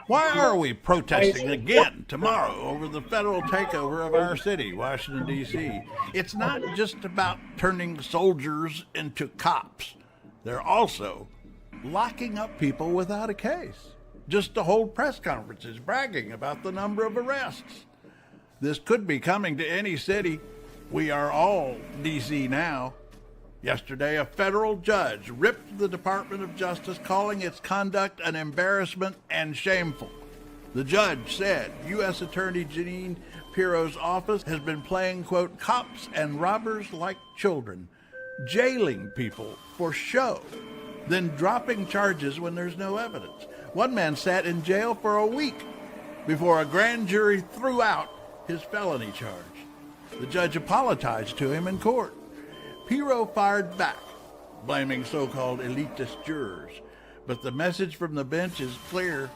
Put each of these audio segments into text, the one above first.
Why are we protesting again tomorrow over the federal takeover of our city, Washington, D.C.? It's not just about turning soldiers into cops. They're also locking up people without a case, just to hold press conferences bragging about the number of arrests. This could be coming to any city. We are all D.C. now. Yesterday, a federal judge ripped the Department of Justice, calling its conduct an embarrassment and shameful. The judge said U.S. Attorney Jeanine Pirro's office has been playing, quote, cops and robbers like children, jailing people for show, then dropping charges when there's no evidence. One man sat in jail for a week before a grand jury threw out his felony charge. The judge apologized to him in court. Pirro fired back, blaming so-called elitist jurors. But the message from the bench is clear.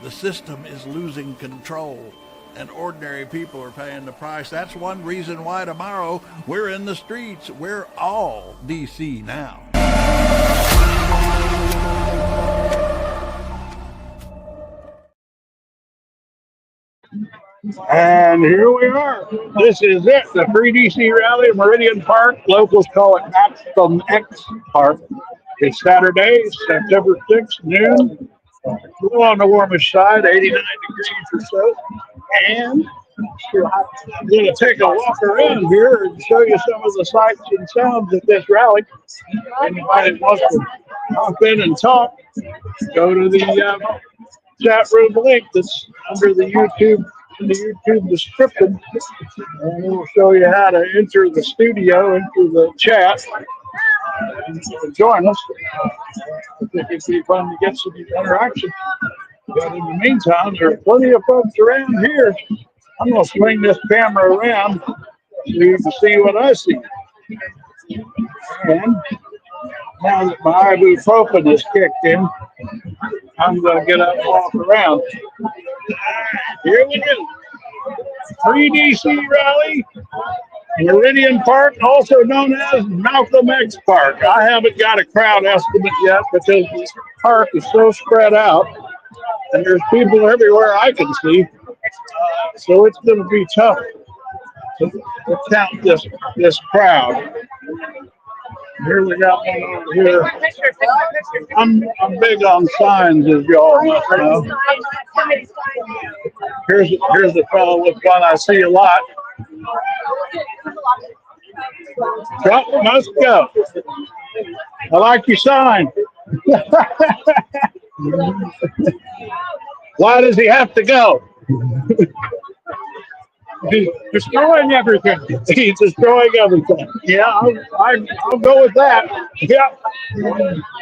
The system is losing control, and ordinary people are paying the price. That's one reason why tomorrow we're in the streets. We're all D.C. now. And here we are. This is it, the Free DC rally at Meridian Park. Locals call it Maximum X Park. It's Saturday, September 6th, noon. A little on the warmish side, 89 degrees or so. And I'm going to take a walk around here and show you some of the sights and sounds at this rally. Anybody wants to hop in and talk, go to the chat room link that's under the YouTube description, and we'll show you how to enter the studio, into the chat, and join us. I think it'd be fun to get some interaction. But in the meantime, there are plenty of folks around here. I'm going to swing this camera around so you can see what I see. And now that my ibuprofen is kicked in, I'm going to get up and walk around. Here we go. Free DC rally, Meridian Park, also known as Malcolm X Park. I haven't got a crowd estimate yet because this park is so spread out, and there's people everywhere I can see. So it's going to be tough to count this crowd. Here we got one over here. I'm big on signs, as y'all must know. Here's the fellow with one I see a lot. Trump must go. I like your sign. Why does he have to go? He's destroying everything. He's destroying everything. Yeah, I'll go with that. Yeah,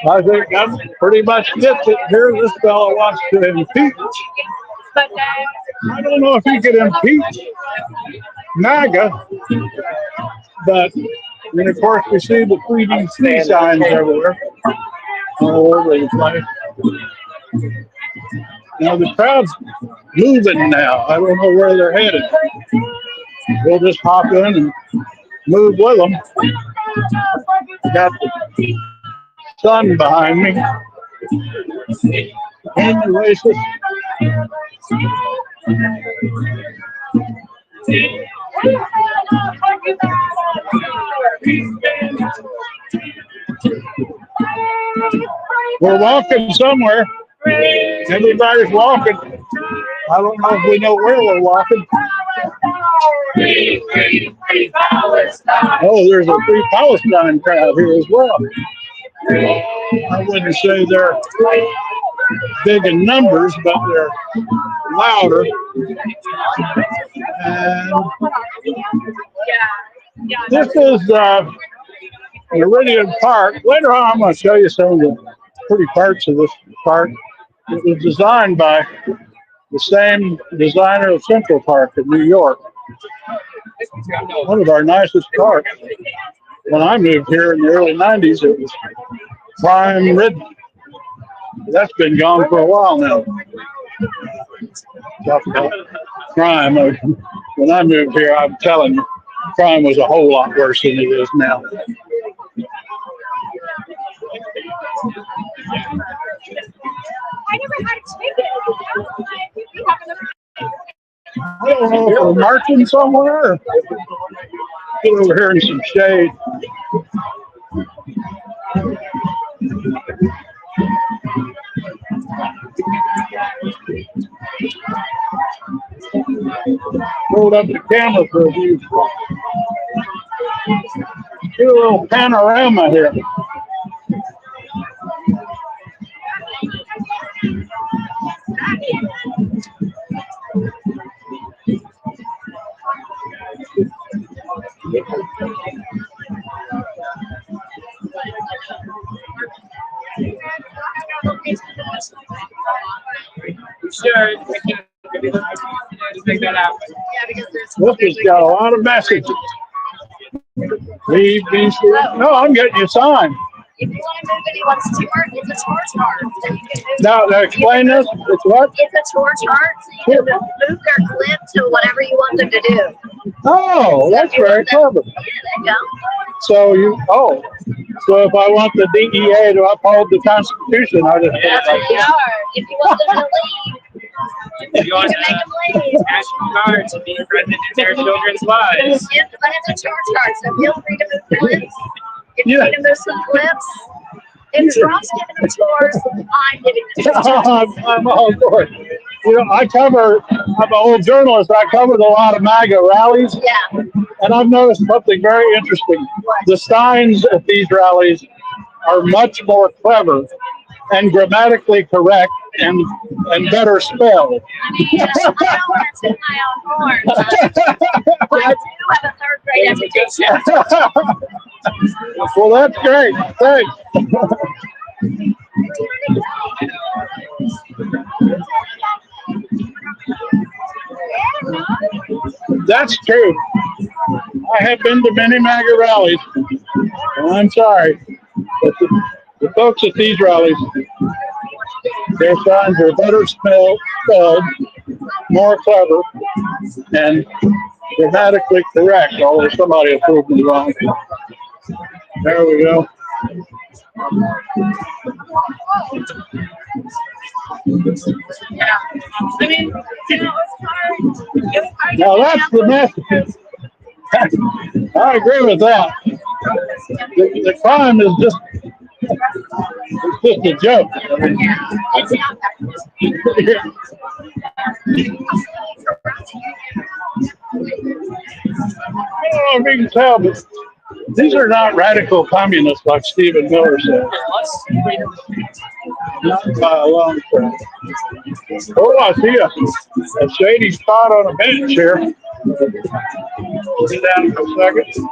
I think that pretty much gets it. Here, this fellow wants to impeach. I don't know if he could impeach MAGA, but and of course we see the Free DC signs everywhere, all over the place. Now the crowd's moving now. I don't know where they're headed. We'll just hop in and move with them. Got the sun behind me. And the races. We're walking somewhere. Everybody's walking. I don't know if we know where we're walking. Oh, there's a Free Palestine crowd here as well. I wouldn't say they're big in numbers, but they're louder. And this is Meridian Park. Later on, I'm going to show you some of the pretty parts of this park. It was designed by the same designer of Central Park in New York. One of our nicest parks. When I moved here in the early 90s, it was prime red. That's been gone for a while now. Crime. When I moved here, I'm telling you, crime was a whole lot worse than it is now. I never had chicken. don't know if we're marching somewhere. Or get over here in some shade. Hold up the camera for a view. Get a little panorama here. Sure, make that happen. This has got a lot of messages. Leave these. No, I'm getting you signed. If you want to move anyone's chart, it's a tour chart. So you can move Now explain this. It's what? It's a tour chart, so you can move their clip to whatever you want them to do. Oh, that's very clever. Yeah, there you go. So so if I want the DEA to uphold the Constitution, I just That's what they are. If you want them to leave, If you want can make them leave. National Guard to be present in their children's lives. Yeah, but it's a tour chart, so feel free to move clips. If you Yeah. need to move some clips. If Trump's giving them tours, I'm giving them tours. I'm all for it. You know, I'm an old journalist. I covered a lot of MAGA rallies, Yeah. and I've noticed something very interesting. The signs at these rallies are much more clever and grammatically correct and better spelled. I mean, I don't want to toot my own horn, but I do have a third grade education. Well, that's great. Thanks. That's true. I have been to many MAGA rallies, and I'm sorry, but the folks at these rallies, their signs are better spelled, more clever, and grammatically correct, although somebody will prove me wrong. There we go. Yeah. I mean, you know, it's hard. Now that's the message. I agree with that. The crime is just it's just a joke. I mean, It's not that. I don't know if you can tell, but these are not radical communists like Stephen Miller said. Not by a long shot. Oh, I see a shady spot on a bench here. Sit down for a second.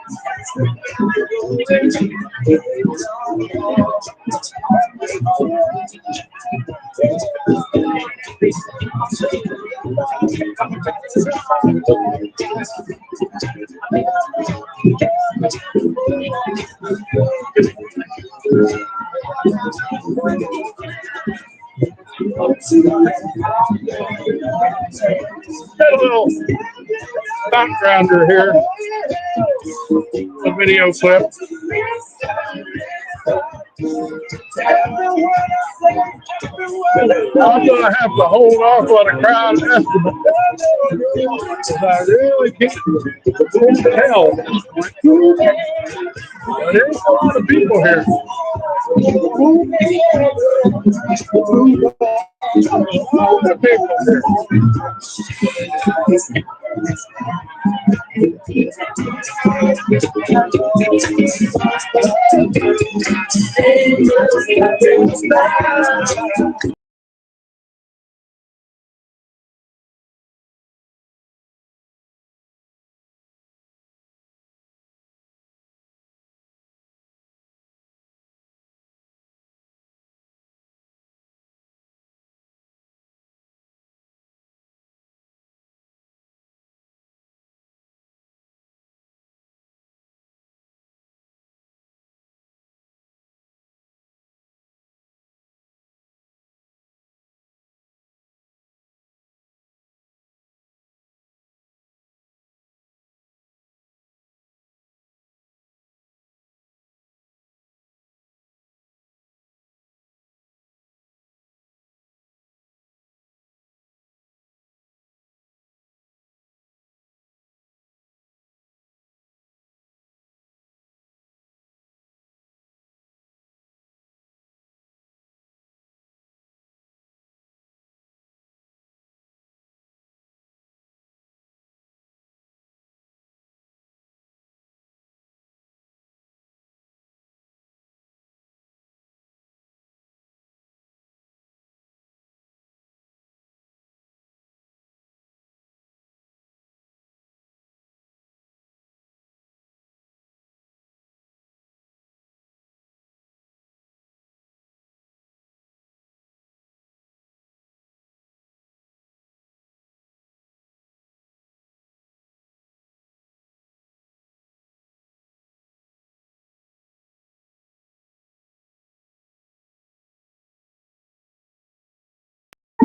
Got a little backgrounder here, a video clip. I'm going to have to hold off on a crowd estimate. I really can't tell. But there's a lot of people here. A lot of people here.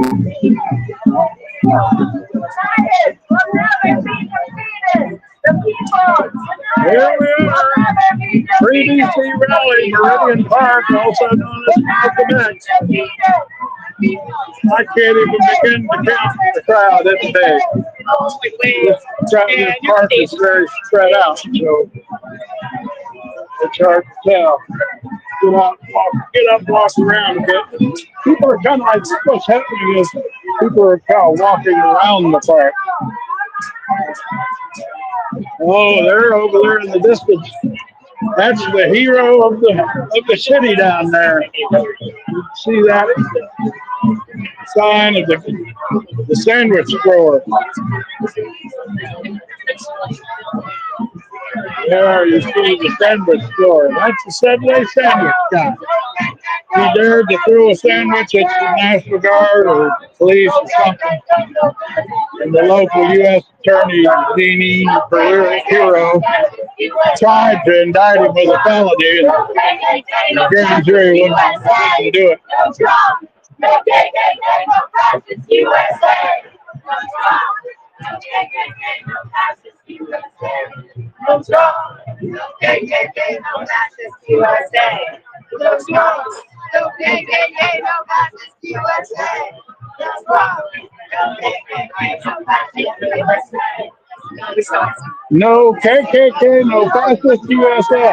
Here we are, 3DC Rally, Meridian Park, also known as Malcolm X. I can't even begin to count the crowd. It's big. This park is very spread out, so it's hard to tell. Get up, walk around a bit. People are kind of like, what's happening is people are kind of walking around the park. Oh, they're over there in the distance. That's the hero of the city down there. See that sign of the sandwich grower. There you see the sandwich store. That's the Subway sandwich guy. He dared to throw a sandwich at the National Guard or police or something. And the local U.S. attorney, Dini Hero, tried to indict him with a felony, and the grand jury wouldn't let him do it. No KKK, no fascist USA. No KKK, no fascist USA. No Trump. No KKK, no fascist USA. No Trump. No KKK, no fascist USA. No Trump. No KKK, no fascist USA. No KKK, no fascist USA.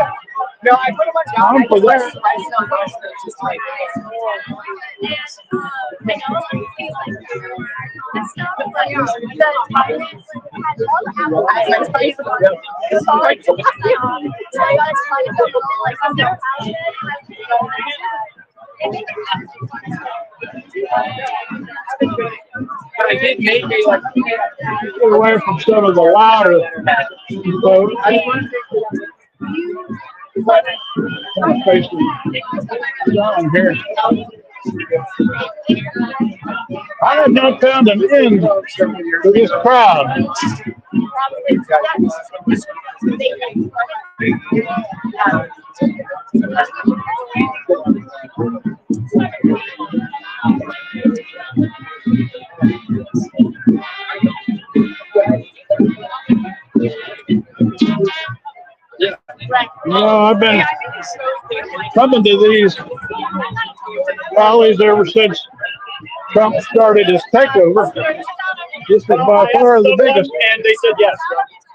No, I put a bunch out. I'm for that. I did make a Get away from some of the louder folks. I'm facing John here. I have not found an end to this crowd. I've been coming to these rallies ever since Trump started his takeover. This is by far the biggest. And they said yes.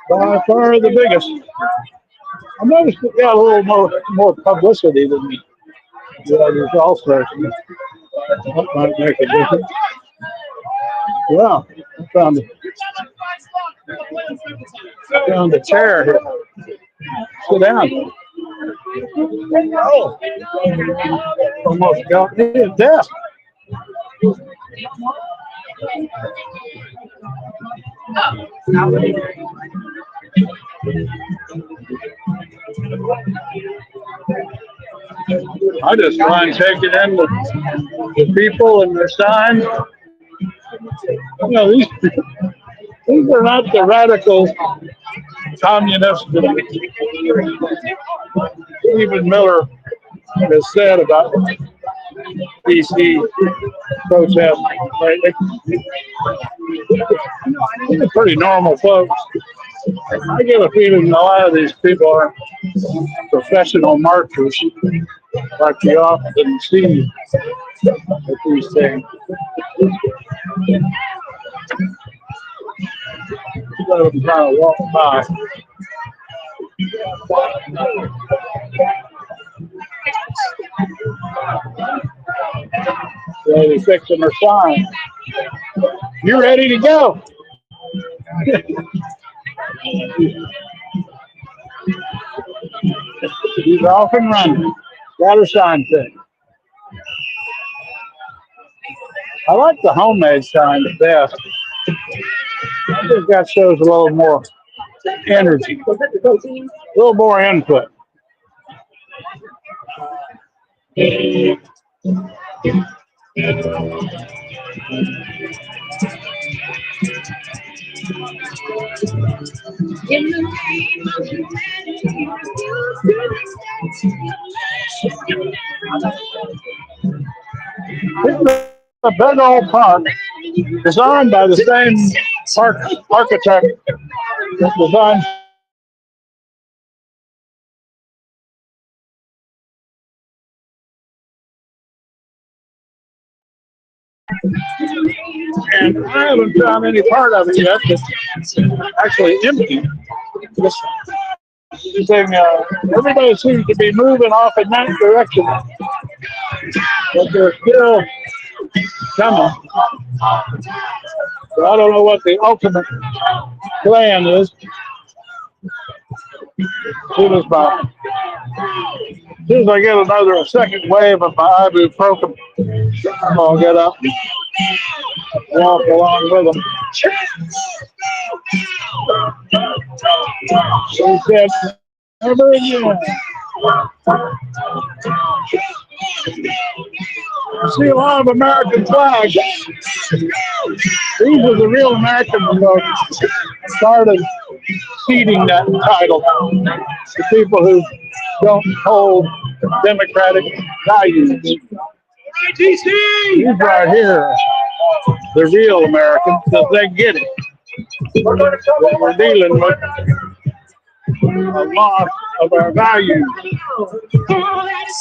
By far the biggest. I noticed it got a little more publicity than the others also. That might make a difference. Wow, I found a chair here. Sit down. Oh, almost got me to death. I just try and take it in the people and their signs. You know, these are not the radical communists that even Miller has said about DC protests. Right? They're pretty normal folks. I get a feeling a lot of these people are professional marchers, like you often see at these things. Let them kind of walk by. They're fixing their sign. You're ready to go. He's off and running. Got her sign thing. I like the homemade sign the best. I think that shows a little more energy, a little more input. a big old park designed by the same architect that designed. And I haven't found any part of it yet that's actually empty. This thing, everybody seems to be moving off in that direction, but they're still coming. So I don't know what the ultimate plan is. As soon as I get a second wave of my ibuprofen, I'll get up and walk along with them. She said, never again. I see a lot of American flags. These are the real Americans who started seeding that title. The people who don't hold democratic values. These right here, the real Americans, because they get it. We're dealing with a loss of our values.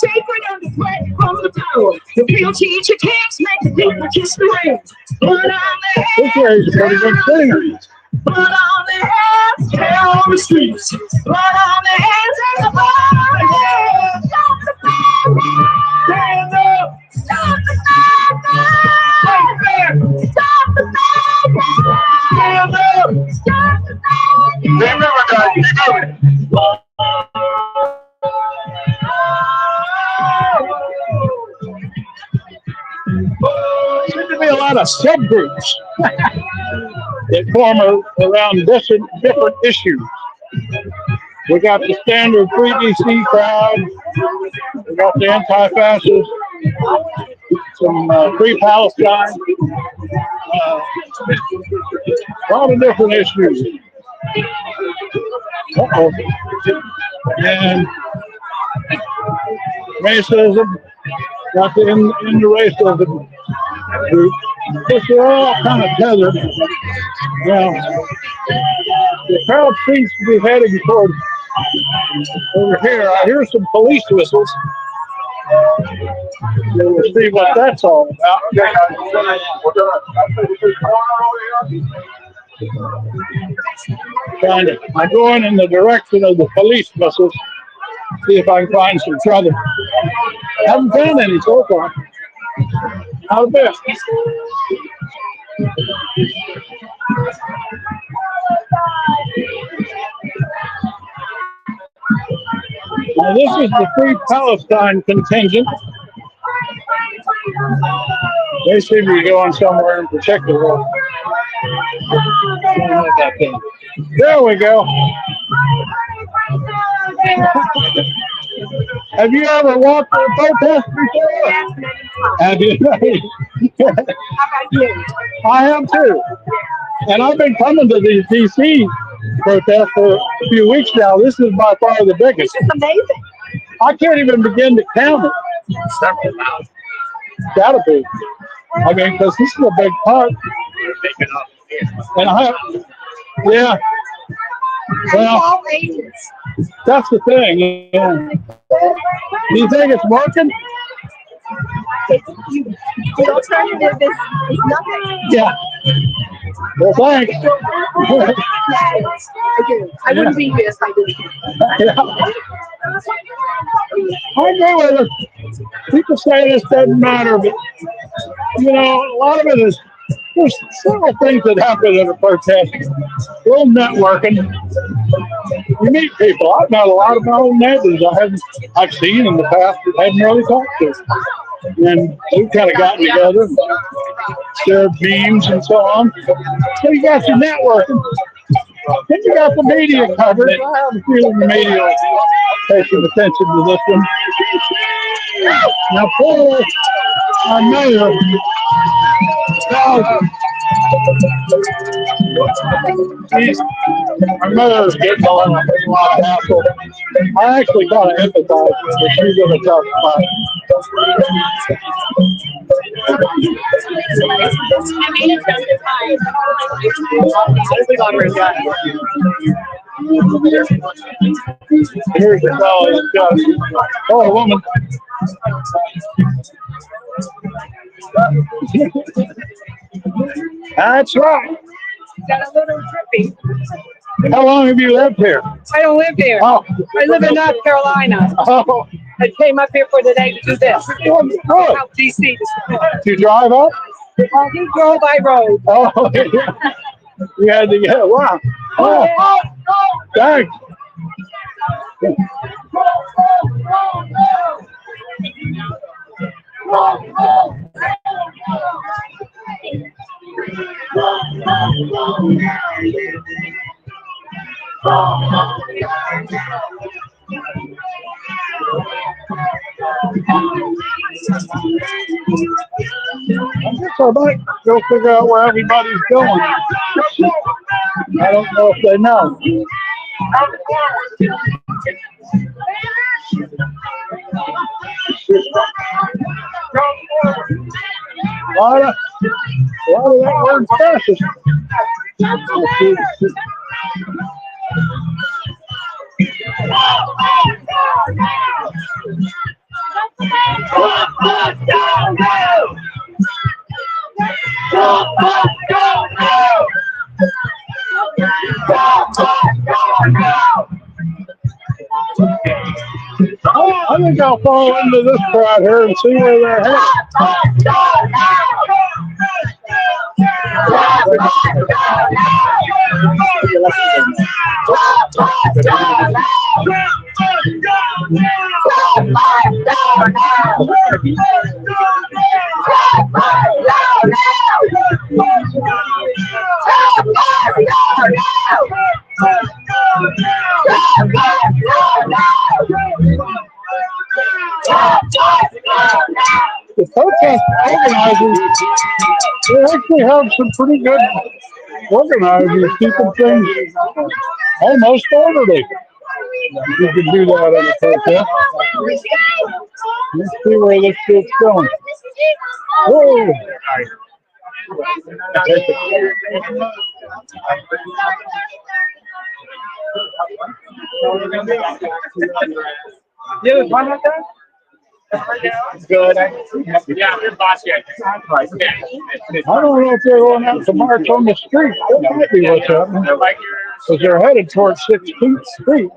Sacred on the flag from the power. The real teacher can't make the people kiss the ring. This way is pretty good singer. Blood on the hands, hell on the streets. Blood on the hands and the blood on the hands. Stop the madness! Stand up! Stop the madness! Stop the madness! Stand up! Stop the madness! Remember, guys, keep moving. Seems to be a lot of subgroups that form around different issues. We got the standard Free DC crowd. We got the anti-fascists, some Free Palestine, a lot of different issues. And racism, got the in the racism group. But they're all kind of tethered. Now, the crowd seems to be heading toward over here. I hear some police whistles. So we'll see what that's all about. I'm going in the direction of the police whistles. See if I can find some trouble. Haven't found any so far. How a bit. Now this is the Free Palestine contingent. They seem to be going somewhere in particular. There we go. Have you ever walked a protest before? Have you? I have too. And I've been coming to these DC protests for a few weeks now. This is by far the biggest. It's amazing. I can't even begin to count it. It's gotta be. I mean, because this is a big park. And I have, yeah. Well, that's the thing. Yeah. Do you think it's working? The alternative is nothing. Yeah. Well, thanks. I wouldn't be here if I didn't. I agree with it. People say this doesn't matter, but you know, a lot of it is. There's several things that happen at a protest. A little networking. You meet people. I've met a lot of my own neighbors I've seen in the past but haven't really talked to. And we've kind of gotten together and shared memes and so on. So you got your networking. Then you got the media coverage. I have a feeling the media will pay some attention to this one. Now, poor our mayor, our mayor's getting a lot of hassle. I actually kind of empathize with her. She's in a tough spot. made it just in time. Here's the college stuff. Oh, a woman. That's right. Got a little trippy. How long have you lived here? I don't live there. Oh. I live in North Carolina. Oh, I came up here for the day to do this. good. Out DC. You drive up? You drove, I rode. Oh, you had to get, wow. Oh, thanks. I guess I might go figure out where everybody's going. I don't know if they know. A lot of that word's precious. I think I'll fall into this crowd here and see where they're headed. The protest organizers, they actually have some pretty good organizers keeping things almost orderly. You can do that on a protest. Let's see where this shit's going. Whoa! You was one of them? Good. Yeah, your boss here. I don't know if they're going out to march on the street. That might be what's happening. Because they're headed towards 16th Street.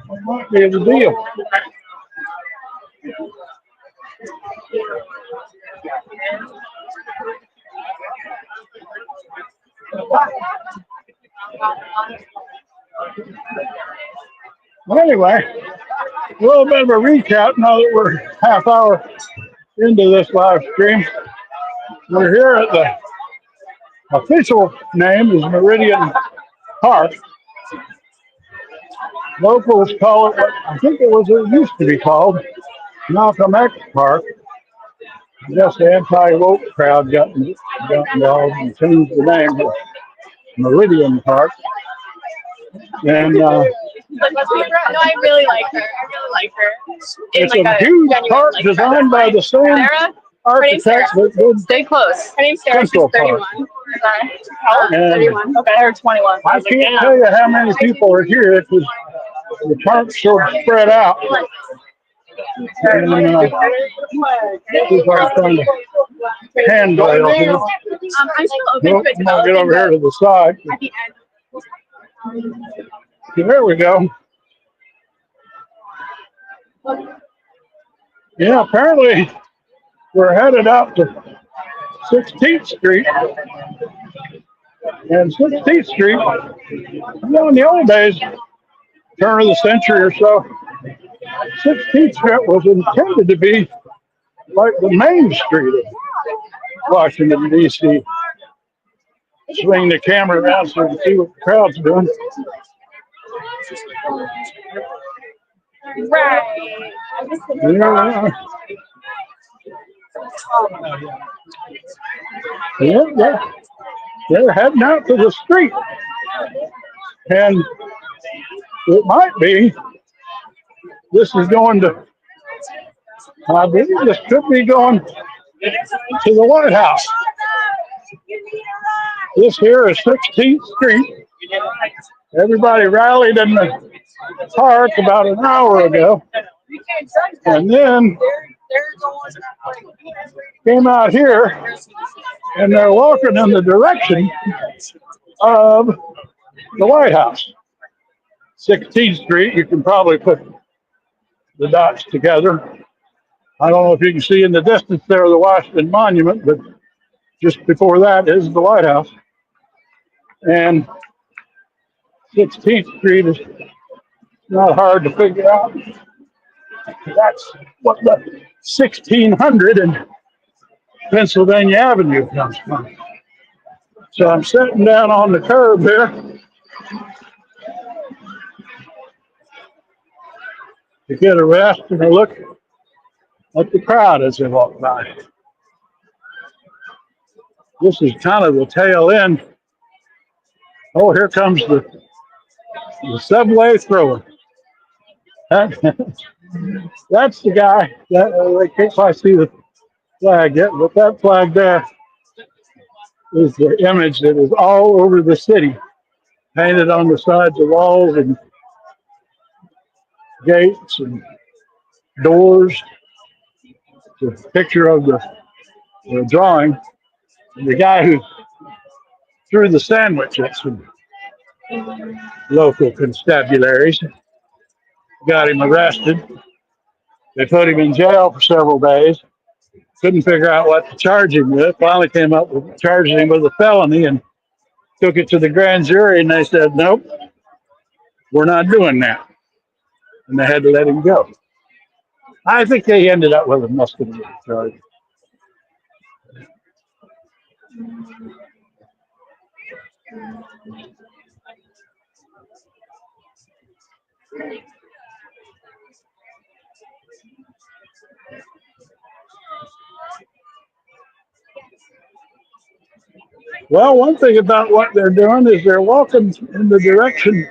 That might be the deal. Anyway, a little bit of a recap now that we're half hour into this live stream. We're here at the official name is Meridian Park. Locals call it, I think it used to be called Malcolm X Park. I guess the anti-woke crowd got involved and changed the name to Meridian Park. And No, I really like her. it's a huge park designed by the same Sarah? architect that did Stay close. Her name's Sarah. She's Central 31. And 31. Okay, or 21. I can't tell you how many people are here because the park's so spread out. And people are trying to handrail here. I'm still open Nope, to it. I'm gonna get over here to the side. At the end. There we go. Yeah, apparently we're headed out to 16th Street. And 16th Street, you know, in the old days, turn of the century or so, 16th Street was intended to be like the main street of Washington, D.C. Swing the camera around so you can see what the crowd's doing. Right. Yeah, they're heading out to the street. And it might be, this is going to, I believe this could be going to the White House. This here is 16th Street. Everybody rallied in the park about an hour ago, and then came out here, and they're walking in the direction of the White House. 16th Street, you can probably put the dots together. I don't know if you can see in the distance there the Washington Monument, but just before that is the White House. And 16th Street is not hard to figure out. That's what the 1600 and Pennsylvania Avenue comes from. So I'm sitting down on the curb here to get a rest and a look at the crowd as they walk by. This is kind of the tail end. Oh, here comes the subway thrower. That's the guy. I can't quite see the flag yet, but that flag there is the image that is all over the city, painted on the sides of walls and gates and doors. It's a picture of the drawing. And the guy who threw the sandwich at some local constabularies got him arrested. They put him in jail for several days. Couldn't figure out what to charge him with. Finally came up with charging him with a felony and took it to the grand jury, and they said, nope, we're not doing that. And they had to let him go. I think they ended up with a misdemeanor charge. Well, one thing about what they're doing is they're walking in the direction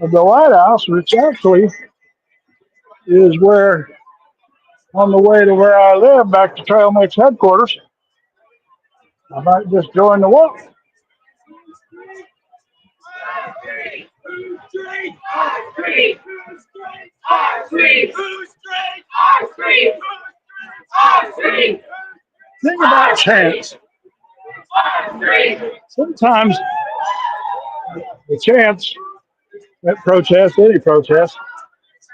of the White House, which actually is where, on the way to where I live, back to Trail Mix headquarters, I might just join the walk. Think about chance. Sometimes the chants at protest, any protest,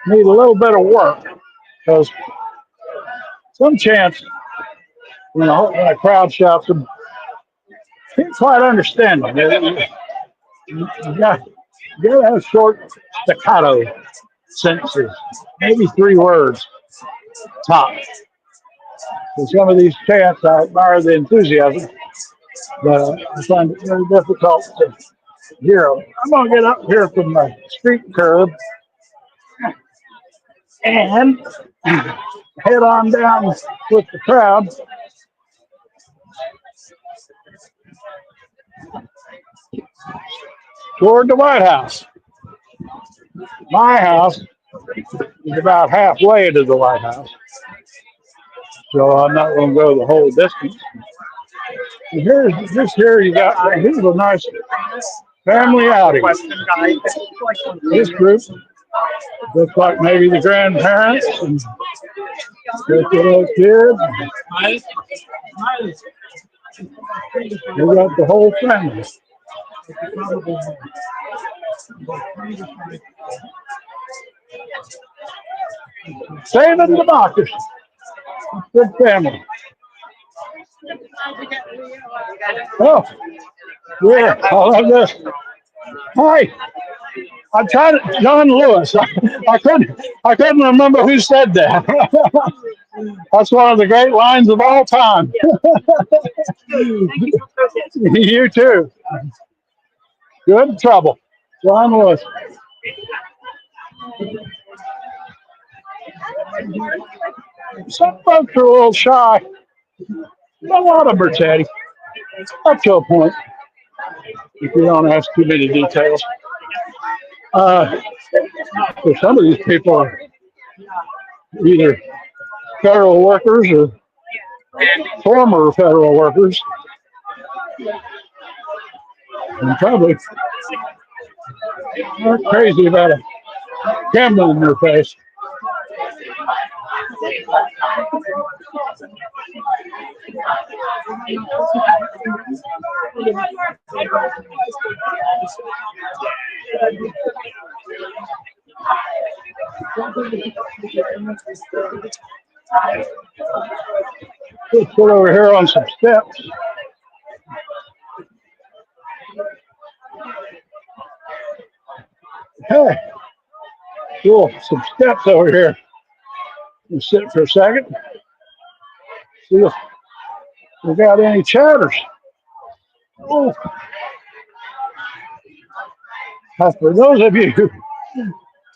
need a little bit of work, because some chants, when a crowd shouts them, can't quite understand them. You got to have short staccato sentences, maybe 3 words top. In some of these chants, I admire the enthusiasm, but I find it very difficult to hear them. I'm going to get up here from the street curb and head on down with the crowd toward the White House. My house is about halfway to the White House, so I'm not going to go the whole distance. And here's a nice family outing. This group looks like maybe the grandparents and the little kids. We got the whole family. Saving democracy. Good family. Oh, yeah, I love this. Hi. I'm trying to, John Lewis. I couldn't remember who said that. That's one of the great lines of all time. You too. Good trouble. John Lewis. Some folks are a little shy. A lot of them are chatty. Up to a point. If you don't ask too many details. For some of these people are either federal workers or former federal workers, and probably aren't crazy about a camera in their face. Let's put over here on some steps. Hey, cool. Some steps over here. Let's sit for a second. See if we got any chatters. Oh. For those of you who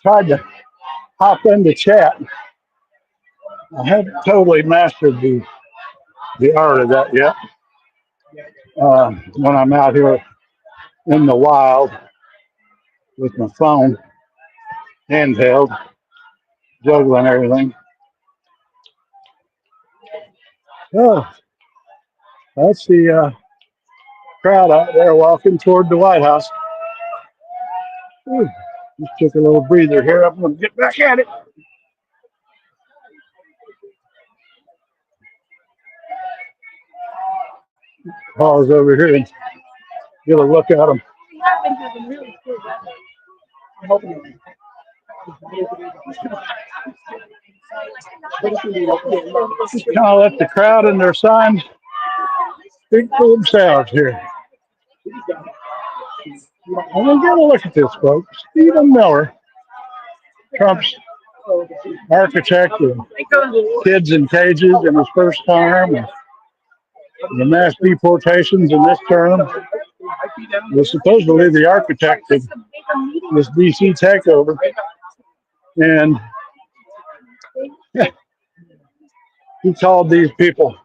tried to hop into chat, I haven't totally mastered the art of that yet. When I'm out here in the wild with my phone, handheld, juggling everything. Oh, that's the crowd out there walking toward the White House. Ooh, just took a little breather here. I'm going to get back at it. Pause over here and get a look at them. Just kind of let the crowd and their signs speak for themselves here. I'm going to get a look at this, folks. Stephen Miller, Trump's architect of kids in cages in his first term, and the mass deportations in this term, was supposedly the architect of this DC takeover. And he called these people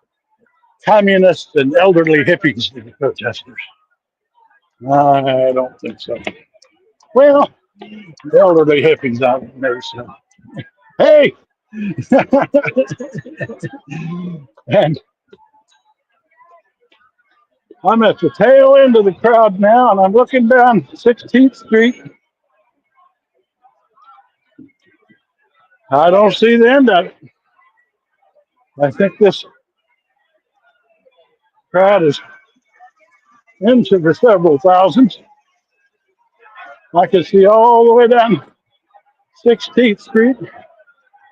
communists and elderly hippies, the protesters. I don't think so. Well, the elderly hippies out there, so. Hey! And I'm at the tail end of the crowd now, and I'm looking down 16th Street. I don't see the end of it. I think this crowd is into the several thousands. I can see all the way down 16th Street,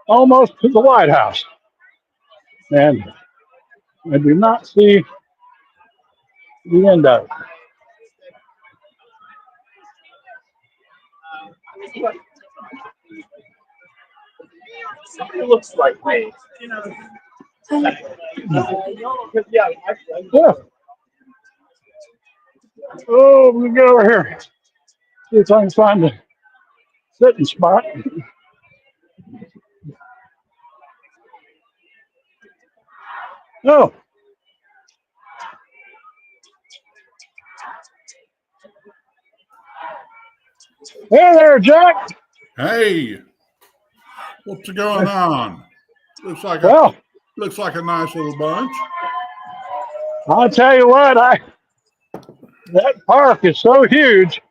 almost to the White House. And I do not see the end of it. Somebody looks like me. Yeah. Oh, we go over here. See if I can find the sitting spot. Oh. Hey there, Jack. Hey, what's going on? Looks like a nice little bunch. I'll tell you what, that park is so huge,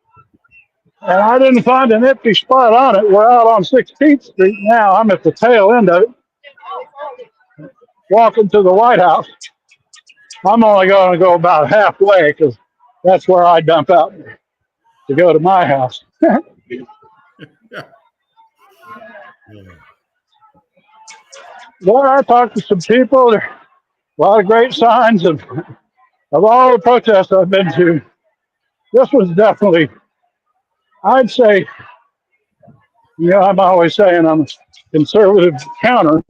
and I didn't find an empty spot on it. We're out on 16th Street now. I'm at the tail end of it, walking to the White House. I'm only going to go about halfway because that's where I dump out to go to my house. Well, I talked to some people. There are a lot of great signs of all the protests I've been to. This was definitely, I'd say, I'm always saying I'm a conservative counter,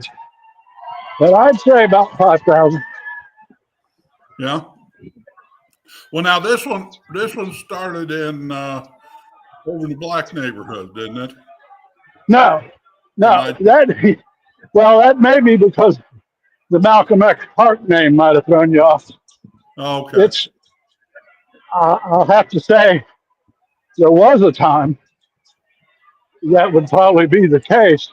but I'd say about 5,000. Yeah. Well, now this one started in over in the black neighborhood, didn't it? No, that may be because the Malcolm X Park name might have thrown you off. Okay. I'll have to say, there was a time that would probably be the case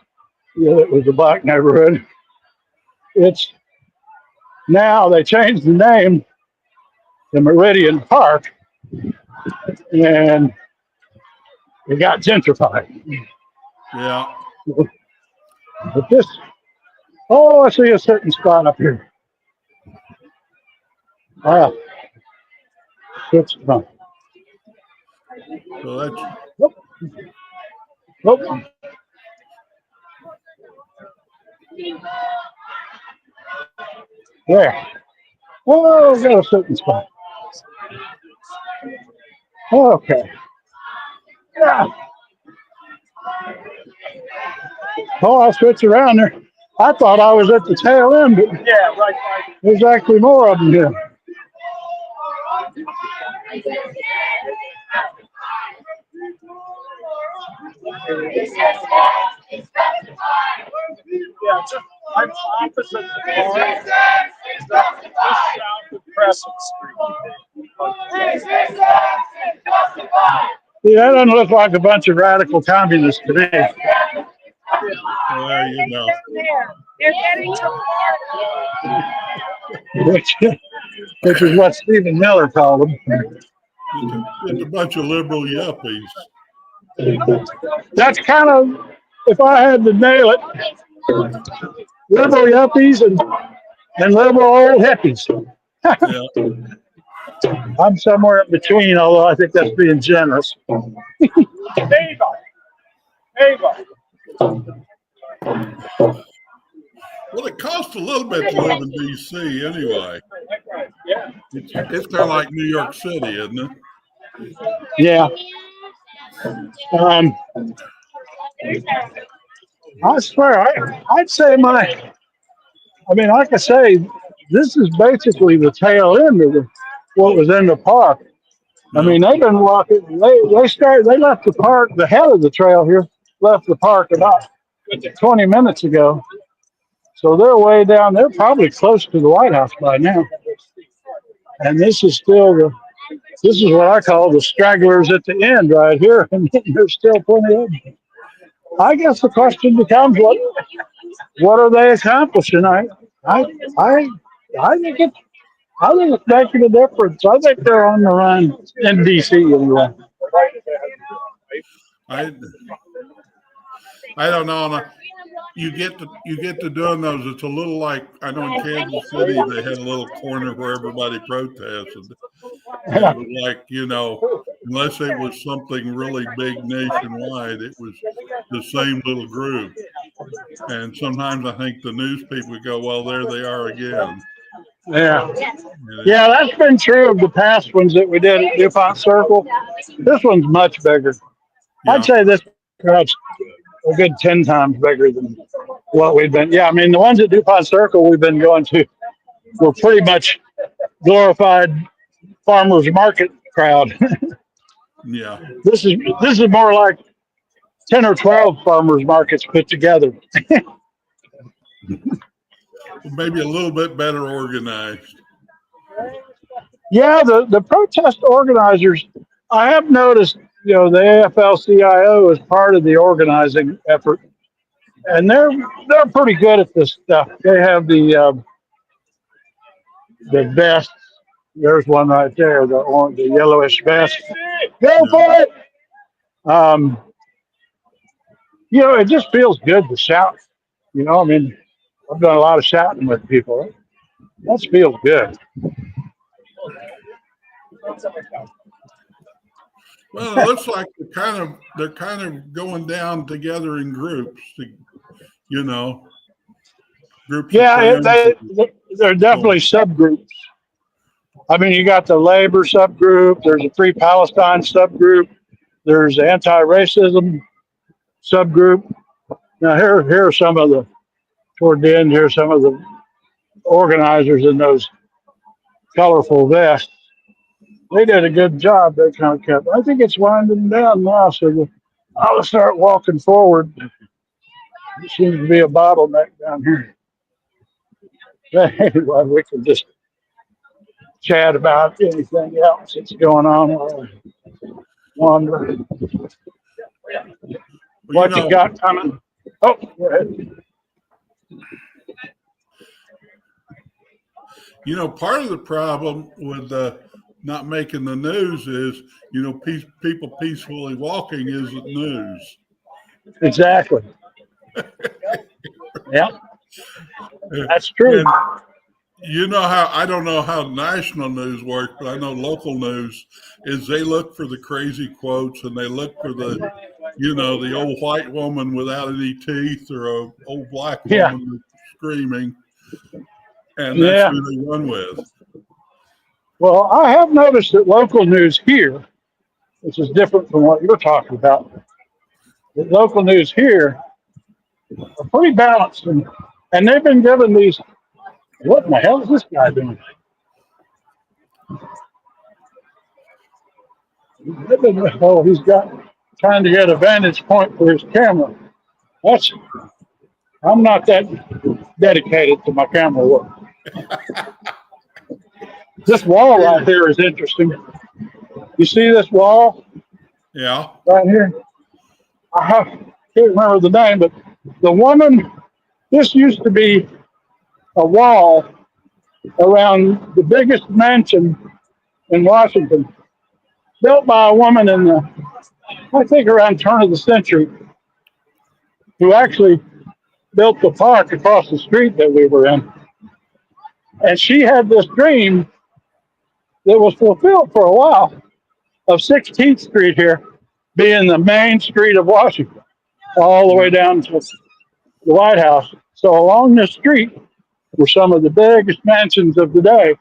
that it was a black neighborhood. It's Now they changed the name to Meridian Park, and it got gentrified. Yeah. But this, oh, I see a certain spot up here. Ah, switch from. So that's Whoop, whoop. There. Oh, got a certain spot. Okay. Yeah. Oh, I switched around there. I thought I was at the tail end, but Yeah, right. there's actually more of them here. Yeah, I'm opposite the bar, just south of Crescent Street. See, that doesn't look like a bunch of radical communists to me. well, you know. They're getting to which is what Stephen Miller called them. It's a bunch of liberal yuppies. That's kind of, if I had to nail it, liberal yuppies and liberal old hippies. Yeah. I'm somewhere in between, although I think that's being generous. Well, it costs a little bit to live in D.C. anyway. It's kind of like New York City, isn't it? Yeah. I swear, I'd say I mean, like I say, this is basically the tail end of what was in the park. I mean, they've been walking, they left the park, the head of the trail here, left the park about 20 minutes ago. So they're way down, they're probably close to the White House by now. And this is still this is what I call the stragglers at the end right here. And there's still plenty of them. I guess the question becomes, what are they accomplishing? I think it's making a difference. I think they're on the run in DC anyway. I don't know. You get to doing those. It's a little like, I know in Kansas City they had a little corner where everybody protested. And it was like, unless it was something really big nationwide, it was the same little group. And sometimes I think the news people go, well, there they are again. Yeah. Yeah, that's been true of the past ones that we did at DuPont Circle. This one's much bigger. Yeah. I'd say this crowd's a good 10 times bigger than what we've been. Yeah, I mean, the ones at DuPont Circle we've been going to were pretty much glorified farmers market crowd. Yeah. This is more like 10 or 12 farmers markets put together. Maybe a little bit better organized. Yeah, the protest organizers, I have noticed, the AFL-CIO is part of the organizing effort, and they're pretty good at this stuff. They have the vest. There's one right there, the yellowish vest. Go for it! It just feels good to shout. I mean, I've done a lot of shouting with people. That feels good. Well, it looks like they're kind of going down together in groups. Groups. Yeah, they're definitely subgroups. I mean, you got the labor subgroup. There's a Free Palestine subgroup. There's anti-racism subgroup. Now, here are some of toward the end, here's some of the organizers in those colorful vests. They did a good job. They kind of kept. I think it's winding down now, so I'll start walking forward. There seems to be a bottleneck down here. Anyway, we can just chat about anything else that's going on while I wander. What you got coming? Oh, go ahead. part of the problem with not making the news is, people peacefully walking isn't news. Exactly. Yeah, that's true. And I don't know how national news works, but I know local news is they look for the crazy quotes and they look for the old white woman without any teeth or a old black woman screaming, and that's who they run with. Well, I have noticed that local news here, which is different from what you're talking about, that local news here are pretty balanced, and they've been given these. What in the hell is this guy doing? He's got trying to get a vantage point for his camera. I'm not that dedicated to my camera work. This wall right here is interesting. You see this wall? Yeah. Right here. Can't remember the name, but the woman, this used to be a wall around the biggest mansion in Washington, built by a woman in I think around turn of the century, who actually built the park across the street that we were in. And she had this dream that was fulfilled for a while of 16th Street here being the main street of Washington, all the way down to the White House. So along this street were some of the biggest mansions of the day.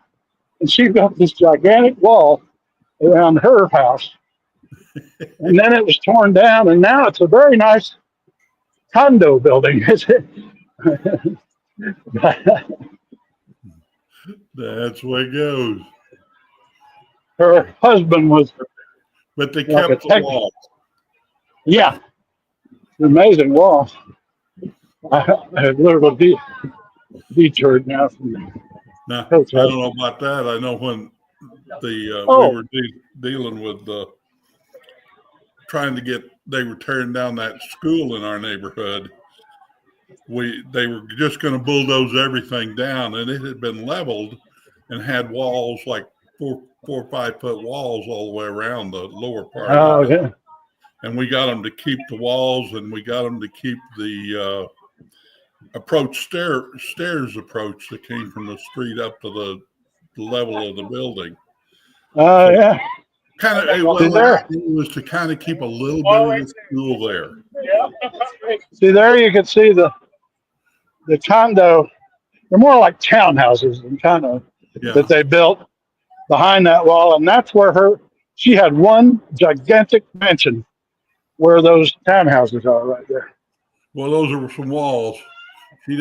And she built this gigantic wall around her house. And then it was torn down, and now it's a very nice condo building. That's where it goes. Her husband was. But they kept the wall. Yeah. Amazing wall. I have literally detoured now from the Now, I don't know about that. I know when we were dealing with trying to they were tearing down that school in our neighborhood. They were just going to bulldoze everything down, and it had been leveled and had walls like 4 or 5 foot walls all the way around the lower part. Oh, yeah. And we got them to keep the walls, and we got them to keep the stairs approach that came from the street up to the level of the building. Oh, yeah. Kind of, it was to kind of keep a little bit of the school there. See, there you can see the condo. They're more like townhouses than condo that they built behind that wall, and that's where she had one gigantic mansion where those townhouses are right there. Well, those are some walls. She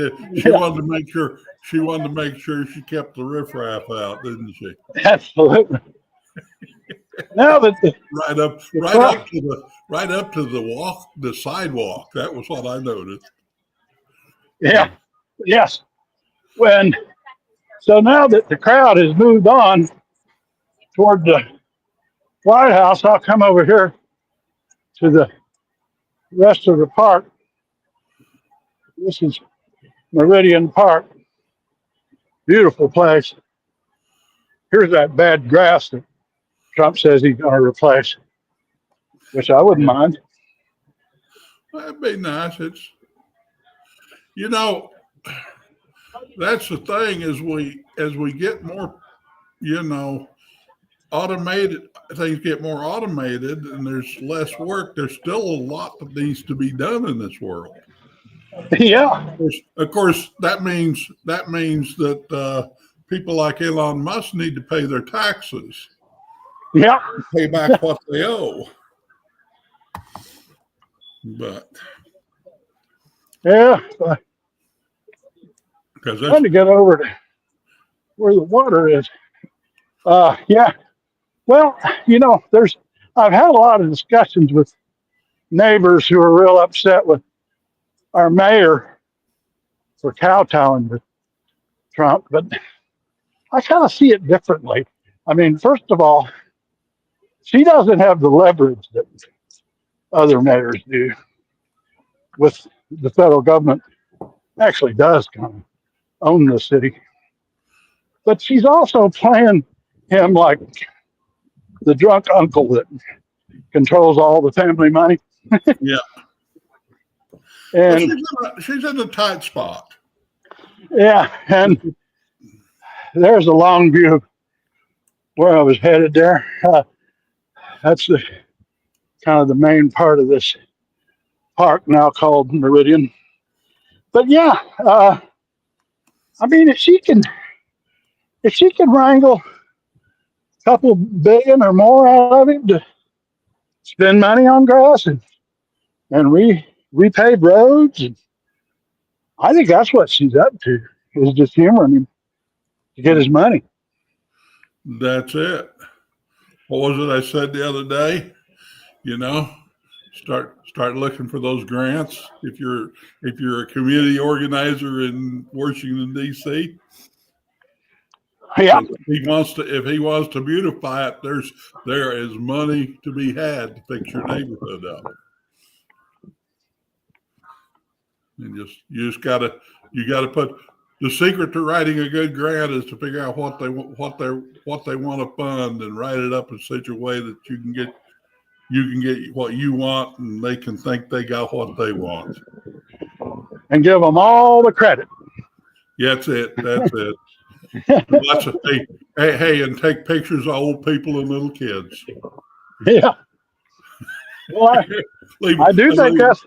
wanted to make sure she kept the riffraff out, didn't she? Absolutely. Now that right up to the sidewalk. That was what I noticed. Yeah. Yes. So now that the crowd has moved on toward the White House, I'll come over here to the rest of the park. This is Meridian Park. Beautiful place. Here's that bad grass that Trump says he's going to replace, which I wouldn't mind. That'd be nice. That's the thing, as we get more, automated, things get more automated and there's less work. There's still a lot that needs to be done in this world. Yeah. Of course, that means that people like Elon Musk need to pay their taxes. Yeah. Pay back what they owe. But yeah, because trying to get over to where the water is. Yeah. Well, I've had a lot of discussions with neighbors who are real upset with our mayor for kowtowing to Trump, but I kind of see it differently. I mean, first of all, she doesn't have the leverage that other mayors do with the federal government. Actually does kind of own the city. But she's also playing him like the drunk uncle that controls all the family money. Yeah. And She's in a tight spot. yeah, and there's a long view of where I was headed there. That's the kind of the main part of this park now called Meridian. But yeah, I mean, if she can wrangle a couple billion or more out of him to spend money on grass and repave roads, and I think that's what she's up to, is just humoring him to get his money. That's it. What was it I said the other day? You know, start looking for those grants if you're a community organizer in Washington D.C. Yeah, If he wants to beautify it, there is money to be had to fix your neighborhood up. And you gotta put the secret to writing a good grant is to figure out what they want to fund and write it up in such a way that you can get what you want and they can think they got what they want. and give them all the credit. That's it. Lots of hey, and take pictures of old people and little kids. Yeah. Well, I do think that's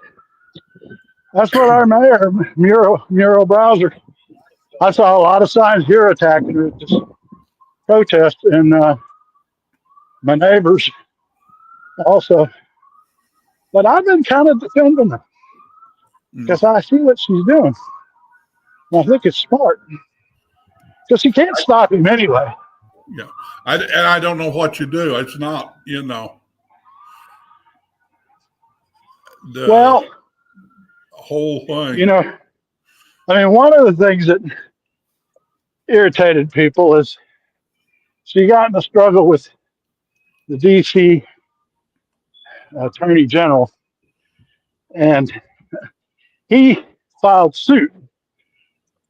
what our mayor, Mural Browser. I saw a lot of signs here attacking her at this protest, and my neighbors also. But I've been kind of defending her because I see what she's doing. And I think it's smart because she can't stop him anyway. Yeah, I don't know what you do. It's not, Well, whole thing. I mean, one of the things that irritated people is she got in a struggle with the DC Attorney General, and he filed suit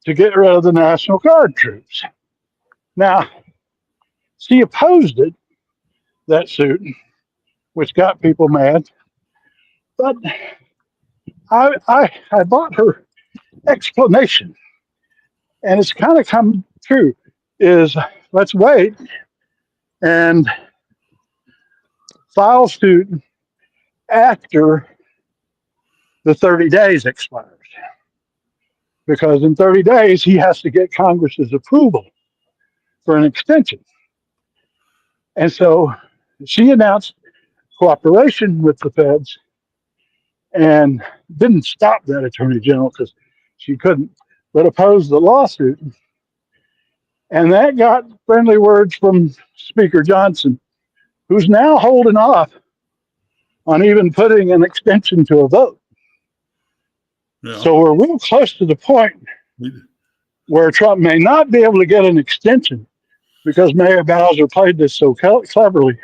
to get rid of the National Guard troops. Now, she opposed it, that suit, which got people mad. But I bought her explanation, and it's kind of come true, is let's wait and file suit after the 30 days expires. Because in 30 days, he has to get Congress's approval for an extension. And so she announced cooperation with the feds and didn't stop that attorney general because she couldn't, but opposed the lawsuit. And that got friendly words from Speaker Johnson, who's now holding off on even putting an extension to a vote. Yeah. So we're real close to the point where Trump may not be able to get an extension because Mayor Bowser played this so cleverly,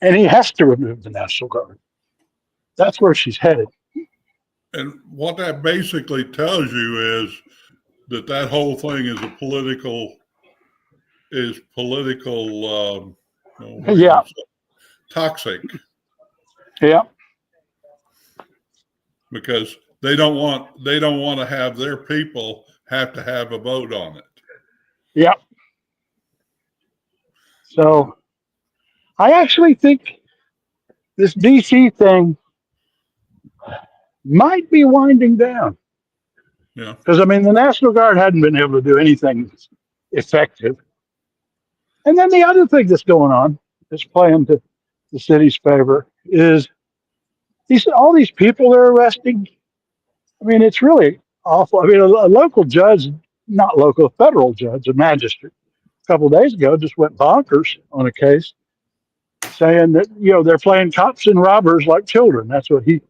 and he has to remove the National Guard. That's where she's headed. And what that basically tells you is that whole thing is toxic. Yeah. Because they don't want to have their people have to have a vote on it. Yeah. So I actually think this DC thing might be winding down. Yeah. Because, I mean, the National Guard hadn't been able to do anything effective. And then the other thing that's going on, that's playing to the city's favor, is all these people they're arresting. I mean, it's really awful. I mean, a local judge, not local, a federal judge, a magistrate, a couple of days ago just went bonkers on a case saying that, they're playing cops and robbers like children. That's what he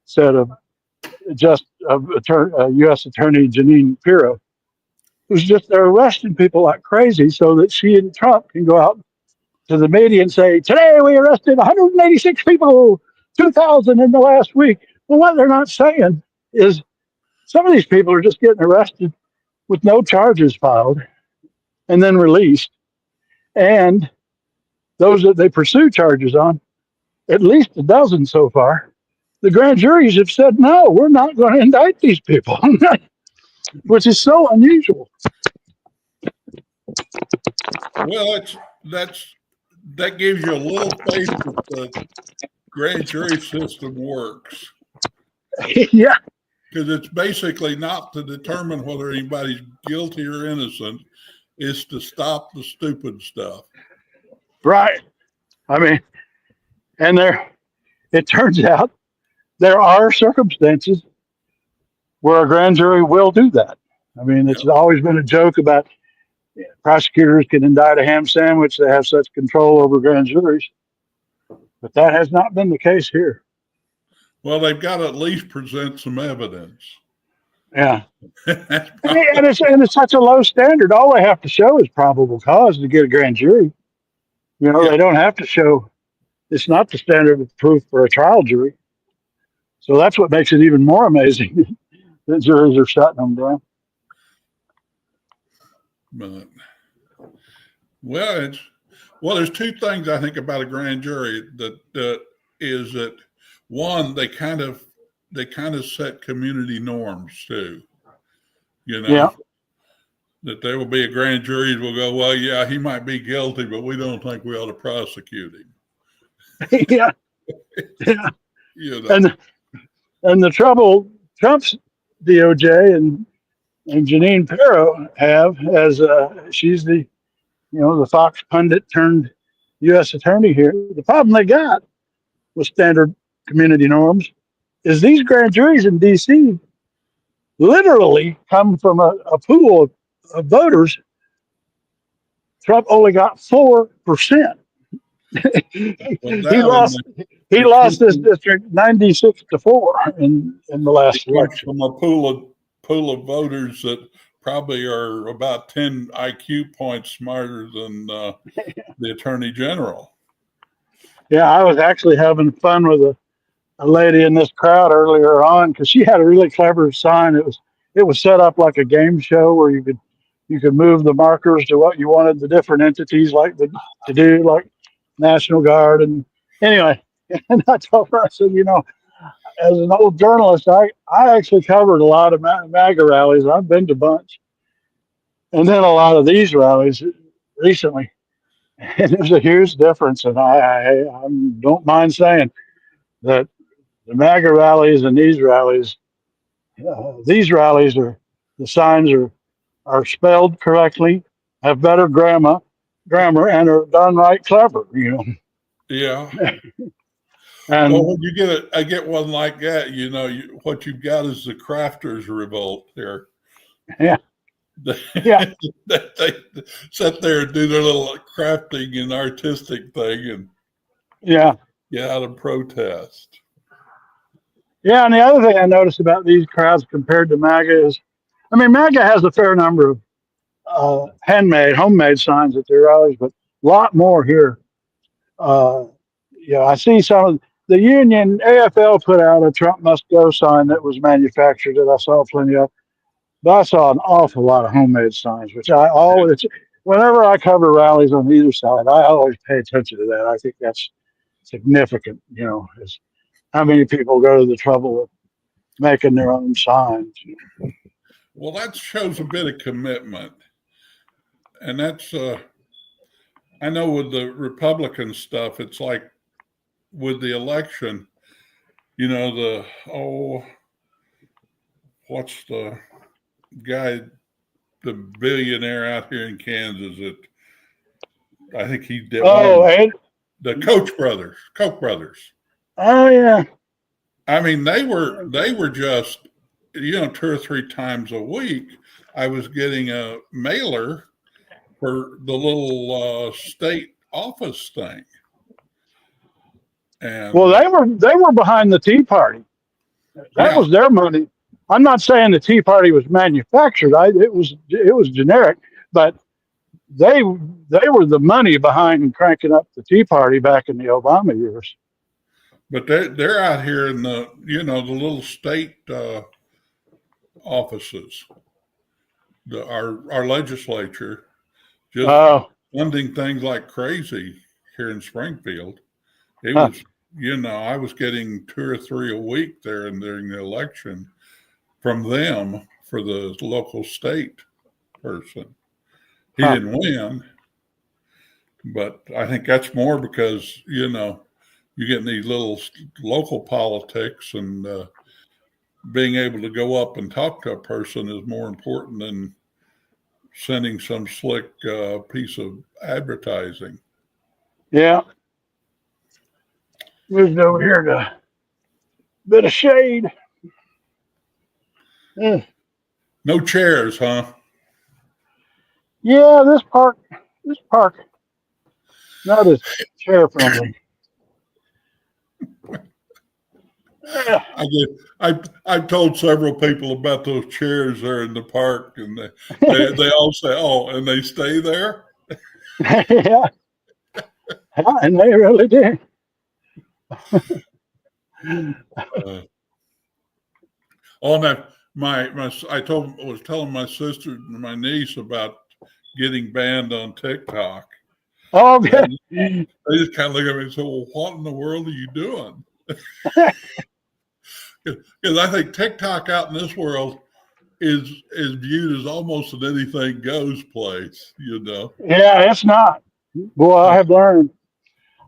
said of U.S. Attorney Jeanine Pirro, who's just, they're arresting people like crazy so that she and Trump can go out to the media and say, today we arrested 186 people, 2,000 in the last week. Well, what they're not saying is some of these people are just getting arrested with no charges filed. and then released. And those that they pursue charges on, at least a dozen so far, the grand juries have said, no, we're not going to indict these people, which is so unusual. Well, that gives you a little faith that the grand jury system works. Yeah. Because it's basically not to determine whether anybody's guilty or innocent, it's to stop the stupid stuff. Right. I mean, and it turns out there are circumstances where a grand jury will do that. I mean, it's always been a joke about prosecutors can indict a ham sandwich. They have such control over grand juries. But that has not been the case here. Well, they've got to at least present some evidence. Yeah. And it's such a low standard. All they have to show is probable cause to get a grand jury. You know, they don't have to show, it's not the standard of proof for a trial jury. So that's what makes it even more amazing that juries are shutting them down. But, well, there's two things I think about a grand jury that is that one, they kind of set community norms too. You know, that there will be a grand jury will go, well, yeah, he might be guilty, but we don't think we ought to prosecute him. Yeah. You know. And the trouble Trump's DOJ and Janine Pirro have as she's the the Fox pundit turned U.S. attorney here. The problem they got with standard community norms is these grand juries in D.C. literally come from a pool of voters. Trump only got 4%. He lost this district 96-4 in the last election. From a pool of voters that probably are about 10 IQ points smarter than the attorney general. Yeah, I was actually having fun with a lady in this crowd earlier on because she had a really clever sign. It was set up like a game show where you could move the markers to what you wanted the different entities to do, like National Guard. And anyway, and I told her, I said, as an old journalist, I actually covered a lot of MAGA rallies. I've been to a bunch. And then a lot of these rallies recently. And there's a huge difference. And I don't mind saying that the MAGA rallies and these rallies are, the signs are spelled correctly, have better grammar, and are done right clever, Yeah. And well, when you get one like that, what you've got is the crafters revolt there. Yeah. They sit there and do their little crafting and artistic thing and get out and protest. Yeah, and the other thing I noticed about these crowds compared to MAGA is, MAGA has a fair number of homemade signs at their rallies, but a lot more here. I see some of the union AFL put out a Trump must go sign that was manufactured that I saw plenty of. But I saw an awful lot of homemade signs, which whenever I cover rallies on either side, I always pay attention to that. I think that's significant, is how many people go to the trouble of making their own signs. Well, that shows a bit of commitment. And that's, I know with the Republican stuff, it's like with the election, what's the guy, the billionaire out here in Kansas that I think he did. The Koch brothers. Oh yeah. They were just, 2 or 3 times a week, I was getting a mailer for the little state office thing. And well, they were behind the Tea Party. That was their money. I'm not saying the Tea Party was manufactured. It was generic, but they were the money behind cranking up the Tea Party back in the Obama years. But they're out here in the the little state offices, our legislature. just Oh, funding things like crazy here in Springfield. It huh. was, I was getting 2 or 3 a week there and during the election from them for the local state person. He Huh. didn't win, but I think that's more because, you get in these little local politics and being able to go up and talk to a person is more important than sending some slick piece of advertising. Yeah. Moved over here to a bit of shade. Mm. No chairs, huh? Yeah, this park, not as chair friendly. Yeah. I've told several people about those chairs there in the park, and they all say, "Oh," and they stay there. Yeah, and they really did. Uh, on that, I was telling my sister and my niece about getting banned on TikTok, Oh, okay. and they just kind of look at me and say, "Well, what in the world are you doing?" Because I think TikTok out in this world is viewed as almost an anything goes place. Yeah, it's not. Boy, I have learned.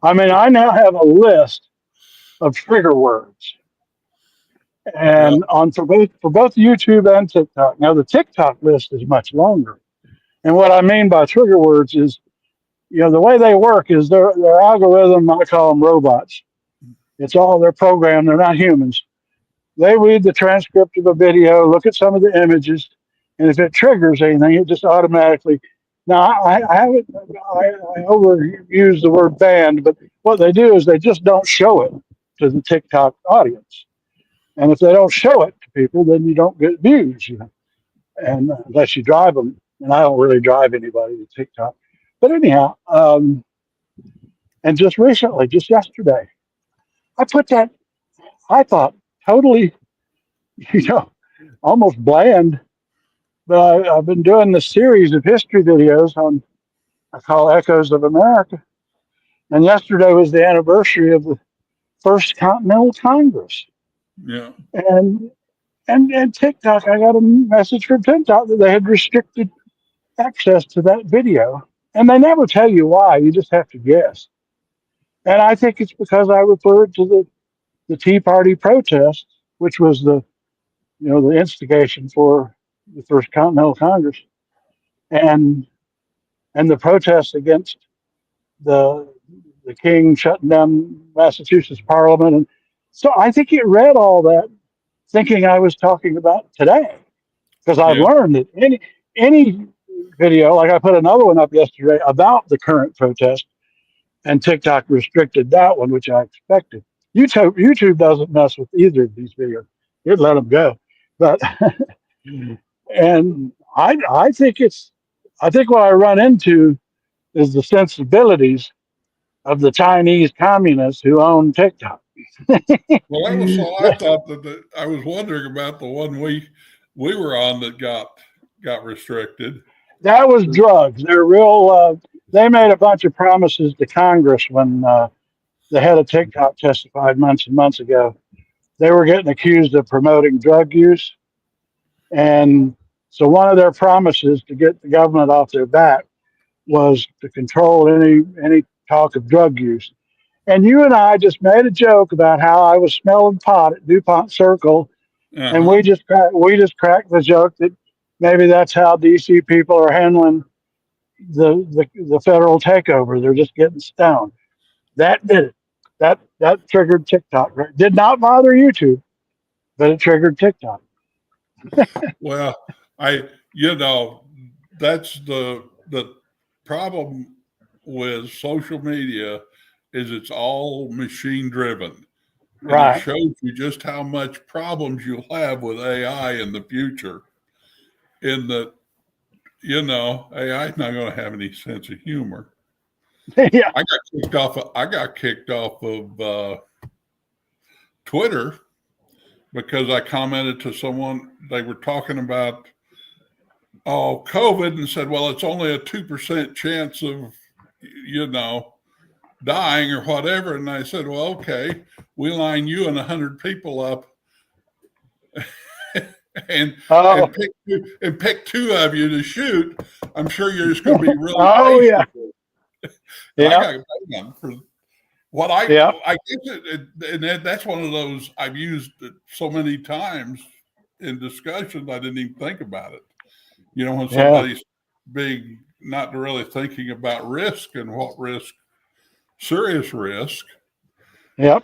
I mean, I now have a list of trigger words, Yeah, and on for both YouTube and TikTok. Now, the TikTok list is much longer, and what I mean by trigger words is, the way they work is their algorithm. I call them robots. It's all they're programmed. They're not humans. They read the transcript of a video, look at some of the images, and if it triggers anything, it just automatically. Now, I haven't, I overuse the word banned, but what they do is they just don't show it to the TikTok audience. And if they don't show it to people, then you don't get views. And unless you drive them, and I don't really drive anybody to TikTok. But anyhow, and just recently, just yesterday, I put that, I thought, totally, you know, almost bland. But I've been doing this series of history videos I call Echoes of America. And yesterday was the anniversary of the First Continental Congress. yeah, And and TikTok, I got a message from TikTok that they had restricted access to that video. And they never tell you why, you just have to guess. And I think it's because I referred to the Tea Party protest, which was the instigation for the First Continental Congress. And and the protests against the the king shutting down Massachusetts Parliament. And so I think he read all that thinking I was talking about today, because I've yeah, learned that any video, like I put another one up yesterday about the current protest, and TikTok restricted that one, which I expected. YouTube doesn't mess with either of these videos; it let them go. But and I think what I run into is the sensibilities of the Chinese communists who own TikTok. well, that was all I thought I was wondering about the one we were on that got restricted. That was drugs. They're real. They made a bunch of promises to Congress when the head of TikTok testified months and months ago. They were getting accused of promoting drug use, and so one of their promises to get the government off their back was to control any talk of drug use. And you and I just made a joke about how I was smelling pot at DuPont Circle, and Uh-huh. we just cracked the joke that maybe that's how DC people are handling the federal takeover. They're just getting stoned. That did it. That triggered TikTok. Right? Did not bother YouTube, but it triggered TikTok. Well, that's the problem with social media is it's all machine driven. And it Right. shows you just how much problems you'll have with AI in the future. In that, AI is not going to have any sense of humor. Yeah. I got kicked off of Twitter because I commented to someone. They were talking about COVID and said, well, it's only a 2% chance of, dying or whatever. And I said, well, okay, we line you and 100 people up and Oh, pick two of you to shoot. I'm sure you're just going to be really oh yeah, patient. I yeah, got to pay them for what I yeah, guess and that's one of those I've used it so many times in discussions I didn't even think about it. When yeah, somebody's being not really thinking about risk and what risk, serious risk, yep,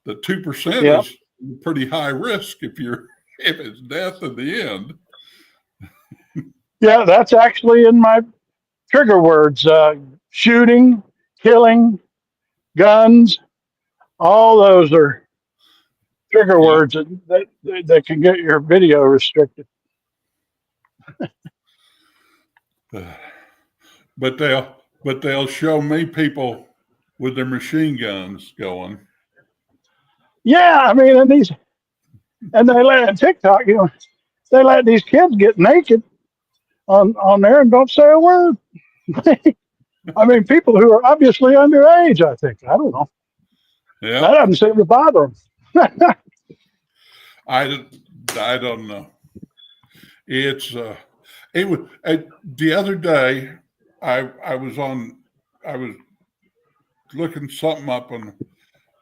the 2% yep. is pretty high risk if it's death in the end. Yeah, that's actually in my trigger words: shooting, killing, guns. All those are trigger Yeah. words that can get your video restricted. But they'll show me people with their machine guns going. Yeah, I mean, and they let TikTok, they let these kids get naked on there and don't say a word. I mean, people who are obviously underage. I think, I don't know. Yeah. That doesn't seem to bother them. I don't know. It's it was the other day. I was looking something up on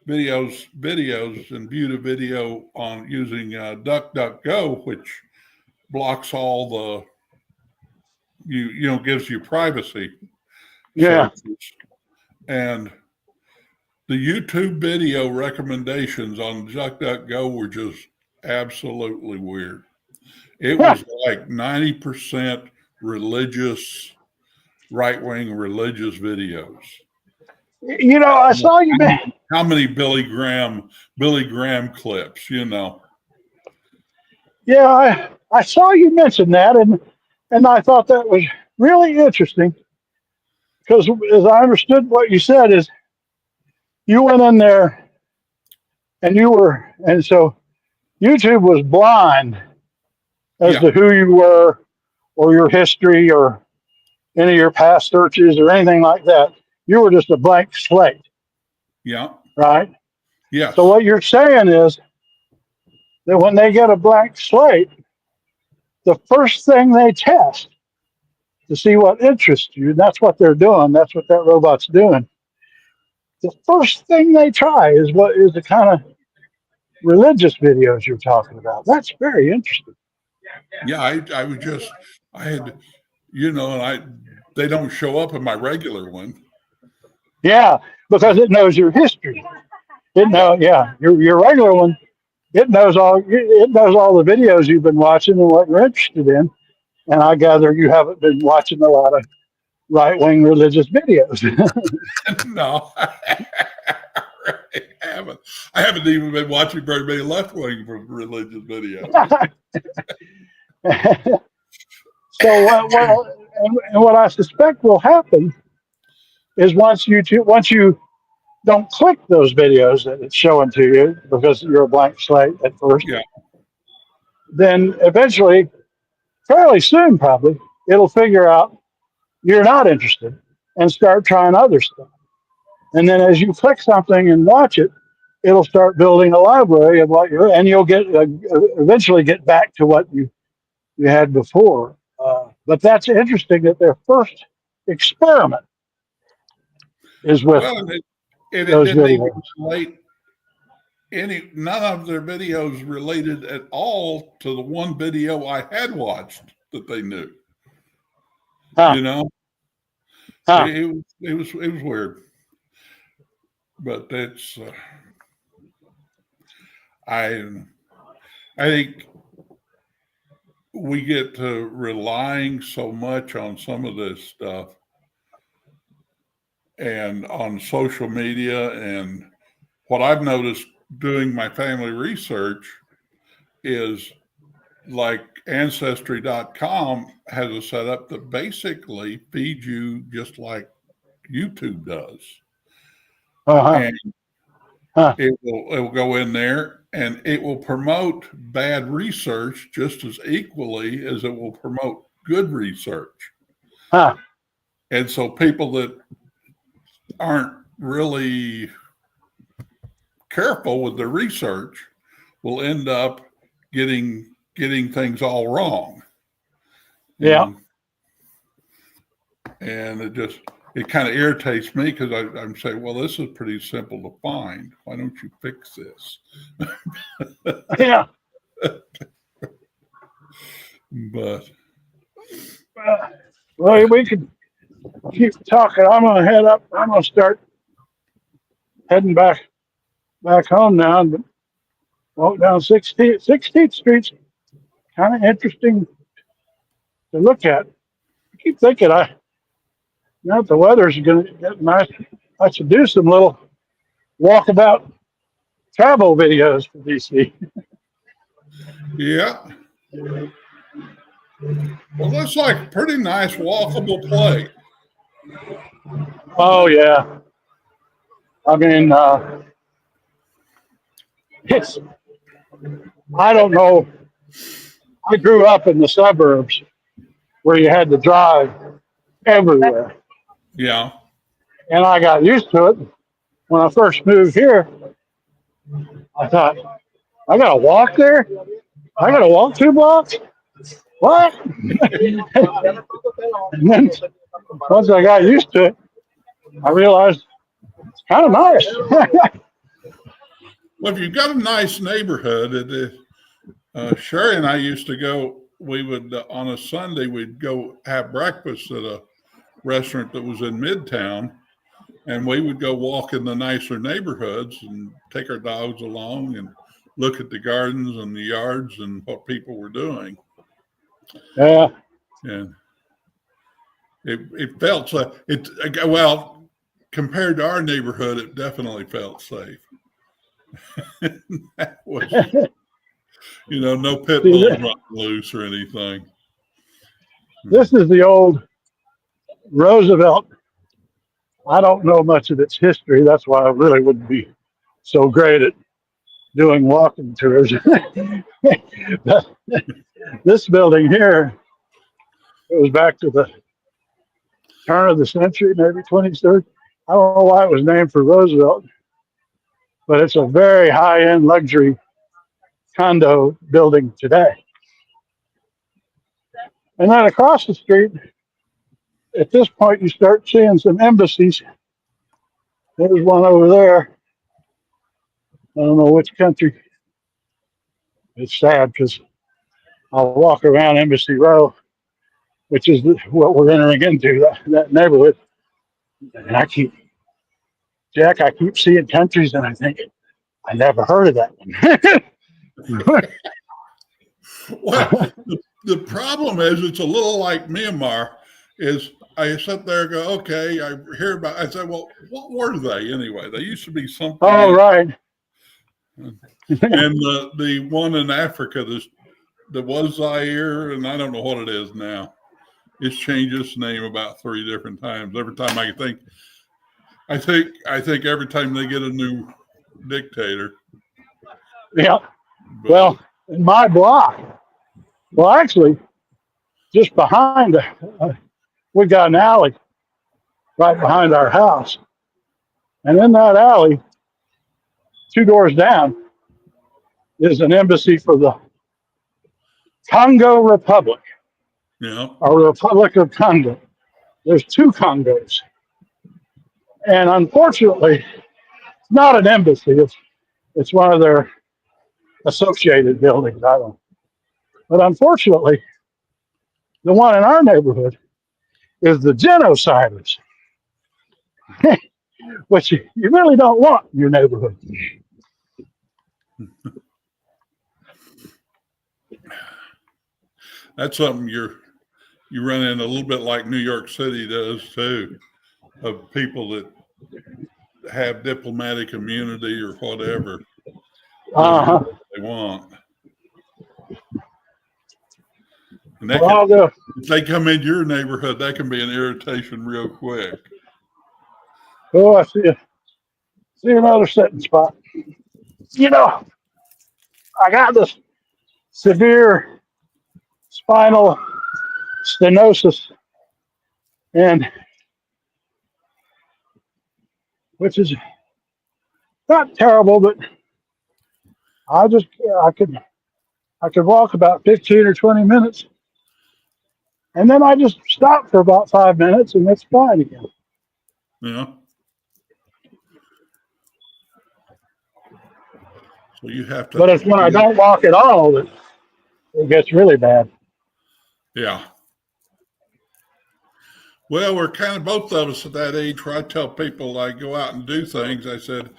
videos and viewed a video on using DuckDuckGo, which blocks all the gives you privacy Yeah. searches, and the YouTube video recommendations on DuckDuckGo were just absolutely weird. It was like 90% religious, right-wing religious videos. I saw you. How many Billy Graham clips? Yeah, I saw you mention that, and I thought that was really interesting because, as I understood what you said, is you went in there and so YouTube was blind as to who you were or your history or any of your past searches or anything like that. You were just a blank slate. Yeah. Right? Yes. So what you're saying is that when they get a blank slate, the first thing they test to see what interests you, that's what they're doing. That's what that robot's doing. The first thing they try is what is the kind of religious videos you're talking about. That's very interesting. Yeah, I had, they don't show up in my regular one. Yeah, because it knows your history. Your regular one, it knows all the videos you've been watching and what you're interested in. And I gather you haven't been watching a lot of right-wing religious videos. No, I haven't. I haven't even been watching very many left-wing religious videos. So, what I suspect will happen is once you don't click those videos that it's showing to you because you're a blank slate at first, then eventually, fairly soon probably, it'll figure out you're not interested and start trying other stuff. And then as you click something and watch it, it'll start building a library of what and you'll get eventually get back to what you had before. But that's interesting that their first experiment is with it those didn't even videos. relate none of their videos related at all to the one video I had watched that they knew. It was weird. But that's I think we get to relying so much on some of this stuff and on social media. And what I've noticed doing my family research is like Ancestry.com has a setup that basically feeds you just like YouTube does. And it will go in there and it will promote bad research just as equally as it will promote good research. Huh. And so people that aren't really careful with their research will end up getting things all wrong. Yeah. And it kind of irritates me because I'm saying, well, this is pretty simple to find. Why don't you fix this? Yeah. But Well, we could keep talking. I'm gonna head up. I'm gonna start heading back home now and walk down 16th Street's kind of interesting to look at. I keep thinking now that the weather's gonna get nice, I should do some little walkabout travel videos for DC. yeah. Well, looks like a pretty nice walkable place. Oh yeah. I mean, it's, I don't know. I grew up in the suburbs where you had to drive everywhere. Yeah. And I got used to it. When I first moved here, I thought, I gotta walk there? I gotta walk 2 blocks? What? And then once I got used to it, I realized it's kind of nice. Well, if you've got a nice neighborhood, Sherry and I used to go, we would, on a Sunday, we'd go have breakfast at a restaurant that was in Midtown. And we would go walk in the nicer neighborhoods and take our dogs along and look at the gardens and the yards and what people were doing. Yeah. And it felt like well, compared to our neighborhood, it definitely felt safe. That was, no pit bulls running loose or anything. This is the old Roosevelt. I don't know much of its history. That's why I really wouldn't be so great at doing walking tours. This building here, it was back to the turn of the century, maybe 23rd. I don't know why it was named for Roosevelt, but it's a very high-end luxury condo building today. And then across the street, at this point, you start seeing some embassies. There's one over there. I don't know which country. It's sad because I'll walk around Embassy Row, which is what we're entering into, that neighborhood. And I keep seeing countries and I think, I never heard of that one. Well, the problem is it's a little like Myanmar. Is I sit there and go, okay, I hear about. I said, well, what were they anyway? They used to be something. Oh, right. And the one in Africa, that was Zaire, and I don't know what it is now. It's changed its name about 3 different times. Every time I think every time they get a new dictator. Yeah. Well, in my block, actually, just behind, we got an alley right behind our house. And in that alley, 2 doors down, is an embassy for the Congo Republic. Yeah. Or Republic of Congo. There's 2 Congos. And unfortunately, it's not an embassy. It's one of their associated buildings. I don't. But unfortunately, the one in our neighborhood is the genociders, which you really don't want in your neighborhood. That's something you run in a little bit like New York City does too, of people that have diplomatic immunity or whatever they want. And that if they come into your neighborhood, that can be an irritation real quick. Oh, I see another sitting spot. I got this severe spinal stenosis, and which is not terrible, but I just I could walk about 15 or 20 minutes, and then I just stop for about 5 minutes, and it's fine again. Yeah. So you have to. But it's when I don't walk at all that it gets really bad. Yeah. Well, we're kind of both of us at that age where I tell people I go out and do things. I said,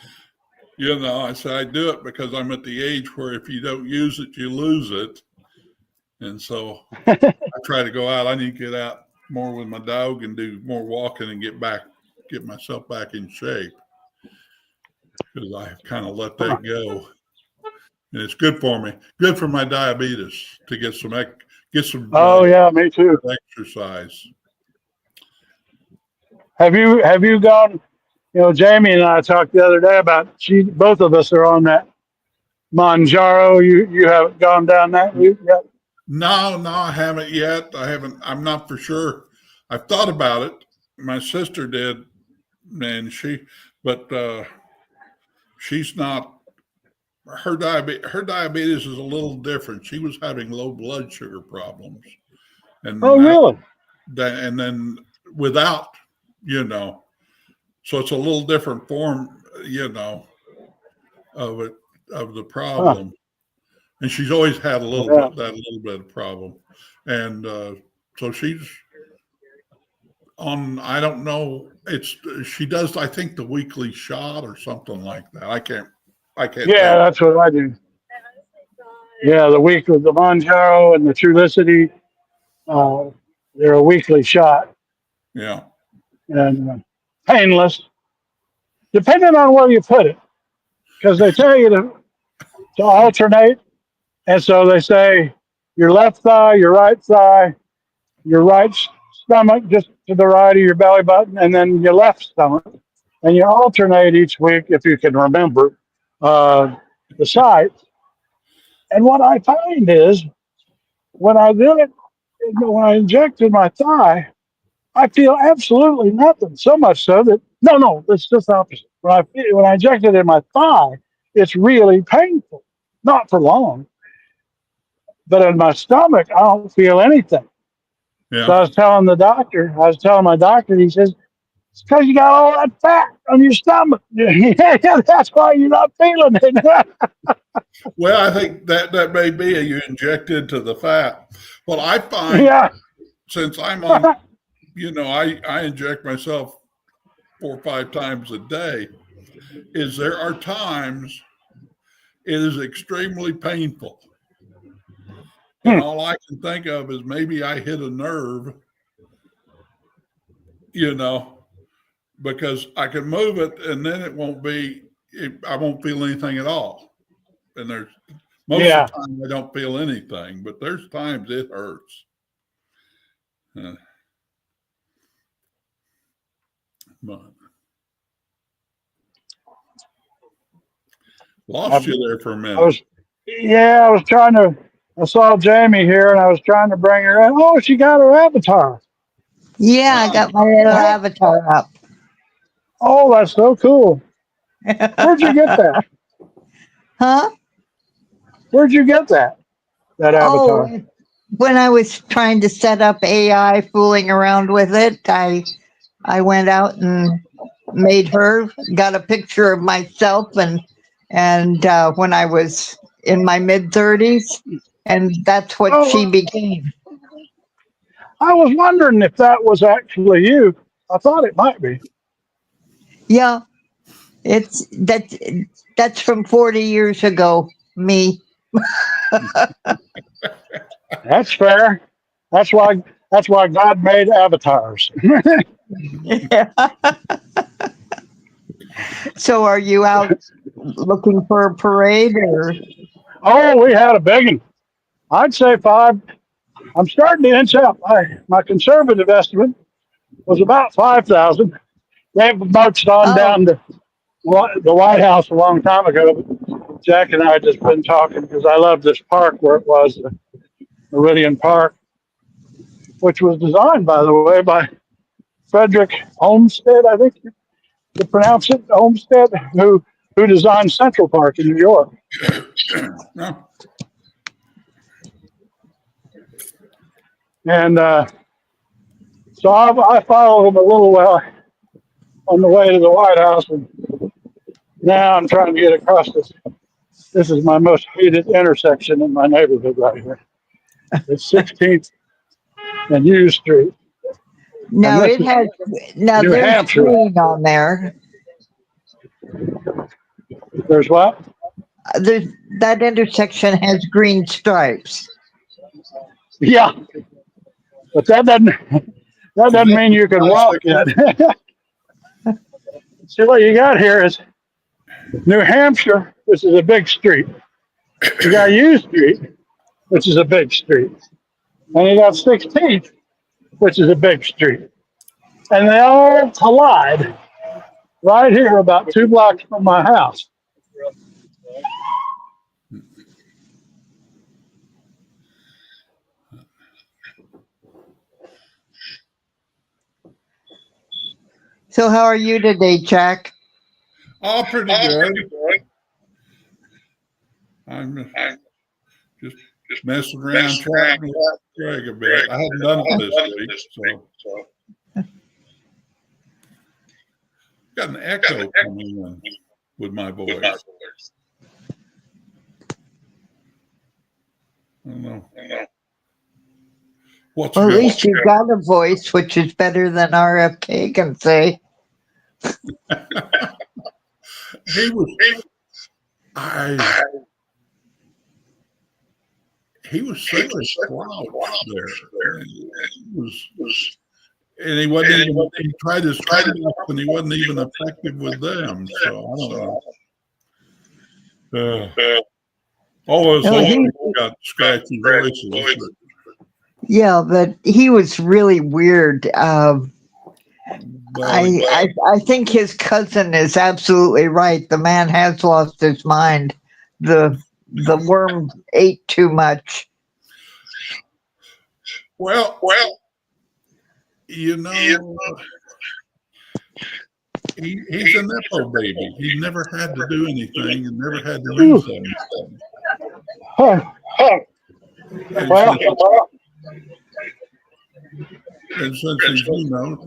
I do it because I'm at the age where if you don't use it, you lose it. And so I try to go out. I need to get out more with my dog and do more walking and get myself back in shape, because I kind of let that go. And it's good for me, good for my diabetes to get some Oh yeah, me too. exercise. Have you gone? Jamie and I talked the other day about both of us are on that Manjaro. You haven't gone down that route yet? No, I haven't yet. I'm not for sure. I've thought about it. My sister did, and she's not. Her diabetes is a little different. She was having low blood sugar problems, and really? And then without, so it's a little different form, of the problem. And she's always had a little bit of problem, and so she's on. I don't know. She does. I think the weekly shot or something like that. I can't. Yeah, that's what I do. Yeah, the week with the Manjaro and the Trulicity, they're a weekly shot. Yeah. And painless, depending on where you put it, because they tell you to alternate. And so they say your left thigh, your right stomach, just to the right of your belly button, and then your left stomach. And you alternate each week, if you can remember, the sites. And what I find is when I did it, when I injected my thigh, I feel absolutely nothing. So much so that, no, it's just the opposite. When I inject it in my thigh, it's really painful. Not for long. But in my stomach, I don't feel anything. Yeah. So I was telling my doctor, he says, it's because you got all that fat on your stomach. Yeah, that's why you're not feeling it. Well, I think that may be you inject into the fat. Well, I find since I'm on, I inject myself 4 or 5 times a day, there are times it is extremely painful. And all I can think of is maybe I hit a nerve, because I can move it and then I won't feel anything at all. And there's most of the time I don't feel anything, but there's times it hurts. But lost you there for a minute. I saw Jamie here and I was trying to bring her in. Oh, she got her avatar. Yeah, I got my little avatar up. Oh, that's so cool. Where'd you get that? Huh? Where'd you get that avatar? Oh, when I was trying to set up AI, fooling around with it, I went out and made her, got a picture of myself and when I was in my mid-30s, and that's what she became. I was wondering if that was actually you. I thought it might be. Yeah, that's from 40 years ago, me. That's fair. That's why God made avatars. So are you out looking for a parade or? Oh, we had a big one. I'd say 5. I'm starting to inch up. My conservative estimate was about 5,000. They've marched on down to the White House a long time ago. But Jack and I had just been talking because I love this park where it was, the Meridian Park. which was designed, by the way, by Frederick Olmsted, I think to pronounce it, Olmsted, who designed Central Park in New York. No. And so I followed him a little while on the way to the White House, and now I'm trying to get across this. This is my most hated intersection in my neighborhood right here. It's 16th and U Street. Now And this it is has, now New there's Hampshire. green on there. There's what? There's, that intersection has green stripes. Yeah, but that doesn't mean you can walk it. See, what you got here is New Hampshire, which is a big street. You got U Street, which is a big street. And you got 16th, which is a big street. And they all collide right here about 2 blocks from my house. So how are you today, Jack? Oh, pretty good. I'm just messing around, trying to drag a bit. I haven't done it this week, so got an echo coming in with my voice. I don't know. What's Well, at good? least you've got a voice, which is better than RFK can say. He was such a clown there. And he wasn't even, he tried his best and he wasn't even effective with them. So I don't know. All those people got scratchy voices. Yeah, but he was really weird. Well, I think his cousin is absolutely right. The man has lost his mind. The worm ate too much. Well, you know, he's a nepo baby. He never had to do anything and never had to use anything. And since he's, you know,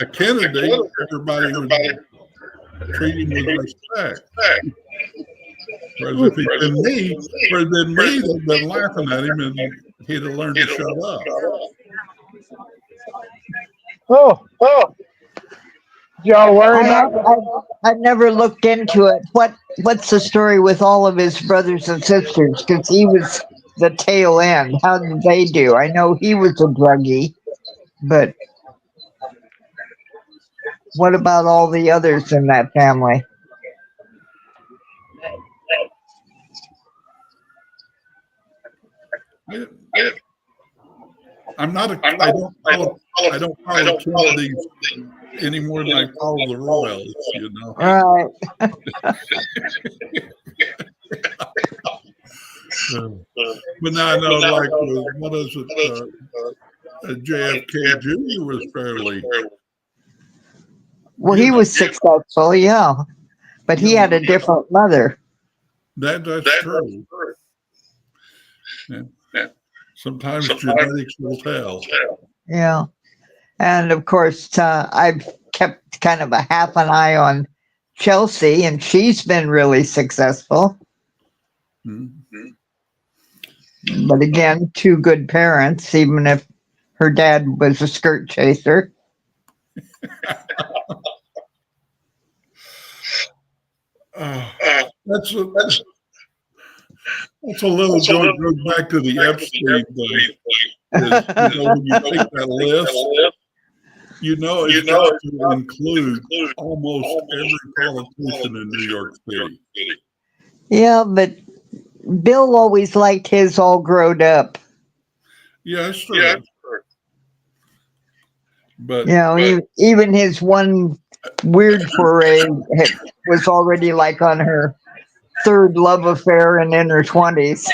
a Kennedy, everybody would treat him with respect. Whereas if he'd been me, they'd been laughing at him and he'd have learned to shut up. Y'all worry about? I never looked into it. What's the story with all of his brothers and sisters? Because he was the tail end. How did they do? I know he was a druggie, but what about all the others in that family? I'm not I don't follow Kennedy any more than I follow the Royals, you know. Right. But now I know, like, what is it? JFK Jr. was fairly. Well, he was successful, yeah, but he had a different mother. That's true. Yeah. Sometimes genetics will tell. Yeah. And of course, I've kept kind of a half an eye on Chelsea, and she's been really successful. Mm-hmm. But again, two good parents, even if her dad was a skirt chaser. That's a little goes back to the Epstein thing. You know, when you take that list, you know it's got to include almost every politician in New York City. Yeah, but Bill always liked his all grown up. Yeah, that's true. Yeah. But you know, even his one weird foray was already like on her third love affair and in her 20s.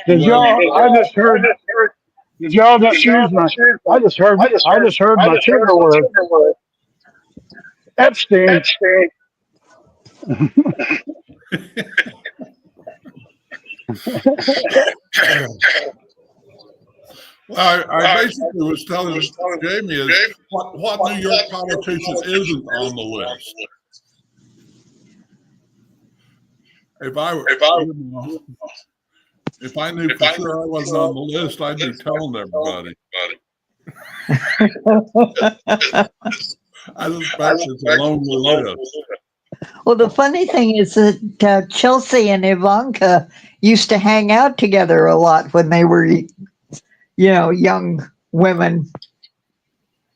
Did y'all? I just heard Did y'all just use my? I just heard my trigger word. Epstein. Well, I basically was telling Jamie is what New York politician isn't on the list. If I knew for sure I wasn't on the list, I'd be telling everybody. I suspect it's a lonely list. Well, the funny thing is that Chelsea and Ivanka used to hang out together a lot when they were, young women.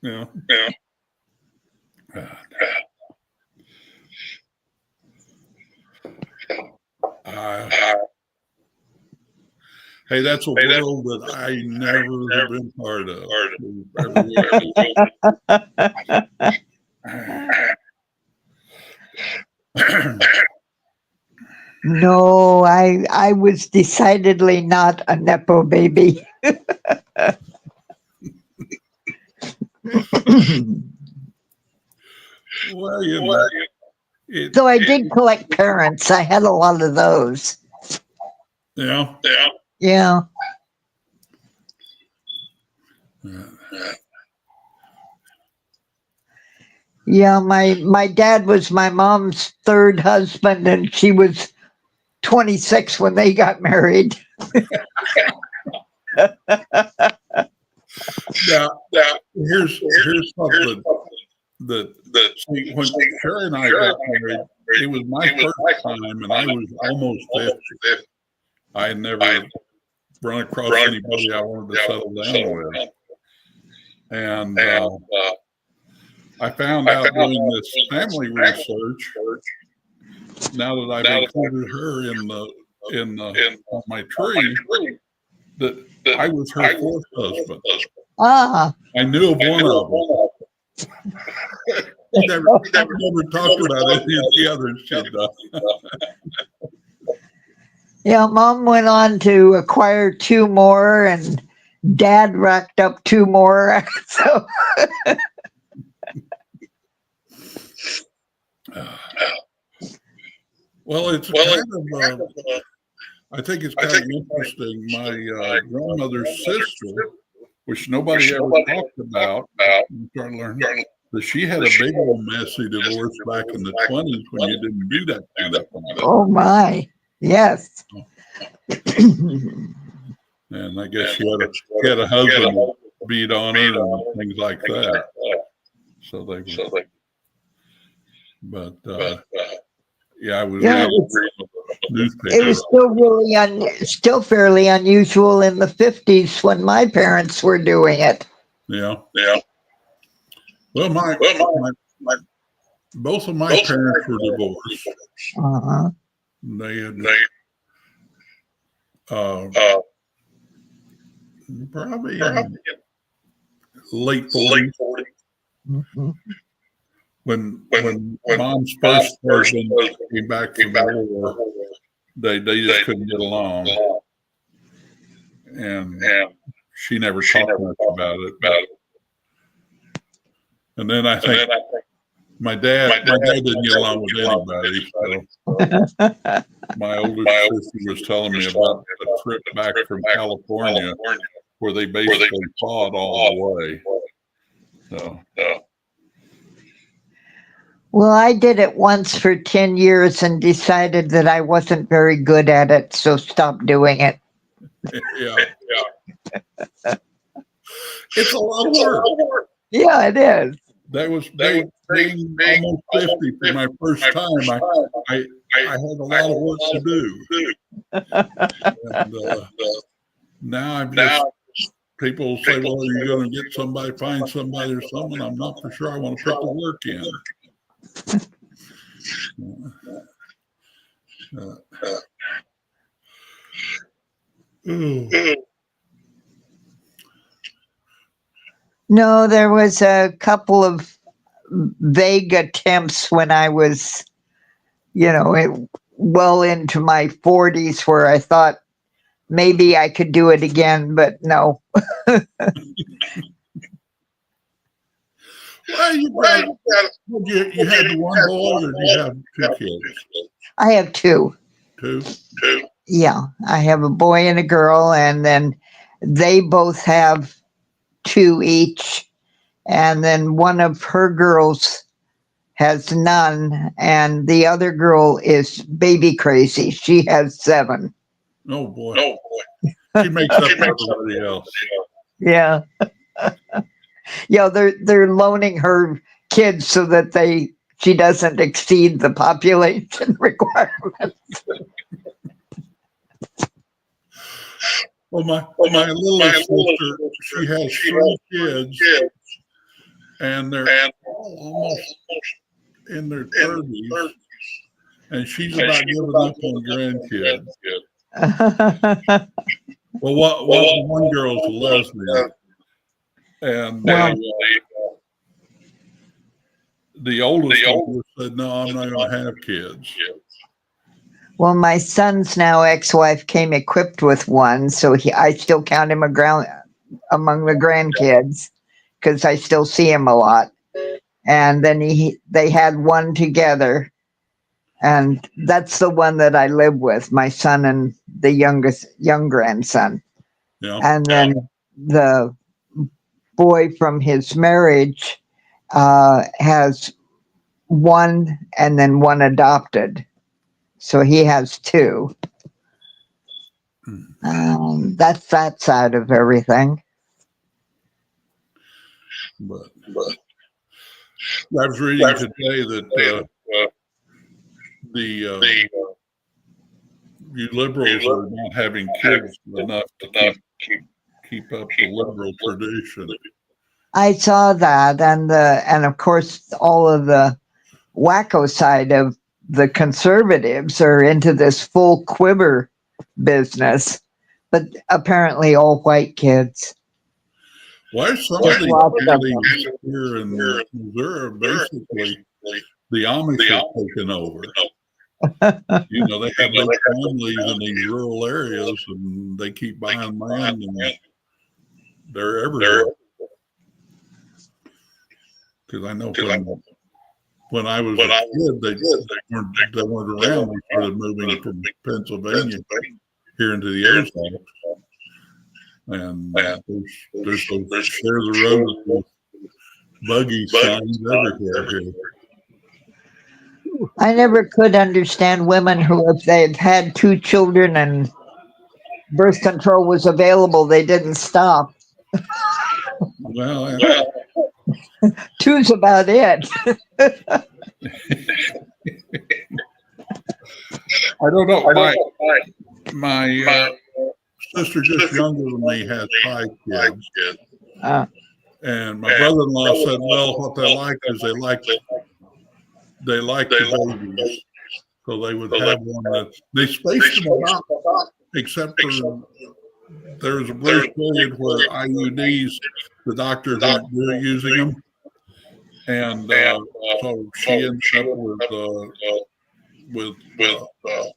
Yeah. Hey, that's a world that I never have been part of. No, I was decidedly not a Nepo baby. Well, you know, So I did collect parents. I had a lot of those. Yeah. Yeah. Yeah, my dad was my mom's third husband, and she was 26 when they got married. Now, here's something that when Sherry and I got married, it was my first time, and I was almost 50. I had never run across anybody I wanted to settle down with, and I found out doing this family research. Now that I've included her in on my tree, that I was her fourth husband. Ah. I knew of one of them. never talked about any of the others she'd done. Yeah, Mom went on to acquire 2 more, and Dad racked up 2 more. So. Well, it's kind of. I think it's kind of interesting. My grandmother's sister, which nobody ever talked about, I'm starting to learn that she had a big old messy divorce back in the 20s when you didn't do that kind of thing. Oh my, yes. And I guess she had a husband who beat on her and things like that. So they. But yeah, I was. Yeah, it was still fairly unusual in the 50s when my parents were doing it. Yeah. Well, both of my parents were divorced. Uh-huh. They had probably late 40s. Mm-hmm. When Mom's first husband came back from the war, they just couldn't get along, and she never talked much about it. And then I think my dad didn't get along with anybody. So my older sister was telling me about a trip back from California where they basically fought all the way. So. Well, I did it once for 10 years and decided that I wasn't very good at it, so stopped doing it. Yeah. It's a lot of work. Yeah, it is. That was being almost 50 for my first time. I had a lot of work to do. And now I'm just, people say, well, are you going to get somebody, find somebody or something? I'm not for sure I want to put the work in. No, there was a couple of vague attempts when I was, well into my 40s where I thought maybe I could do it again, but no. Well, you had one boy, or do you have two kids? I have two. Two? Yeah, I have a boy and a girl, and then they both have two each. And then one of her girls has none, and the other girl is baby crazy. She has 7. Oh boy. She makes up for everybody else. Yeah. Yeah, they're loaning her kids so that she doesn't exceed the population requirement. Well, my little sister, she has 3 kids, and they're all almost in their 30s, and she's about giving up on grandkids. Well, one girl's a lesbian, and the oldest one said, "No, I'm not going to have kids." Well, my son's now ex-wife came equipped with one, so I still count him among the grandkids because I still see him a lot. And then they had one together, and that's the one that I live with, my son and the young grandson. Yeah. And then the boy from his marriage has one, and then one adopted. So he has 2. That's that side of everything. But I was reading today that you liberals are not having kids enough to keep up the liberal tradition. I saw that, and of course all of the wacko side of the conservatives are into this full quiver business, but apparently all white kids. Why some of these cities here in Missouri, basically, the Amish have taken over. You know, they have big families in these rural areas, and they keep buying land, and they're everywhere. Because I know when I was a kid, they weren't around. They started moving from Pennsylvania here into the Ozarks. And there's share the road with buggy signs everywhere here. I never could understand women who, if they've had 2 children and birth control was available, they didn't stop. Well, 2's about it. I don't know. My sister, just younger than me, has 5 kids. And my brother-in-law said, well, what they like is they like the babies. So they would have one that they spaced them out, except for there was a brief period where IUDs, the doctors weren't using them. And so she ended up with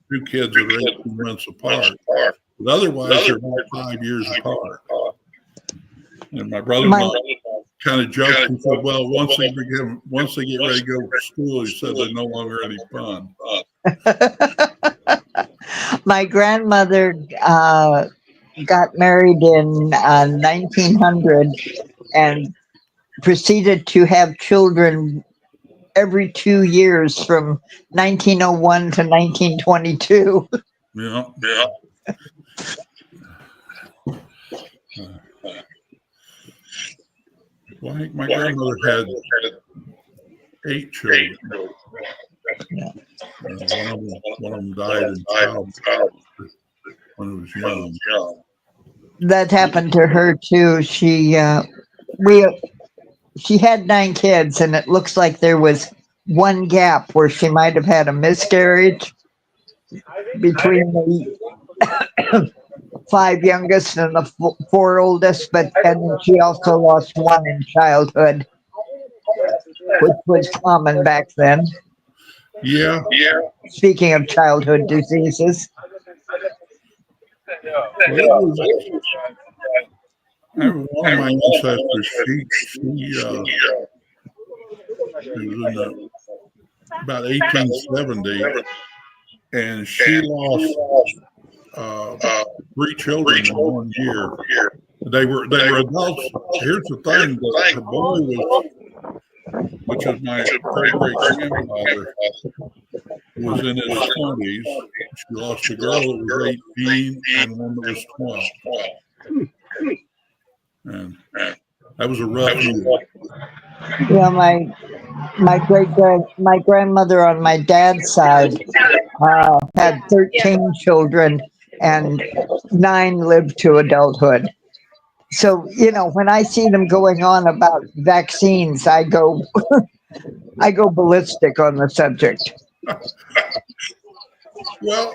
2 kids that are 18 months apart. But otherwise, they're about 5 years apart. And my brother-in-law kind of joked and said, well, once they get ready to go to school, he said they're no longer any fun. My grandmother got married in 1900 and proceeded to have children every 2 years from 1901 to 1922. Yeah. Well, I think my grandmother had 8 children. Yeah. One of them died in childbirth when he was young. That happened to her too. She had 9 kids, and it looks like there was one gap where she might have had a miscarriage between the 5 youngest and the 4 oldest, but and she also lost one in childhood, which was common back then. Yeah. Speaking of childhood diseases. I have one of my ancestors. She was in about 1870, and she lost 3 children in 1 year. They were adults. Here's the thing: her boy was, which is my great grandfather, was in his 20s. She lost a girl that was 18 and one that was 12. And that was a rough year. Yeah, my grandmother on my dad's side had 13 children, and 9 lived to adulthood. So, you know, when I see them going on about vaccines, I go I go ballistic on the subject. Well,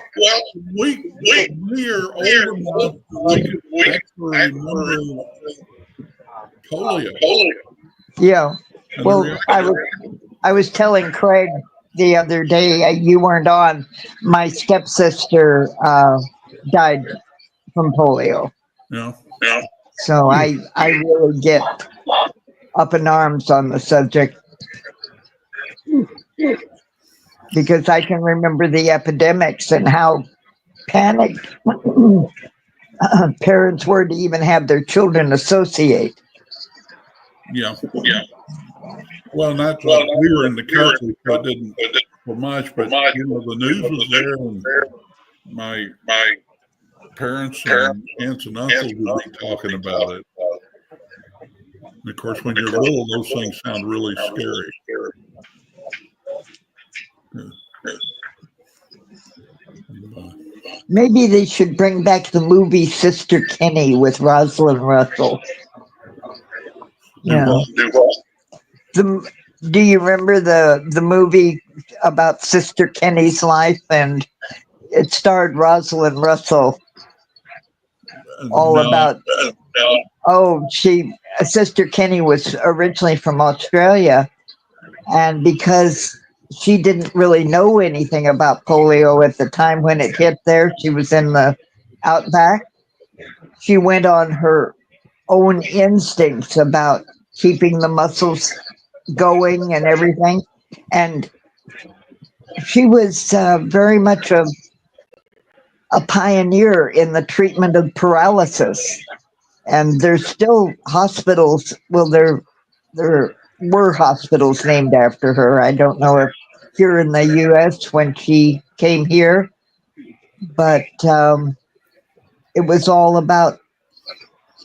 we are old enough we can actually remember polio. Yeah. Well, I was telling Craig the other day, you weren't on, my stepsister died from polio. Yeah. So I really get up in arms on the subject, because I can remember the epidemics and how panicked parents were to even have their children associate. Yeah. Well, not like we were in the country, so it didn't for much, but you know, the news was there, and my parents and aunts and uncles would be talking about it. And of course, when you're little, those things sound really scary. Maybe they should bring back the movie Sister Kenny with Rosalind Russell. Yeah. Do you remember the movie about Sister Kenny's life? And it starred Rosalind Russell. All about. Oh, Sister Kenny was originally from Australia, and because she didn't really know anything about polio at the time when it hit there, she was in the outback. She went on her own instincts about keeping the muscles going and everything. And she was very much a pioneer in the treatment of paralysis. And there's still hospitals. Well, there were hospitals named after her. I don't know if here in the U.S. when she came here, but it was all about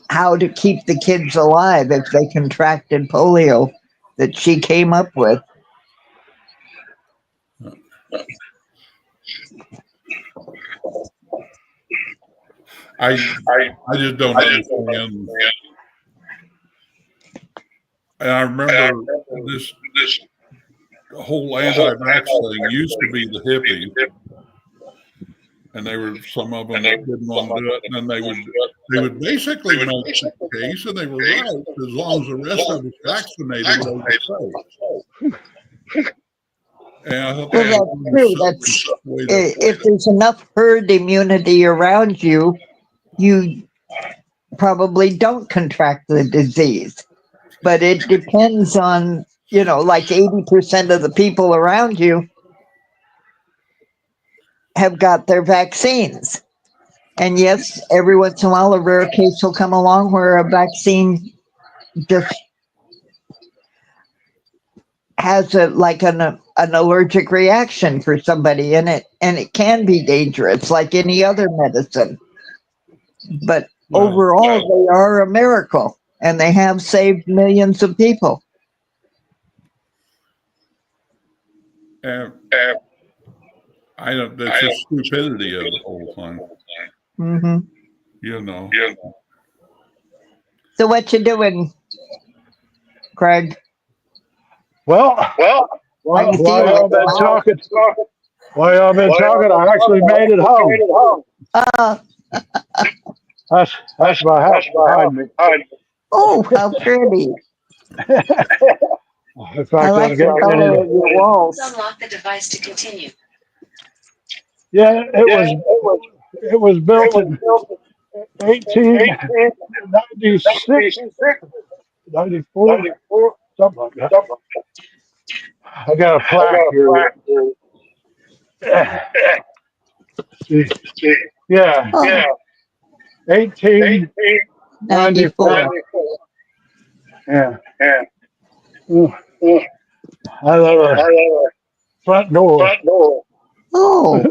how to keep the kids alive if they contracted polio that she came up with. I just don't understand. And I remember this whole anti-vax thing used to be the hippies, and they were some of them that didn't want to do it, and then they would basically make the case, and they were right, as long as the rest of us vaccinated, they were safe. And I thought that's true. If there's enough herd immunity around you, you probably don't contract the disease. But it depends on, you know, like 80% of the people around you have got their vaccines. And yes, every once in a while, a rare case will come along where a vaccine just has an allergic reaction for somebody, and it can be dangerous, like any other medicine. But overall, they are a miracle, and they have saved millions of people. I don't. That's just stupidity of the whole thing. Mm-hmm. You know. So what you doing, Craig? Well, while y'all been talking, I actually made it home. That's my house behind me. Oh, how pretty! In fact, I like the color of your walls. Unlock the device to continue. Yeah, it was built in 1896, 94, something like that. I got a plaque here. Yeah, Oh, 1894. 94. Yeah. Ooh, I love a front door. Oh,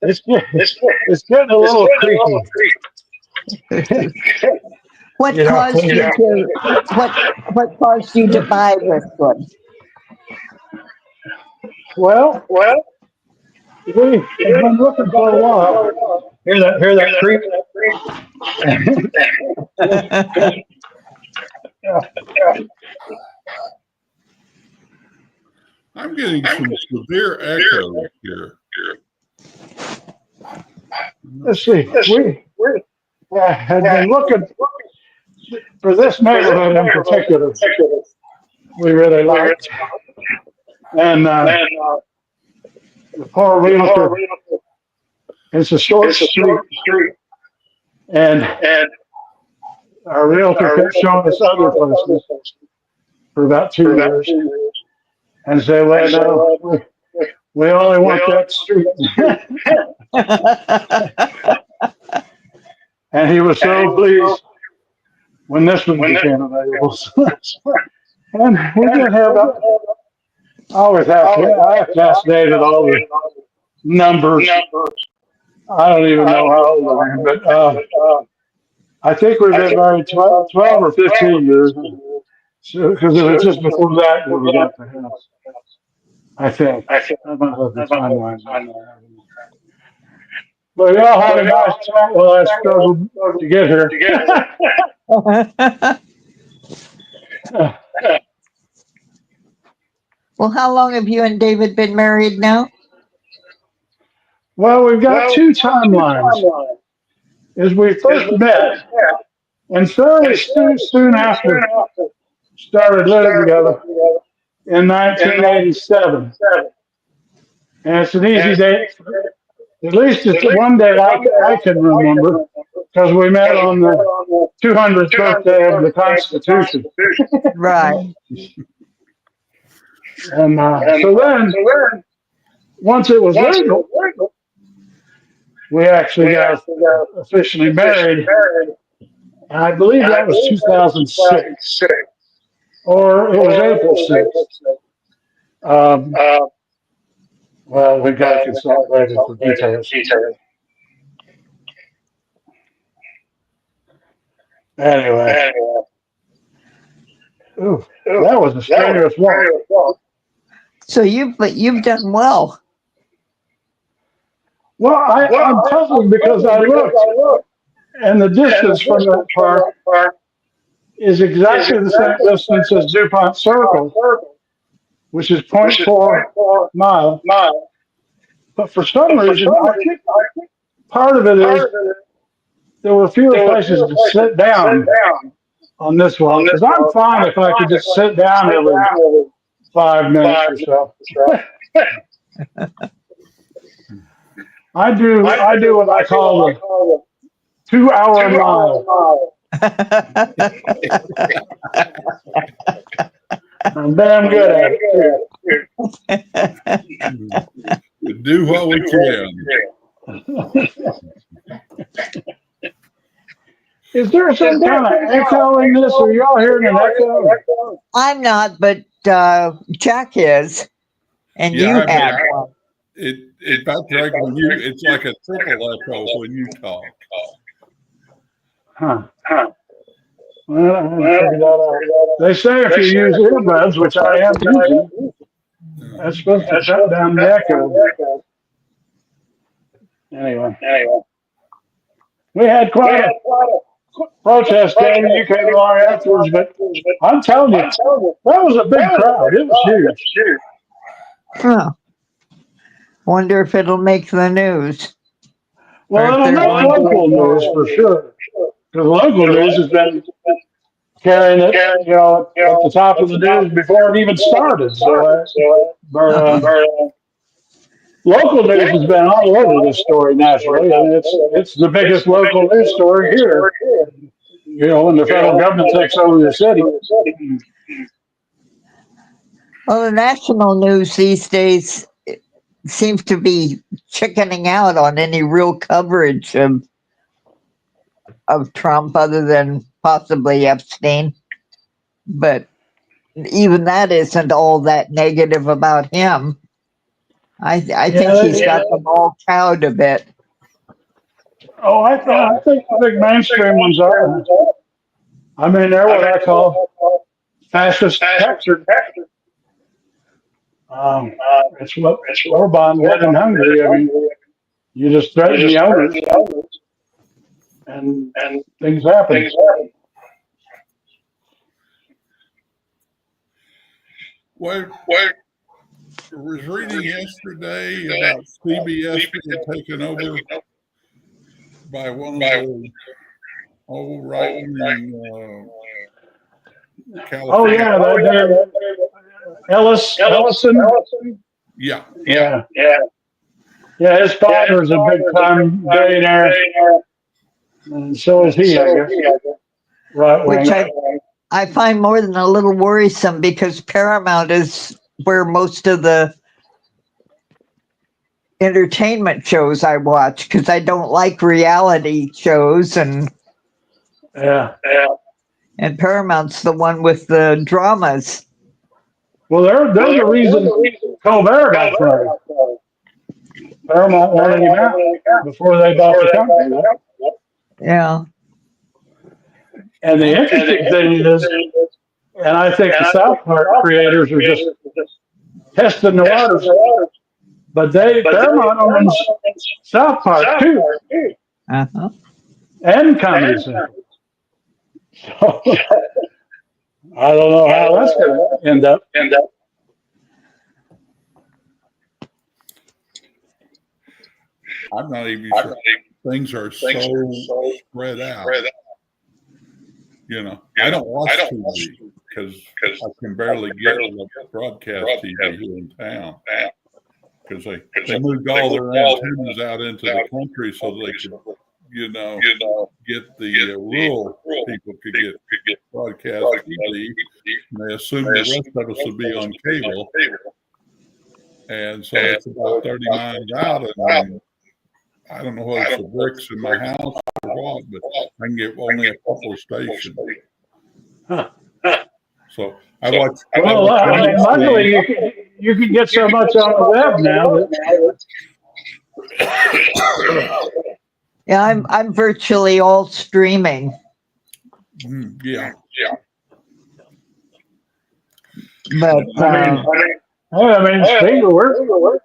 It's getting a little creaky. what You know, caused you to, what caused you to buy this one? well, we've been looking for a while. Hear that creak? I'm getting some severe echo here. Let's see. We had been looking for this neighborhood in particular. We really liked, and the poor realtor. It's a short street, and our realtor kept showing us other places for about 2 years, and said, "Well, no, we only want that street." And he was so pleased when this one became available. And we did have, I fascinated all the numbers. I don't even know how old I am, but I think we've been married 12 or 15 years. Because it was just before that when we got the house. I think. I might have the timeline. But y'all had a nice chat while I struggled to get here. Well, how long have you and David been married now? Well, we've got two timelines. As we first met, and fairly soon after started living together in 1987. And it's an easy date. At least it's one day I can remember, because we met on the 200th birthday of the Constitution. Right. And so then, once it was legal, we actually got officially married. And I believe that was 2006, or it was April 6th. Well, we've got to consult later for details. Anyway. Ooh, that was a strenuous walk. So you've done well. Well, I'm puzzled because I looked, and the distance from that park is exactly the same distance as DuPont Circle, which is 0.4 miles. But for some reason, I think part of it is there were fewer places to sit down on this one. Because I'm fine if I could just sit down every 5 minutes or so. I do what I call the 2-hour mile. I'm damn good at it. We do what we can. Is there some kind of echo in this? Are y'all hearing an echo? I'm not, but Jack is, and you have one. In fact, like when it's like a triple echo when you talk. Huh. Well, I haven't figured that out. They say if you use earbuds, which I am using, that's supposed to shut down the echo. Anyway. We had quite a protest game. You came along afterwards, but I'm telling you, that was a big crowd. It was huge. Huh. Wonder if it'll make the news. Well, it'll make local news for sure. Because local news has been carrying it, at the top of the news before it even started. local news has been all over this story nationally. I mean, it's the biggest local news story here. You know, when the federal government takes over the city. Well, the national news these days seems to be chickening out on any real coverage of Trump other than possibly Epstein. But even that isn't all that negative about him. I think he's got them all cowed a bit. Oh, I think the big mainstream ones are. I mean, they're what I call fascist Texas. It's Orban getting hungry. I mean, you just threaten the owners, and things happen. Well, I was reading yesterday about CBS being taken over by one of the old right-wing California. Oh yeah, Ellison. Yeah. His father's a big time billionaire, and so is he, I guess. Right wing. Which I find more than a little worrisome because Paramount is where most of the entertainment shows I watch because I don't like reality shows and Paramount's the one with the dramas. Well, there's a reason Colbert got fired. Paramount wanted him out before they bought the company. Yeah. And the interesting thing is, and I think the South Park creators are just testing the waters, but Paramount owns South Park too, and Comedy Central. So, I don't know how that's going to end up. I'm not even sure. Things are so spread out. You know, I don't watch TV because I can barely get broadcast TV here in town because they moved all their antennas out into the country so they could, get the rural people could get broadcast TV. And they assume the rest of us would be on cable. And so it's about 30 miles out, and I don't know whether it's the bricks in my house or what, but I can get only a couple of stations. So I watch. Luckily you can get so much on the web now. Yeah, I'm virtually all streaming. Yeah. But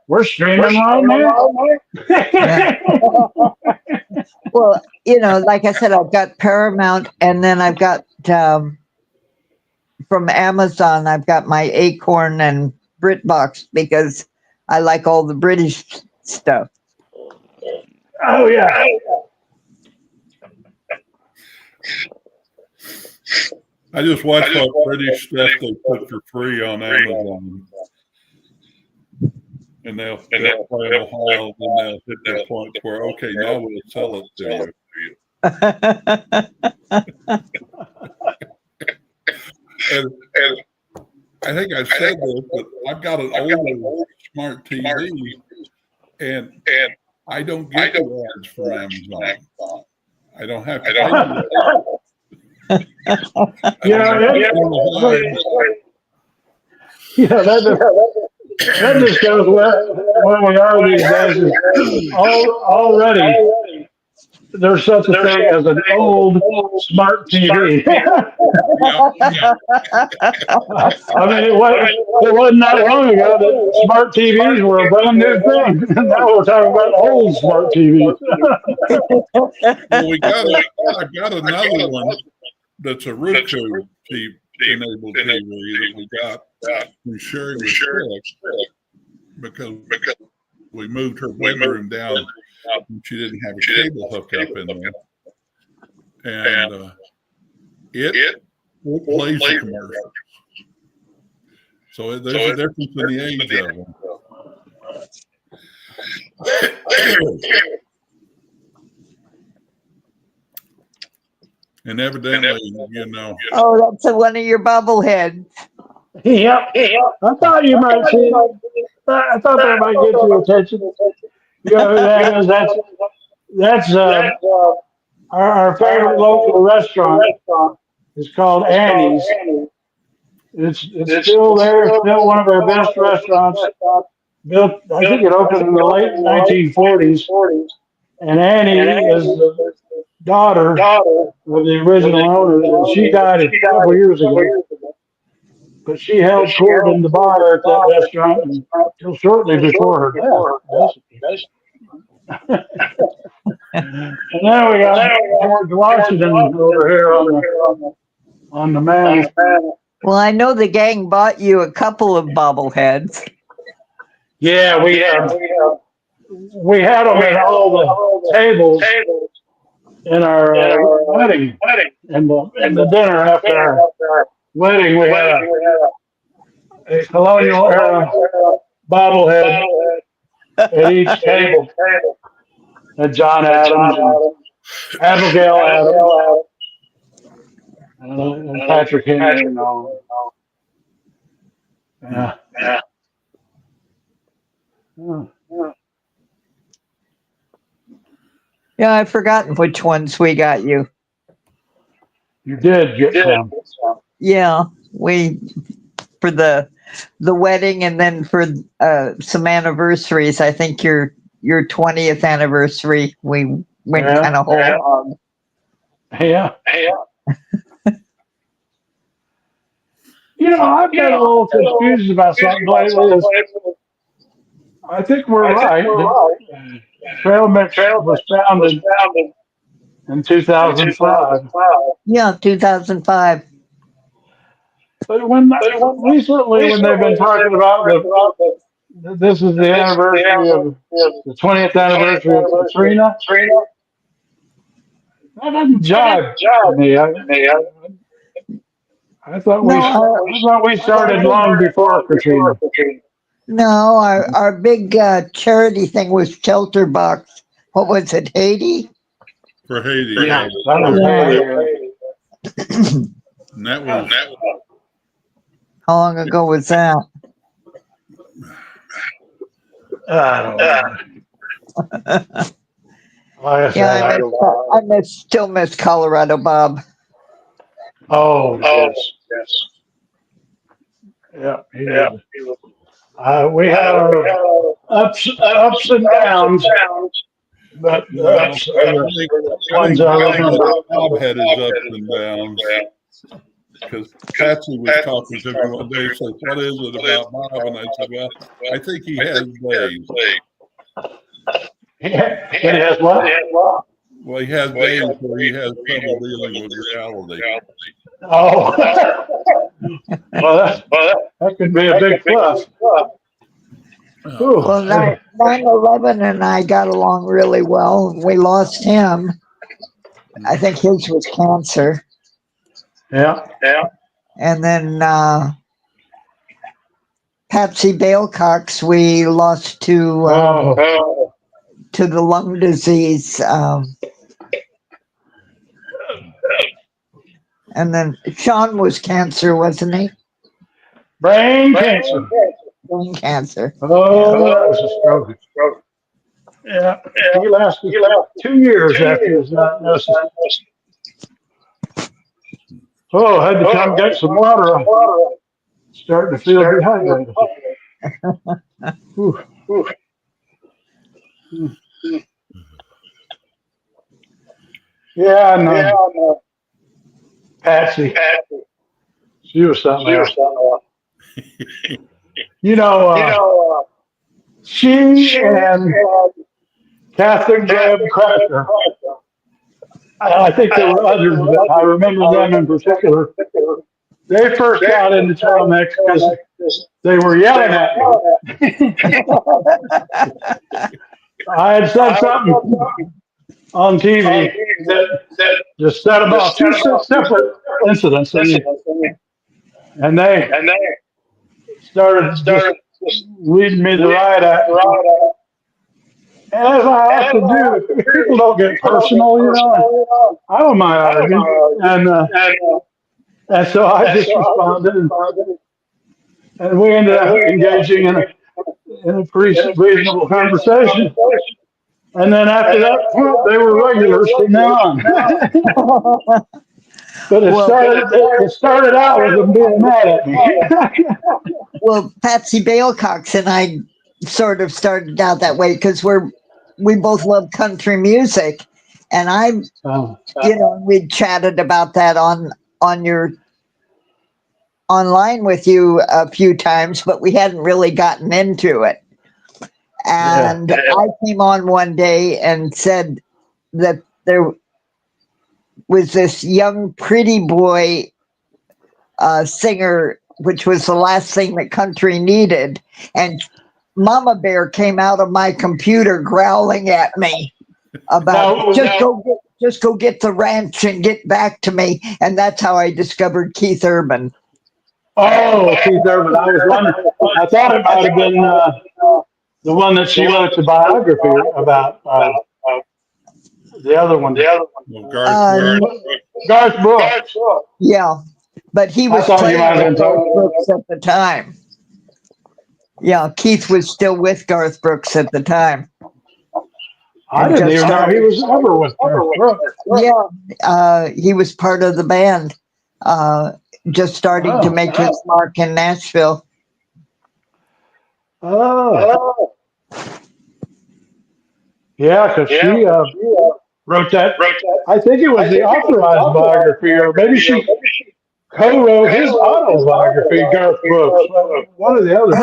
we're streaming right now. Well, like I said, I've got Paramount, and then I've got from Amazon. I've got my Acorn and BritBox because I like all the British stuff. Oh yeah. I just watch what British stuff they put for free on Amazon. And they'll play a while, and they'll hit their point where, okay, now we'll sell it to you. and I think I've said this, but I've got an older smart TV, and I don't get the ads from Amazon. I don't have to pay for it. That just shows where we are these days. Already, there's such a thing as an old smart TV. I mean, it wasn't that long ago that smart TVs were a brand new thing. Now we're talking about old smart TVs. Well, I got another one that's a Roku enabled TV that we got from Sherry with Felix because we moved her bedroom down and she didn't have a cable hookup in there. And it plays the commercials. So there's a difference in the age of them. And evidently, you know, Oh, that's one of your bobbleheads. Yep. I thought you might see. I thought that might get your attention. You know who that is? That's our favorite local restaurant. It's called Annie's. It's still there. Still one of our best restaurants. Built, I think it opened in the late 1940s. And Annie is the daughter of the original owner. And she died a couple years ago. But she held court in the bar at that restaurant until shortly before her death. And then we got George Washington over here on the mantle. Well, I know the gang bought you a couple of bobbleheads. Yeah, we had them at all the tables in our wedding and the dinner after our wedding. We had a colonial era bobblehead at each table. And John Adams, and Abigail Adams, and Patrick Henry and all. Yeah. Yeah, I've forgotten which ones we got you. You did get some. Yeah, we for the wedding and then for some anniversaries. I think your 20th anniversary, we went kind of whole hog. Yeah. You know, I've been a little confused about something lately. I think we're right. Trail Mix was founded in 2005. Yeah, 2005. But recently, when they've been talking about this is the anniversary of the 20th anniversary of Katrina, that doesn't jive to me. I thought we started long before Katrina. No, our big charity thing was Shelter Box. What was it, Haiti? for Haiti. Yeah, that was Haiti. And that was how long ago was that? I don't know. Yeah, I still miss Colorado Bob. Oh, yes. Yeah, he was. We had our ups and downs, but the ups are the ones I remember. Bob had his ups and downs. Because Patsy was talking to me one day, said, "What is it about Bob?" And I said, "Well, I think he has days." He has what? Well, he has days where he has trouble dealing with reality. Oh, well, that could be a big plus. Well, 9/11 and I got along really well. We lost him. I think his was cancer. Yeah. And then Patsy Balecox, we lost to the lung disease. And then Sean was cancer, wasn't he? Brain cancer. Brain cancer. Oh, that was a struggle. Yeah. He lasted 2 years after his diagnosis. Oh, I had to come get some water. I'm starting to feel dehydrated. Yeah, I know. Patsy. She was something else. You know, she and Catherine Graham Cracker. I think there were others, but I remember them in particular. They first got into Telmex because they were yelling at me. I had said something on TV that just said about 2 separate incidents, and they started just leading me the right at. as I often do, people don't get personal, you know. I don't mind arguing, and so I just responded, and we ended up engaging in a pretty reasonable conversation. And then after that point, they were regulars from now on. But it started out with them being mad at me. Well, Patsy Balecox and I sort of started out that way because we both love country music, and we chatted about that on your online with you a few times, but we hadn't really gotten into it. And I came on one day and said that there was this young, pretty boy singer, which was the last thing that country needed. And Mama Bear came out of my computer growling at me about just go get the ranch and get back to me. And that's how I discovered Keith Urban. Oh, Keith Urban. I was wondering. I thought it might have been the one that she wrote the biography about. The other one. Garth Brooks. Yeah, but he was playing with Garth Brooks at the time. Yeah, Keith was still with Garth Brooks at the time. I didn't even know he was ever with Garth Brooks. Yeah, he was part of the band, just starting to make his mark in Nashville. Oh. Yeah, because she wrote that. I think it was the authorized biography, or maybe she co-wrote his autobiography, Garth Brooks. One or the other.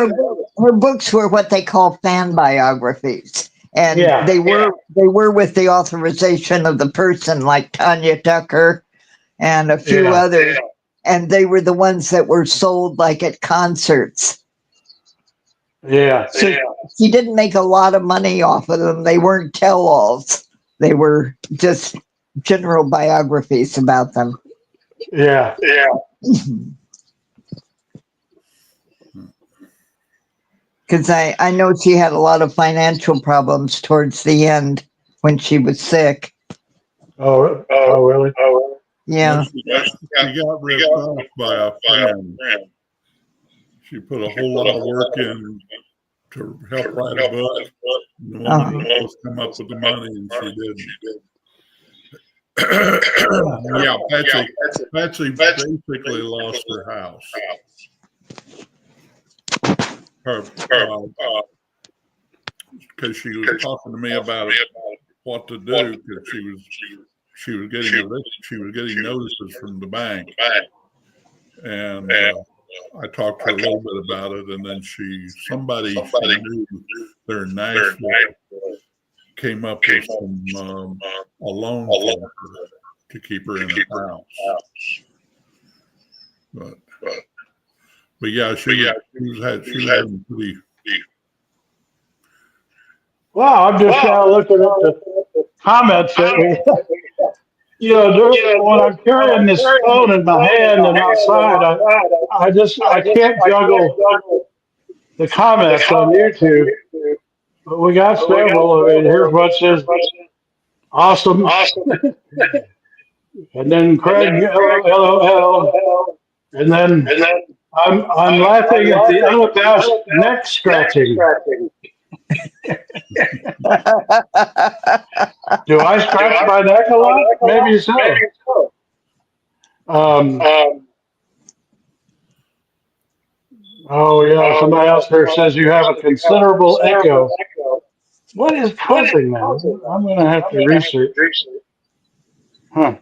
Her books were what they call fan biographies, and they were with the authorization of the person, like Tanya Tucker and a few others, and they were the ones that were sold like at concerts. So he didn't make a lot of money off of them. They weren't tell-alls. They were just general biographies about them. Yeah. Because I know she had a lot of financial problems towards the end when she was sick. Oh, really? Yeah. She got ripped off by a friend. She put a whole lot of work in to help write a book. The woman was supposed to come up with the money, and she didn't. Patsy basically lost her house. Because she was talking to me about what to do, because she was getting notices from the bank, and I talked to her a little bit about it, and then somebody she knew there in Nashville came up with a loan for her to keep her in the house. But yeah, she was having pretty. Well, I'm just now looking at the comments that we, when I'm carrying this phone in my hand and outside, I can't juggle the comments on YouTube. But we got several. I mean, here's what says, awesome. And then Craig, LOL. And then I'm laughing at the unabashed neck scratching. Do I scratch my neck a lot? Maybe so. Oh yeah, somebody else here says you have a considerable echo. What is causing that? I'm going to have to research. Huh.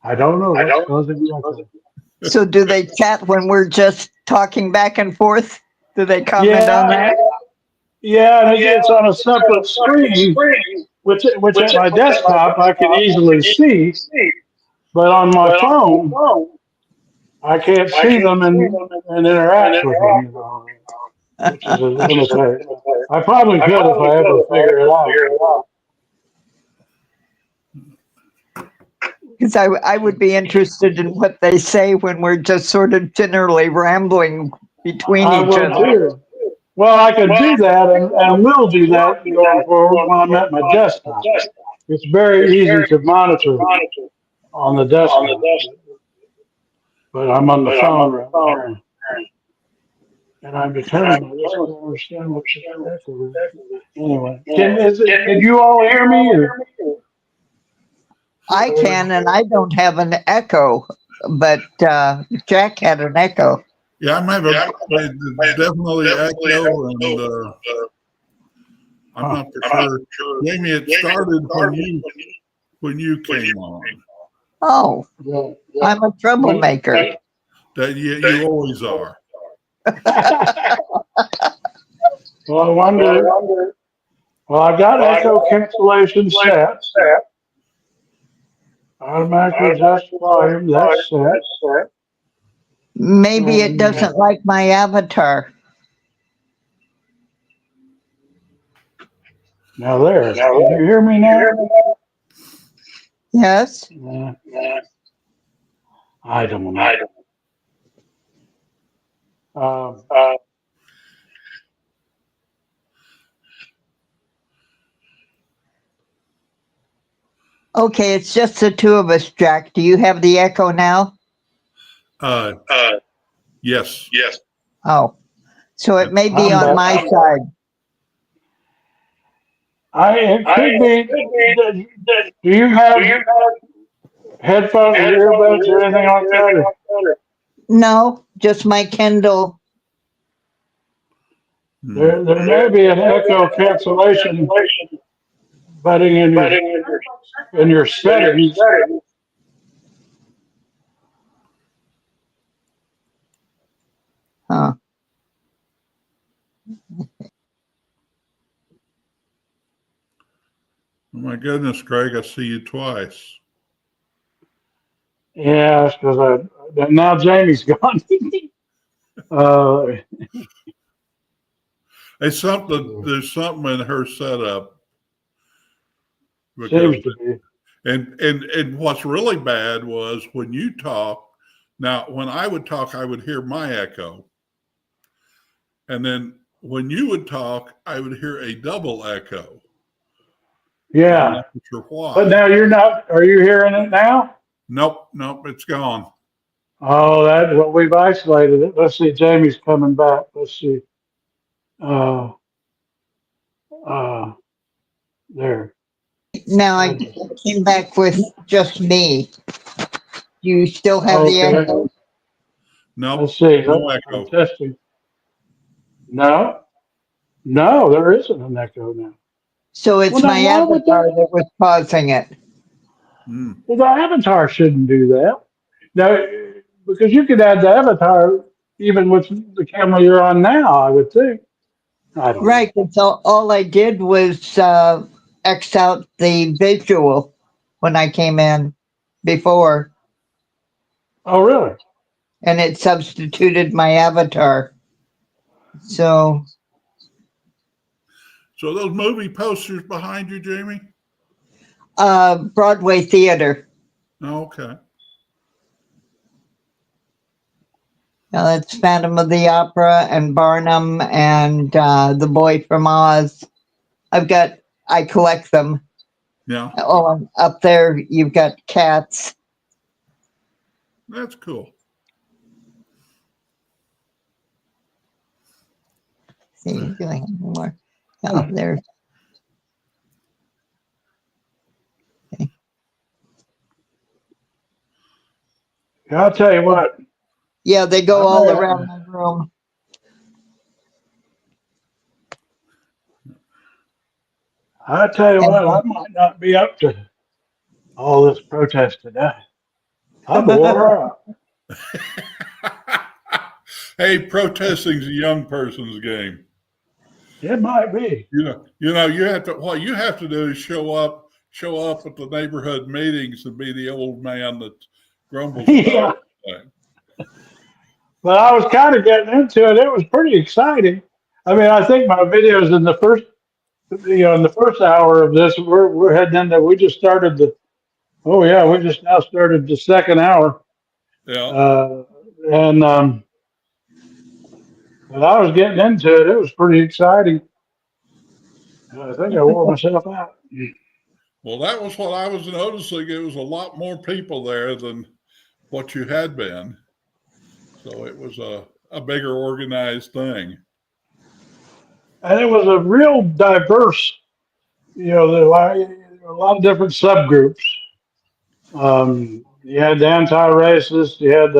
I don't know what's causing the echo. So do they chat when we're just talking back and forth? Do they comment on that? Yeah, and it's on a separate screen, which at my desktop I can easily see, but on my phone I can't see them and interact with them. Which is a limitation. I probably could if I ever figure it out. Because I would be interested in what they say when we're just sort of generally rambling between each other. Well, I could do that and will do that going forward when I'm at my desktop. It's very easy to monitor on the desktop, but I'm on the phone right now. And I'm determined I just don't understand what the echo is. Anyway, can you all hear me? Or? I can, and I don't have an echo, but Jack had an echo. Yeah, I'm having definitely echo, and I'm not for sure. Jamie, it started when you came on. Oh, I'm a troublemaker. That you always are. Well, I wonder. Well, I've got echo cancellation set. Automatically adjust volume. That's set. Maybe it doesn't like my avatar. Now there. Can you hear me now? Yes. I don't know. Okay, it's just the two of us, Jack. Do you have the echo now? Yes. Oh, so it may be on my side. It could be. Do you have headphones or earbuds or anything like that? No, just my Kindle. There may be an echo cancellation button in your settings. Huh. Oh my goodness, Craig, I see you twice. Yeah, because now Jamie's gone. There's something in her setup. Seems to be. And what's really bad was when you talk. Now, when I would talk, I would hear my echo. And then when you would talk, I would hear a double echo. Yeah. I'm not sure why. But now you're not, are you hearing it now? Nope, it's gone. Oh, well, we've isolated it. Let's see, Jamie's coming back. Let's see. There. Now I came back with just me. Do you still have the echo? No, let's see. No echo. I'm testing. No, there isn't an echo now. So it's my avatar that was causing it. Well, the avatar shouldn't do that. Now, because you could add the avatar even with the camera you're on now, I would think. I don't know. Right, because all I did was X out the visual when I came in before. Oh, really? And it substituted my avatar. So those movie posters behind you, Jamie? Broadway theater. Oh, okay. Now that's Phantom of the Opera and Barnum and The Boy from Oz. I collect them. Yeah. Oh, and up there you've got cats. That's cool. See, doing more. Oh, there's. Okay. I'll tell you what. Yeah, they go all around the room. I tell you what, I might not be up to all this protest today. I'm wore out. Hey, protesting's a young person's game. It might be. You have to. What you have to do is show up at the neighborhood meetings and be the old man that grumbles about everything. Well, I was kind of getting into it. It was pretty exciting. I mean, I think my videos in the first hour of this, we're heading into. We just started we just now started the second hour. Yeah. But I was getting into it. It was pretty exciting. I think I wore myself out. Well, that was what I was noticing. It was a lot more people there than what you had been. So it was a bigger organized thing. And it was a real diverse, there were a lot of different subgroups. You had the anti-racist, you had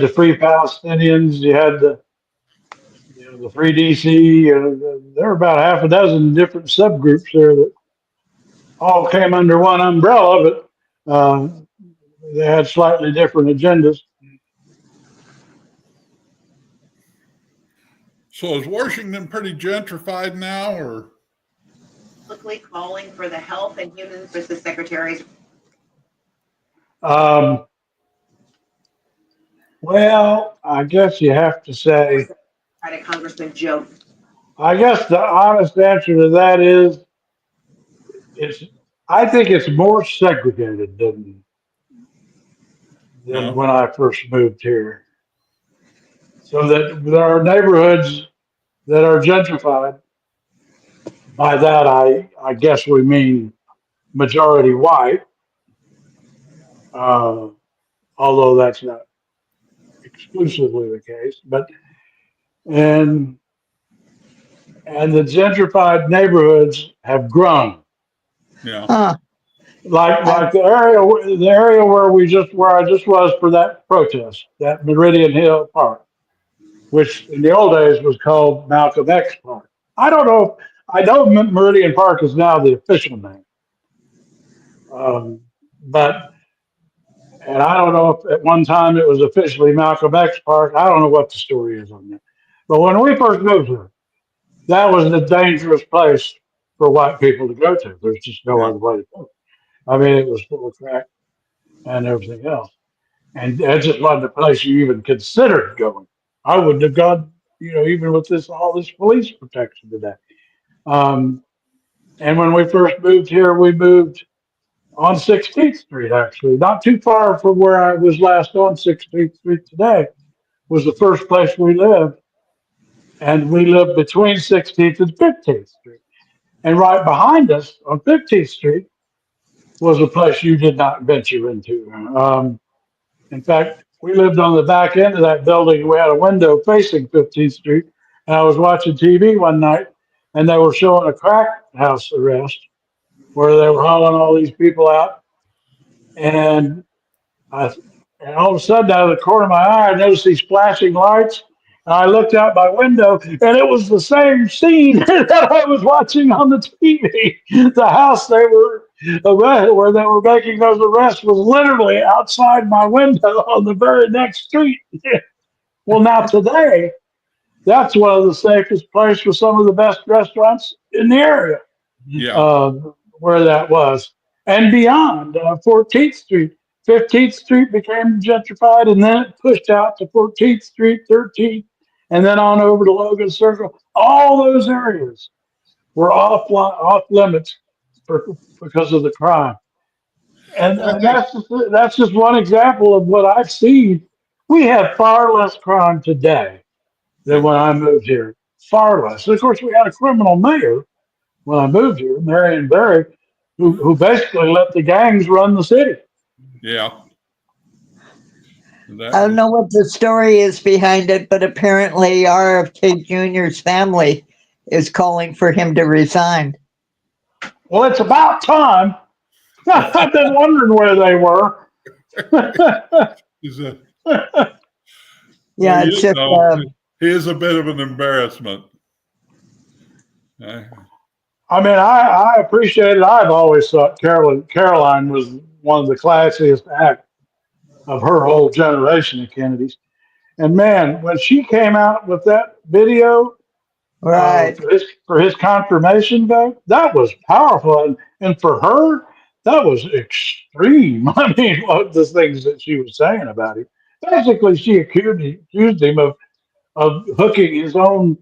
the free Palestinians, you had the free DC. There were about half a dozen different subgroups there that all came under one umbrella, but they had slightly different agendas. So is Washington pretty gentrified now, or? Publicly calling for the Health and Human Services Secretary's. Well, I guess you have to say, Congressman Joe. I guess the honest answer to that is, I think it's more segregated than No. when I first moved here. So that there are neighborhoods that are gentrified. By that, I guess we mean majority white, although that's not exclusively the case. And the gentrified neighborhoods have grown. Yeah. Huh. Like the area where I just was for that protest, that Meridian Hill Park, which in the old days was called Malcolm X Park. I don't know. I know Meridian Park is now the official name, but and I don't know if at one time it was officially Malcolm X Park. I don't know what the story is on that. But when we first moved here, that was a dangerous place for white people to go to. There's just no other way to go. I mean, it was full of crack and everything else. And it just wasn't a place you even considered going. I wouldn't have gone, even with all this police protection today. And when we first moved here, we moved on 16th Street, actually, not too far from where I was last on 16th Street today, was the first place we lived. And we lived between 16th and 15th Street. And right behind us on 15th Street was a place you did not venture into. In fact, we lived on the back end of that building. We had a window facing 15th Street. And I was watching TV one night, and they were showing a crack house arrest where they were hauling all these people out. And and all of a sudden, out of the corner of my eye, I noticed these flashing lights. And I looked out my window, and it was the same scene that I was watching on the TV. The house where they were making those arrests was literally outside my window on the very next street. Well, now today, that's one of the safest places with some of the best restaurants in the area. Yeah. Where that was. And beyond 14th Street. 15th Street became gentrified, and then it pushed out to 14th Street, 13th, and then on over to Logan Circle. All those areas were off limits because of the crime. And that's just one example of what I've seen. We have far less crime today than when I moved here. Far less. And of course, we had a criminal mayor when I moved here, Marion Barry, who basically let the gangs run the city. Yeah. I don't know what the story is behind it, but apparently RFK Jr.'s family is calling for him to resign. Well, it's about time. I've been wondering where they were. Yeah, it's just. He is a bit of an embarrassment. I mean, I appreciate it. I've always thought Caroline was one of the classiest acts of her whole generation of Kennedys. And man, when she came out with that video, right, for his confirmation vote, that was powerful. And for her, that was extreme. I mean, the things that she was saying about him. Basically, she accused him of hooking his own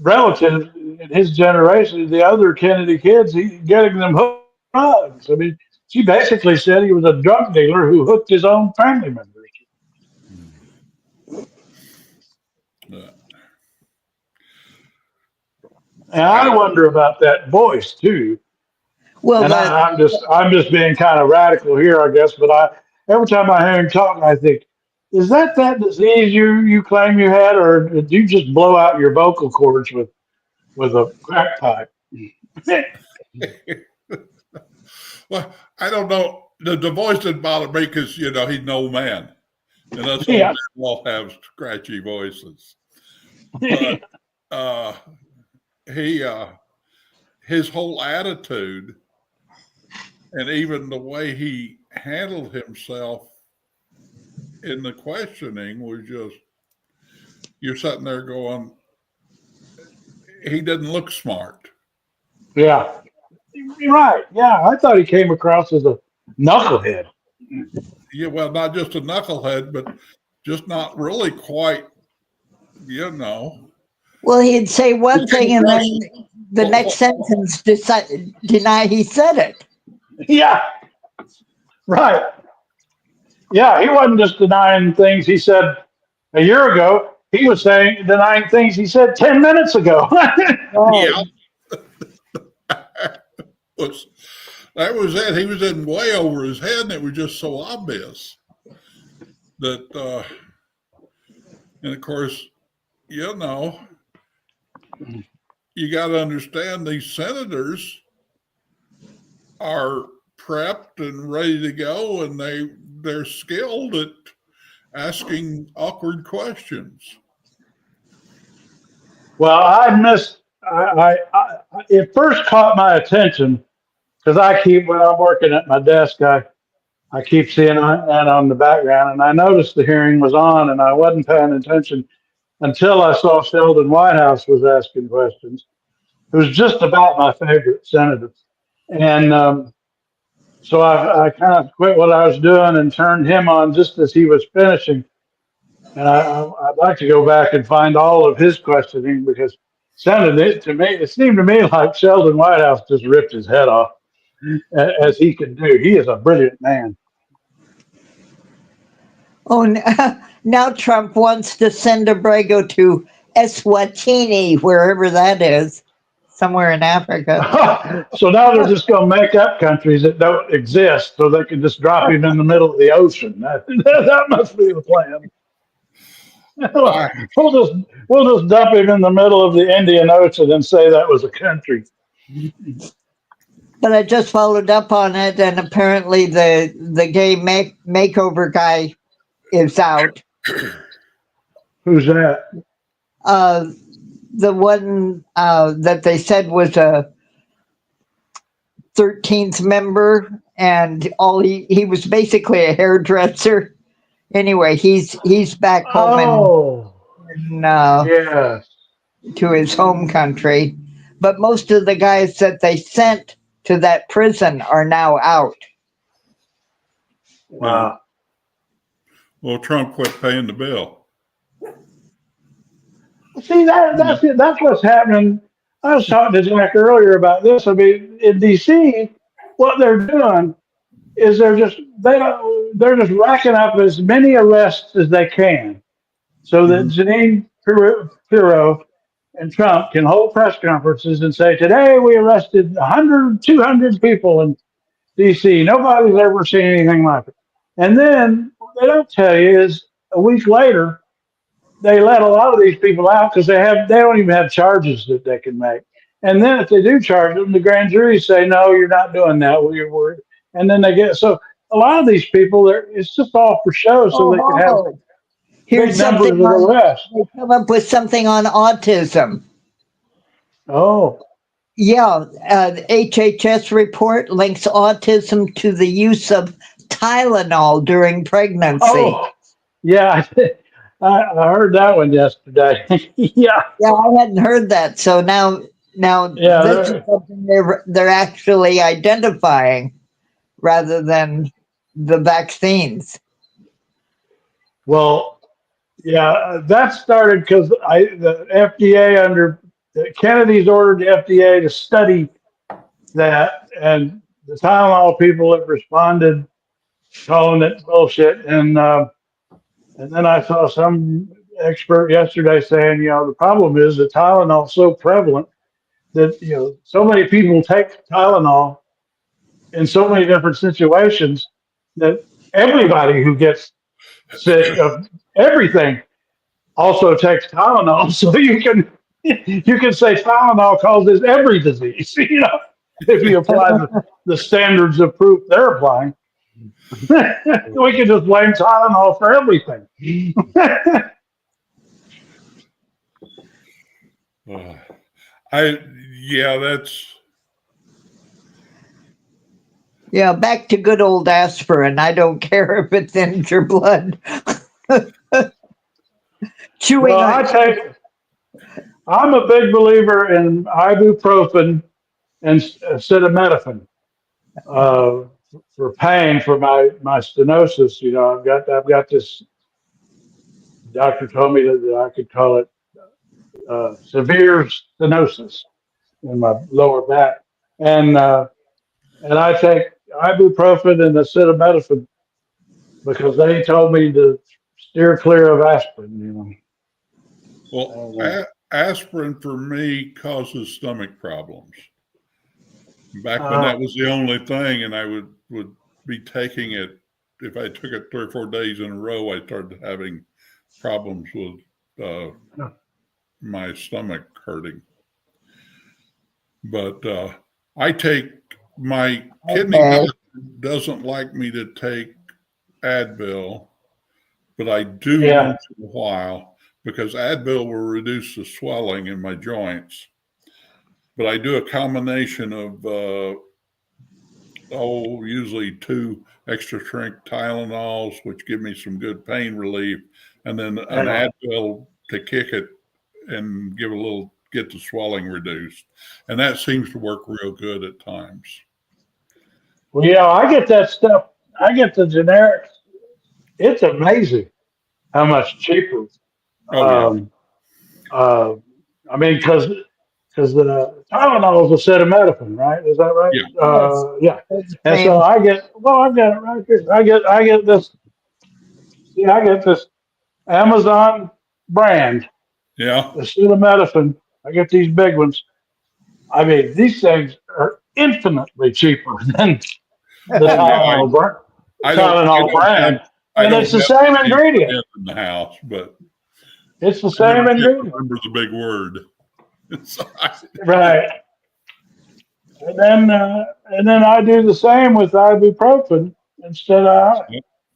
relatives in his generation, the other Kennedy kids, getting them hooked drugs. I mean, she basically said he was a drug dealer who hooked his own family members. And I wonder about that voice too. Well, And I'm just being kind of radical here, I guess. But every time I hear him talk, I think, is that disease you claim you had, or did you just blow out your vocal cords with a crack pipe? Well, I don't know. The voice didn't bother me because, he's an old man. And us old Yeah. men all have scratchy voices. But his whole attitude and even the way he handled himself in the questioning was just, you're sitting there going, he doesn't look smart. Yeah. You're right. Yeah. I thought he came across as a knucklehead. Yeah, well, not just a knucklehead, but just not really quite, Well, he'd say one thing and then the next sentence deny he said it. Yeah. Right. Yeah. He wasn't just denying things he said a year ago. He was denying things he said 10 minutes ago. Yeah. That was it. He was in way over his head, and it was just so obvious that, and of course, you got to understand these senators are prepped and ready to go, and they're skilled at asking awkward questions. Well, it first caught my attention because when I'm working at my desk, I keep seeing that on the background, and I noticed the hearing was on, and I wasn't paying attention until I saw Sheldon Whitehouse was asking questions. It was just about my favorite senator. And so I kind of quit what I was doing and turned him on just as he was finishing. And I'd like to go back and find all of his questioning because it seemed to me like Sheldon Whitehouse just ripped his head off as he could do. He is a brilliant man. Oh, now Trump wants to send Abrego to Eswatini, wherever that is, somewhere in Africa. So now they're just going to make up countries that don't exist so they can just drop him in the middle of the ocean. That must be the plan. We'll just dump him in the middle of the Indian Ocean and say that was a country. But I just followed up on it, and apparently the gay makeover guy is out. Who's that? The one that they said was a 13th member, and he was basically a hairdresser. Anyway, he's back home yes. to his home country. But most of the guys that they sent to that prison are now out. Wow. Well, Trump quit paying the bill. See, that's what's happening. I was talking to Jack earlier about this. I mean, in D.C., what they're doing is they're just racking up as many arrests as they can, so that Janine Pirro and Trump can hold press conferences and say, "Today we arrested 100, 200 people in D.C. Nobody's ever seen anything like it." And then what they don't tell you is a week later, they let a lot of these people out because they don't even have charges that they can make. And then if they do charge them, the grand jury say, "No, you're not doing that. And then they get a lot of these people. It's just all for show, so they can have big numbers of arrests. They come up with something on autism. Oh. Yeah, HHS report links autism to the use of Tylenol during pregnancy. Oh, yeah, I heard that one yesterday. Yeah, I hadn't heard that. So now this is something they're actually identifying rather than the vaccines. Well, yeah, that started because the FDA Kennedy's ordered the FDA to study that, and the Tylenol people have responded calling it bullshit. And then I saw some expert yesterday saying, the problem is that Tylenol is so prevalent that, you know, so many people take Tylenol in so many different situations that everybody who gets sick of everything also takes Tylenol. So you can say Tylenol causes every disease, you know, if you apply the standards of proof they're applying. We can just blame Tylenol for everything. Yeah, that's. Yeah, back to good old aspirin. I don't care if it thins your blood. Chewing Well, on I'm a big believer in ibuprofen and acetaminophen for pain for my stenosis. You know, I've got this. Doctor told me that I could call it severe stenosis in my lower back, and I take ibuprofen and acetaminophen because they told me to steer clear of aspirin. You know. Well, aspirin for me causes stomach problems. Back when that was the only thing, and I would be taking it. If I took it 3 or 4 days in a row, I started having problems with my stomach hurting. But I take my kidney doctor doesn't like me to take Advil, but I do once in a while because Advil will reduce the swelling in my joints. But I do a combination of usually 2 extra strength Tylenols, which give me some good pain relief, and then an Advil to kick it and get the swelling reduced. And that seems to work real good at times. Well, yeah, I get that stuff. I get the generics. It's amazing how much cheaper. I mean, because the Tylenol is acetaminophen, right? Is that right? Yeah. Yeah. And so I've got it right here. I get this. Yeah, I get this Amazon brand. Yeah. Acetaminophen. I get these big ones. I mean, these things are infinitely cheaper than the Tylenol brand. And it's the same ingredient. In the house, but it's the same ingredient. Remember the big word. Right. And then I do the same with ibuprofen instead of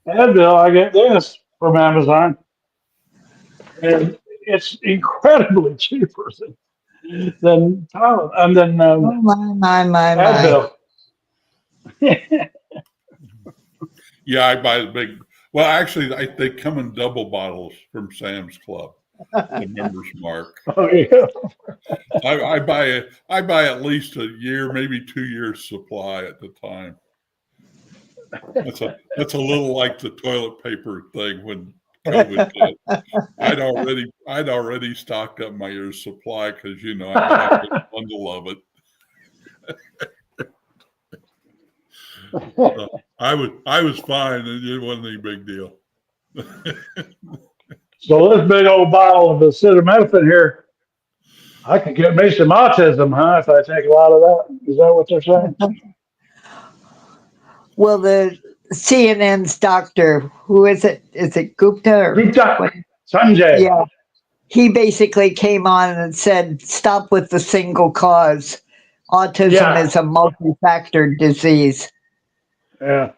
Advil. I get this from Amazon, and it's incredibly cheaper than Tylenol and then my. Advil. Yeah, I buy the big. Well, actually, they come in double bottles from Sam's Club. The members mark. Oh yeah. I buy at least a year, maybe 2 years supply at the time. That's a little like the toilet paper thing when COVID hit. I'd already stocked up my year's supply because I bought a bundle of it. So I was fine, and it wasn't any big deal. So this big old bottle of acetaminophen here, I could get me some autism, huh? If I take a lot of that. Is that what they're saying? Well, the CNN's doctor, who is it? Is it Gupta or Gupta Sanjay? Yeah, he basically came on and said, "Stop with the single cause. Autism is a multi-factor disease." Yeah.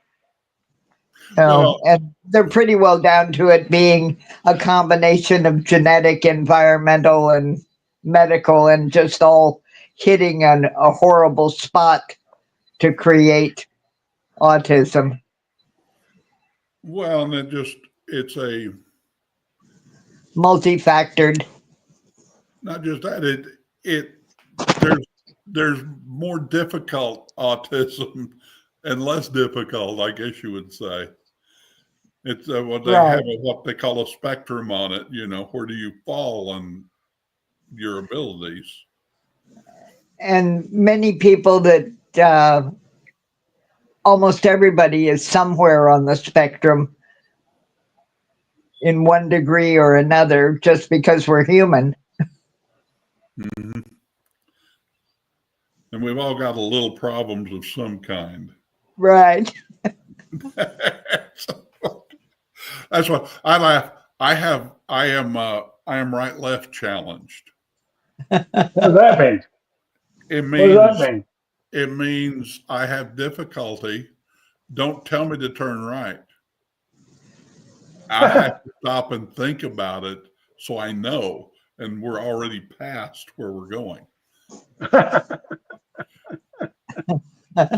And they're pretty well down to it being a combination of genetic, environmental, and medical, and just all hitting a horrible spot to create autism. Well, and it's a multi-factored. Not just that, there's more difficult autism and less difficult, I guess you would say. It's what they have what they call a spectrum on it. Where do you fall on your abilities? And many people that almost everybody is somewhere on the spectrum in one degree or another, just because we're human. Mm-hmm. and we've all got a little problems of some kind. Right. That's why I laugh. I am right left challenged. What does that mean? It What does that mean? It means I have difficulty. Don't tell me to turn right. I have to stop and think about it so I know, and we're already past where we're going.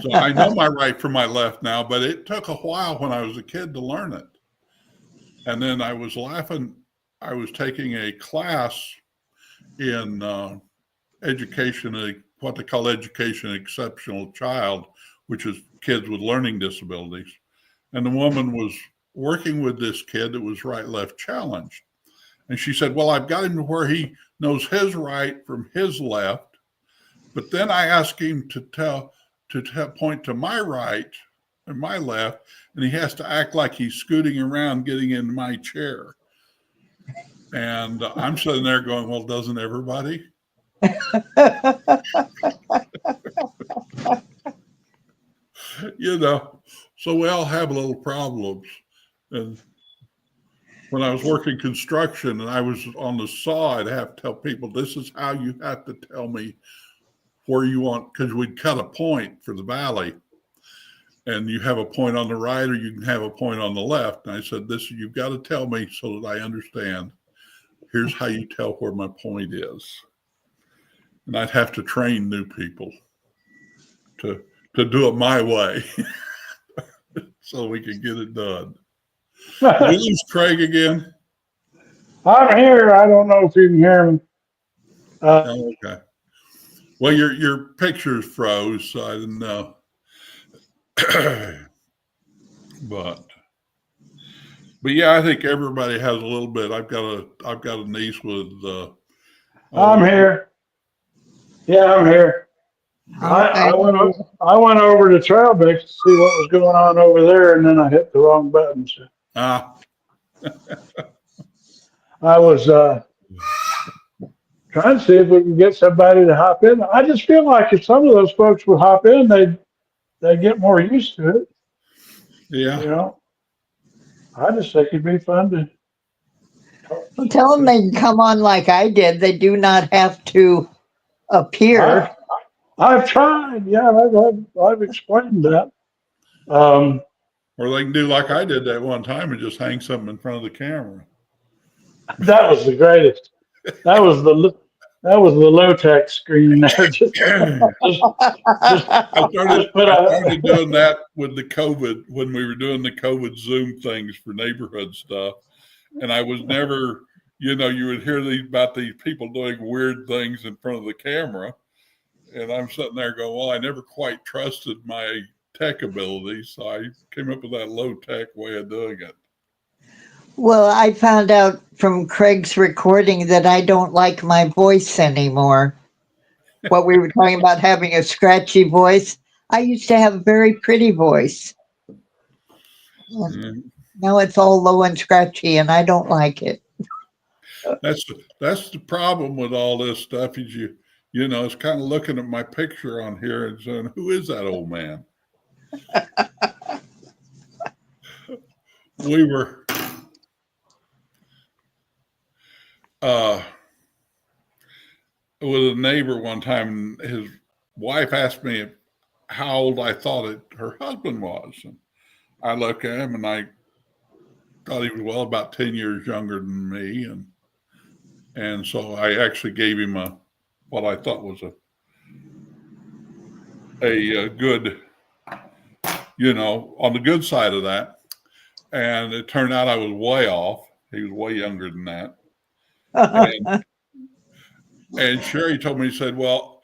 So I know my right from my left now, but it took a while when I was a kid to learn it. And then I was laughing. I was taking a class in education, what they call education exceptional child, which is kids with learning disabilities. And the woman was working with this kid that was right-left challenged. And she said, well, I've got him to where he knows his right from his left. But then I asked him to point to my right and my left, and he has to act like he's scooting around getting in my chair. And I'm sitting there going, well, doesn't everybody? You know, so we all have little problems. And when I was working construction and I was on the saw, I'd have to tell people, this is how you have to tell me where you want, because we'd cut a point for the valley. And you have a point on the right or you can have a point on the left. And I said, you've got to tell me so that I understand. Here's how you tell where my point is. And I'd have to train new people to do it my way so we can get it done. Did we lose Craig again? I'm here. I don't know if you can hear me. Okay. Well, your pictures froze, so I didn't know. But yeah, I think everybody has a little bit. I've got a niece with. I'm here. Yeah, I'm here. I went over to Trail Mix to see what was going on over there, and then I hit the wrong button. So. I was trying to see if we can get somebody to hop in. I just feel like if some of those folks would hop in, they'd get more used to it. Yeah. You know, I just think it'd be fun to. Well, tell them they can come on like I did. They do not have to appear. I've tried. Yeah, I've explained that. Or they can do like I did that one time and just hang something in front of the camera. That was the greatest. That was the low-tech screen there. I started doing that with the COVID, when we were doing the COVID Zoom things for neighborhood stuff. And I was never, you would hear about these people doing weird things in front of the camera. And I'm sitting there going, well, I never quite trusted my tech abilities. So I came up with that low-tech way of doing it. Well, I found out from Craig's recording that I don't like my voice anymore. What we were talking about, having a scratchy voice. I used to have a very pretty voice. Now it's all low and scratchy, and I don't like it. That's the problem with all this stuff is it's kind of looking at my picture on here and saying, who is that old man? We were with a neighbor one time, and his wife asked me how old I thought her husband was. And I looked at him and I thought he was about 10 years younger than me. And so I actually gave him what I thought was a good, on the good side of that. And it turned out I was way off. He was way younger than that. And Sherry told me, he said, well,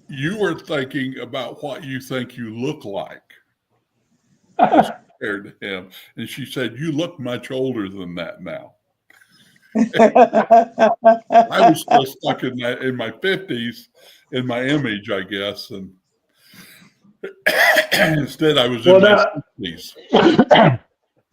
you were thinking about what you think you look like as compared to him. And she said, you look much older than that now. I was still stuck in my 50s in my image, I guess. And instead I was in my 60s.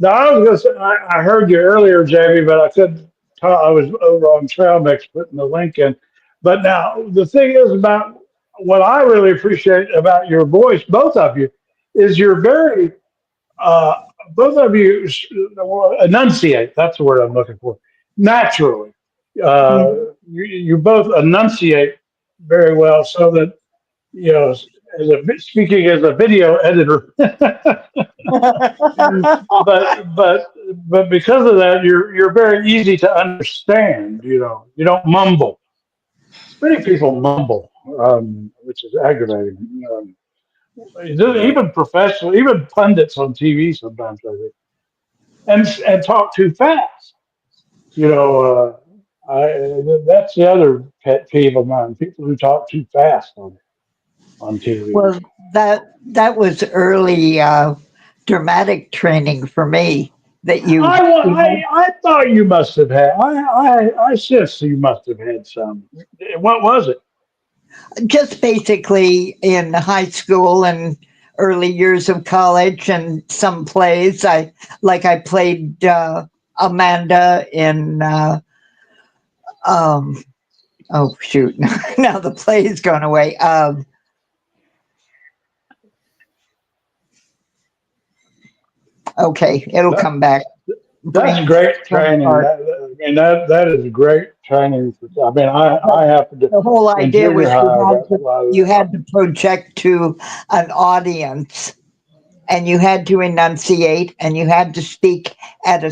Now, I was going to say, I heard you earlier, Jamie, but I couldn't talk. I was over on Trail Mix putting the link in. But now, the thing is about what I really appreciate about your voice, both of you, is you're very, uh, both of you enunciate. That's the word I'm looking for. Naturally, you both enunciate very well, so that speaking as a video editor, but because of that, you're very easy to understand. You don't mumble. Many people mumble, which is aggravating. Yeah. Even professional, even pundits on TV sometimes, I think, and talk too fast. That's the other pet peeve of mine: people who talk too fast on TV. Well, that was early dramatic training for me. That I thought you must have had. I sense you must have had some. What was it? just basically in high school and early years of college and some plays. I played Amanda in. Um, oh shoot! Now the play's gone away. Okay, it'll That, come back. that's Brain great training. part. That is great training. I have to do The whole in idea junior was high. I got a lot of you that. had to project to an audience, and you had to enunciate, and you had to speak at a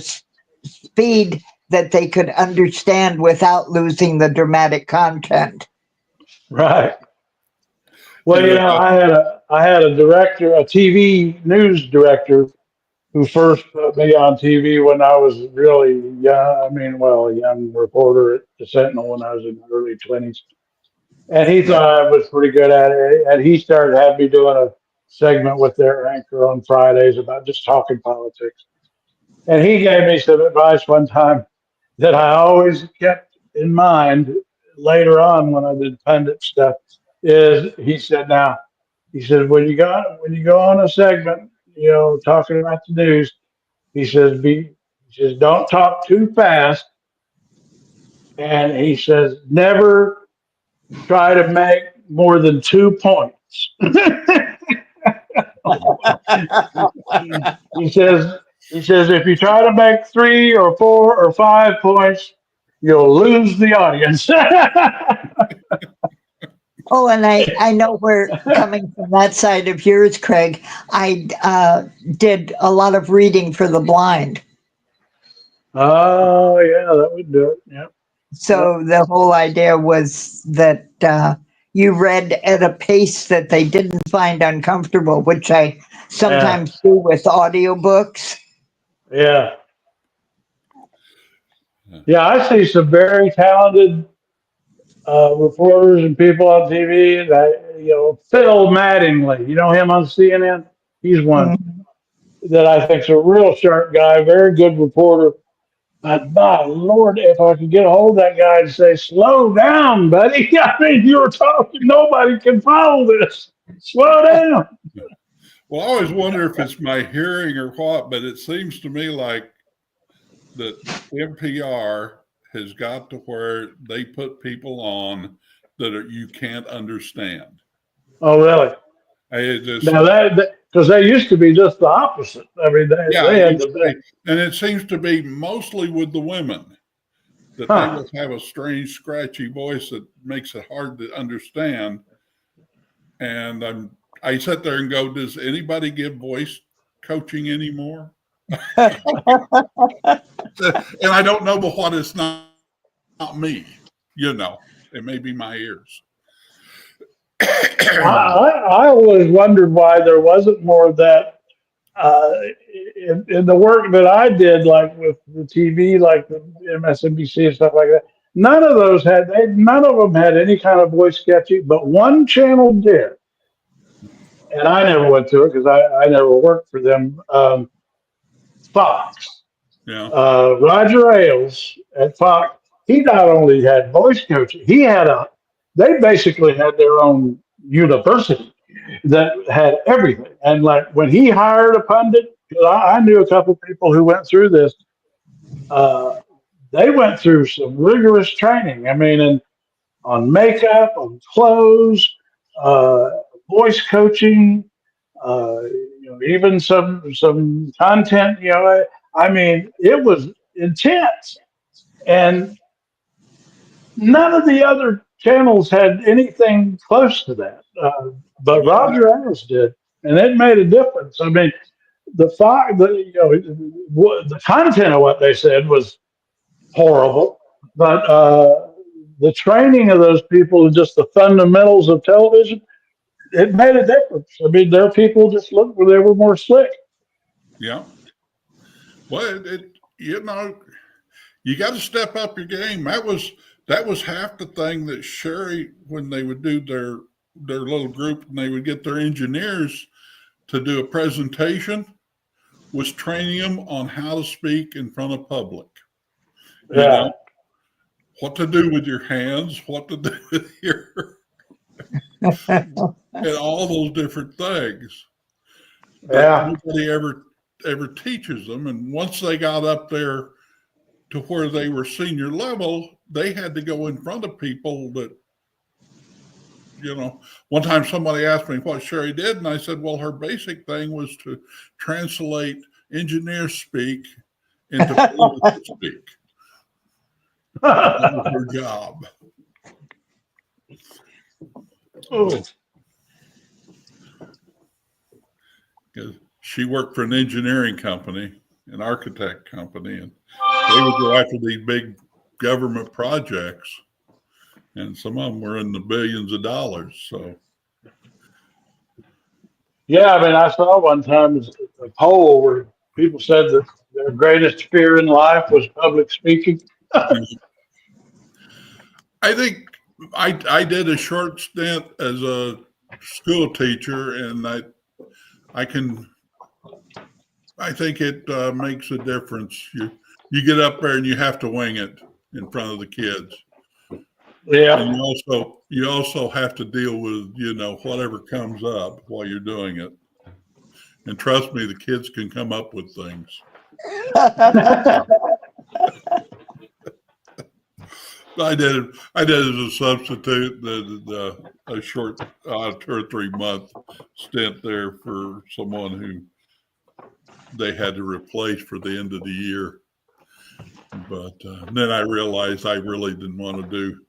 speed that they could understand without losing the dramatic content. Right. Well, Yeah. I had a director, a TV news director, who first put me on TV when I was really young. I mean, well, a young reporter at the Sentinel when I was in my early 20s. And he thought I was pretty good at it. And he started having me doing a segment with their anchor on Fridays about just talking politics. And he gave me some advice one time that I always kept in mind later on when I did pundit stuff. Is he said, now, he said, when you go on a segment, talking about the news, he says, don't talk too fast. And he says, never try to make more than 2 points. he says, if you try to make 3 or 4 or 5 points, you'll lose the audience. Oh, and I know we're coming from that side of yours, Craig. I did a lot of reading for the blind. Oh yeah, that would do it. Yep. So the whole idea was that you read at a pace that they didn't find uncomfortable, which I Yeah. sometimes do with audiobooks. Yeah. Yeah, I see some very talented reporters and people on TV that, Phil Mattingly, you know him on CNN? He's one Mhm. that I think's a real sharp guy, very good reporter. But my Lord, if I could get a hold of that guy and say, slow down, buddy. I mean, you're talking, nobody can follow this. Slow down. Well, I always wonder if it's my hearing or what, but it seems to me like that NPR has got to where they put people on that you can't understand. Oh, really? I just, Now because they used to be just the opposite. I mean, yeah, they had the best. and it seems to be mostly with the women that they Huh. just have a strange, scratchy voice that makes it hard to understand. And I sit there and go, does anybody give voice coaching anymore? And I don't know but what it's not me, it may be my ears. I always wondered why there wasn't more of that in the work that I did, like with the TV, like the MSNBC and stuff like that. None of them had any kind of voice sketching, but one channel did, and I never went to it because I never worked for them. Fox. Yeah. Roger Ailes at Fox, he not only had voice coaching, they basically had their own university that had everything. And like when he hired a pundit, 'cause I knew a couple of people who went through this, uh, they went through some rigorous training. I mean, and on makeup, on clothes, voice coaching, even some content. I mean, it was intense, and none of the other channels had anything close to that. But Roger Ailes did, and it made a difference. I mean, the content of what they said was horrible, but the training of those people and just the fundamentals of television, it made a difference. I mean, their people just looked where they were more slick. Yeah. Well, you got to step up your game. That was half the thing that Sherry, when they would do their little group and they would get their engineers to do a presentation, was training them on how to speak in front of public. Yeah. What to do with your hands, what to do with and all those different things. But nobody ever teaches them. And once they got up there to where they were senior level, they had to go in front of people that, one time somebody asked me what Sherry did, and I said, well, her basic thing was to translate engineer speak into political speak. That was her job. Because she worked for an engineering company, an architect company, and they would go after these big government projects, and some of them were in the billions of dollars. So, yeah, I mean, I saw one time a poll where people said that their greatest fear in life was public speaking. I think I did a short stint as a school teacher, and I think it makes a difference. You get up there and you have to wing it in front of the kids. Yeah. And you also have to deal with, whatever comes up while you're doing it. And trust me, the kids can come up with things. I did as a substitute, a short 2 or 3 month stint there for someone who they had to replace for the end of the year. But then I realized I really didn't want to do.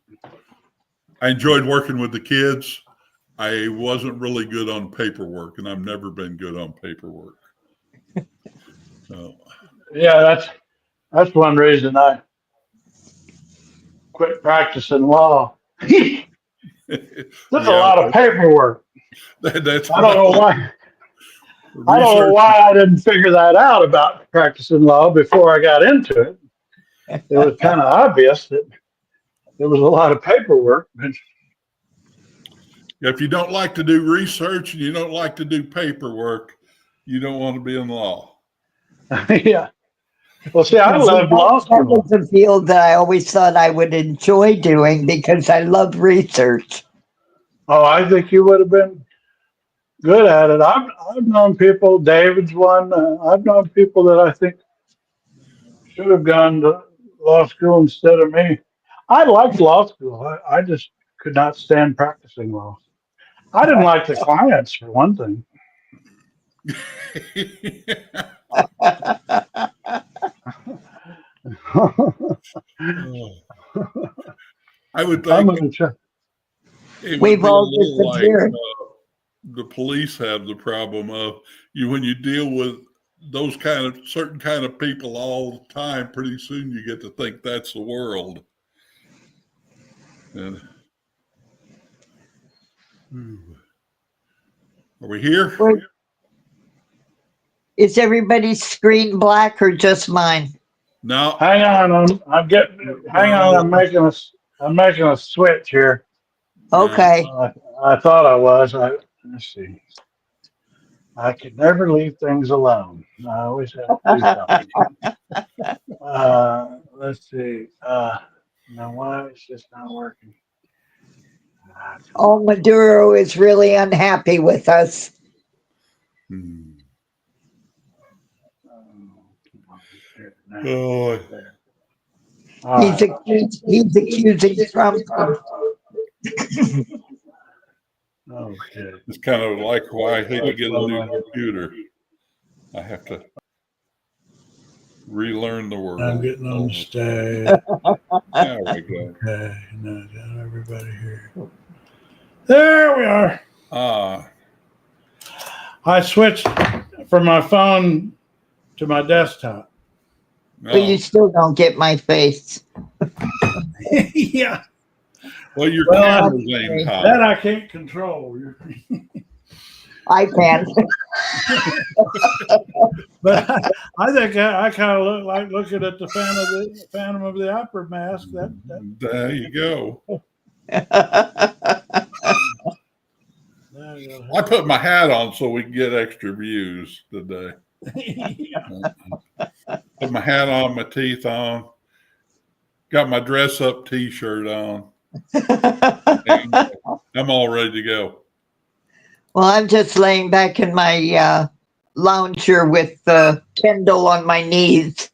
I enjoyed working with the kids. I wasn't really good on paperwork, and I've never been good on paperwork. So. Yeah, that's one reason I quit practicing law. There's a lot of paperwork. I don't know why. I don't know why I didn't figure that out about practicing law before I got into it. It was kind of obvious that there was a lot of paperwork. If you don't like to do research and you don't like to do paperwork, you don't want to be in law. Yeah. Well, see, I love law school. That was a field that I always thought I would enjoy doing because I love research. Oh, I think you would have been good at it. I've known people, David's one, I've known people that I think should have gone to law school instead of me. I liked law school. I just could not stand practicing law. I didn't like the clients, for one thing. I would think we've all disappeared. The police have the problem of when you deal with those certain kind of people all the time, pretty soon you get to think that's the world. And are we here? Is everybody's screen black or just mine? No. Hang on, I'm making a switch here. Okay. I thought I was. Let's see. I could never leave things alone. I always have to do something. Let's see. Now why it's just not working? Oh, Maduro is really unhappy with us. Oh. He's accusing Trump. Okay. It's kind of like why I hate to get a new computer. I have to relearn the word. I'm getting on the stage. There we go. Okay, now got everybody here. There we are. I switched from my phone to my desktop. But you still don't get my face. Yeah. Well, your Well, camera's aimed that high. I can't control. I can. But I think I kind of look like looking at the Phantom of the Opera mask. There you go. I put my hat on so we can get extra views today. Put my hat on, my teeth on, got my dress up T-shirt on. I'm all ready to go. Well, I'm just laying back in my lounger with the Kindle on my knees.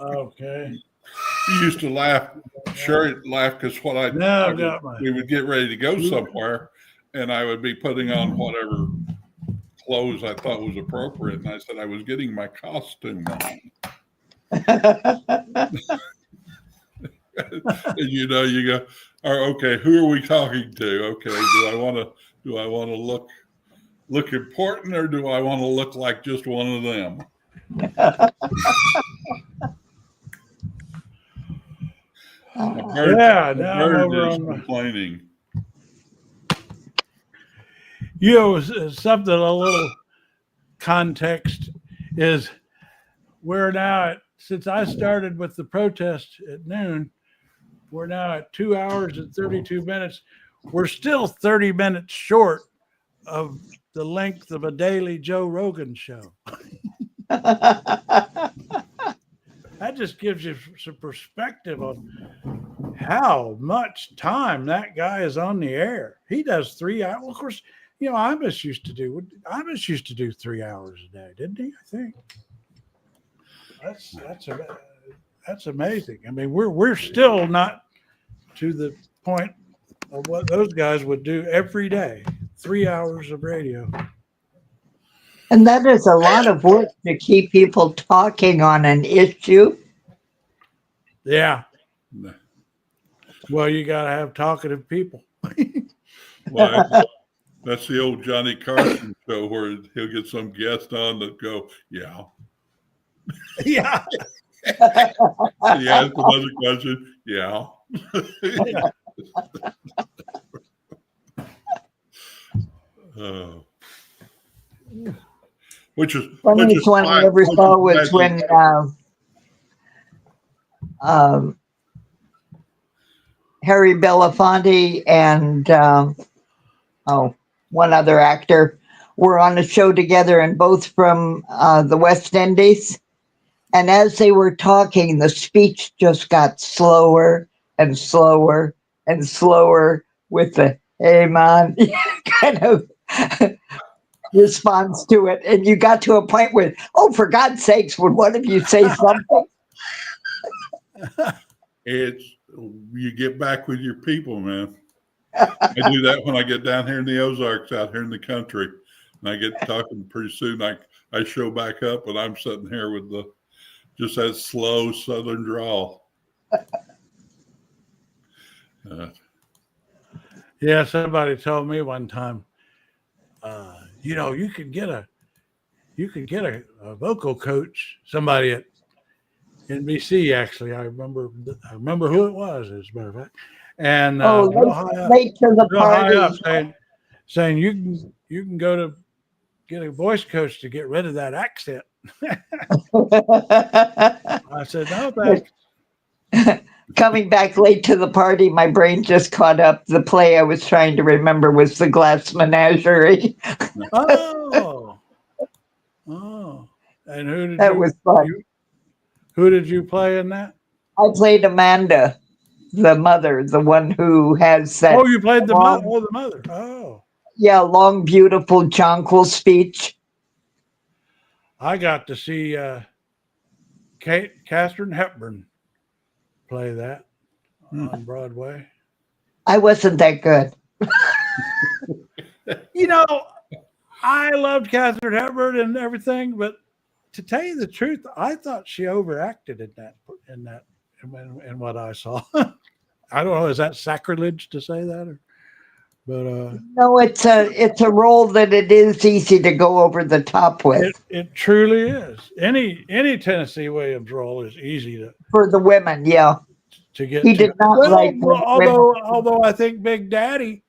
Okay. You used to laugh, sure, laugh because we would get ready to go somewhere, and I would be putting on whatever clothes I thought was appropriate, and I said I was getting my costume on. And you go, okay, who are we talking to? Okay, do I want to look important, or do I want to look like just one of them? Now I'm over is on complaining. Something, a little context is we're now at, since I started with the protest at noon, we're now at 2 hours and 32 minutes. We're still 30 minutes short of the length of a daily Joe Rogan show. That just gives you some perspective on how much time that guy is on the air. He does 3 hours. Well, of course, Amos used to do 3 hours a day, didn't he? I think that's amazing. I mean, we're still not to the point of what those guys would do every day. 3 hours of radio. And that is a lot of work to keep people talking on an issue. Yeah. Well, you got to have talkative people. Well, that's the old Johnny Carson show where he'll get some guest on that go, yeah. Yeah. He asked another question, yeah. Funniest one I ever saw was when Harry Belafonte and one other actor were on a show together, and both from the West Indies. And as they were talking, the speech just got slower and slower and slower with the "hey man" kind of response to it. And you got to a point where, oh, for God's sakes, would one of you say something? You get back with your people, man. I do that when I get down here in the Ozarks, out here in the country, and I get talking pretty soon. I show back up, and I'm sitting here with just that slow Southern drawl. Yeah, somebody told me one time, you could get a vocal coach. Somebody at NBC, actually, I remember who it was, as a matter of fact. And late to the party, up, saying you can go to get a voice coach to get rid of that accent. I said, no, thanks. Coming back late to the party, my brain just caught up. The play I was trying to remember was The Glass Menagerie. Oh. And who did you play in that? I played Amanda, the mother, the one who has that. Oh, you played the mother. Oh, the mother. Oh. Yeah, long, beautiful, jonquil speech. I got to see Katharine Hepburn play that on Broadway. I wasn't that good. You know, I loved Katharine Hepburn and everything, but to tell you the truth, I thought she overacted in what I saw. I don't know, is that sacrilege to say that? No, it's a role that it is easy to go over the top with It truly is. Any Tennessee Williams role is easy for the women. Yeah, to get he to. did not Well, like women. although I think Big Daddy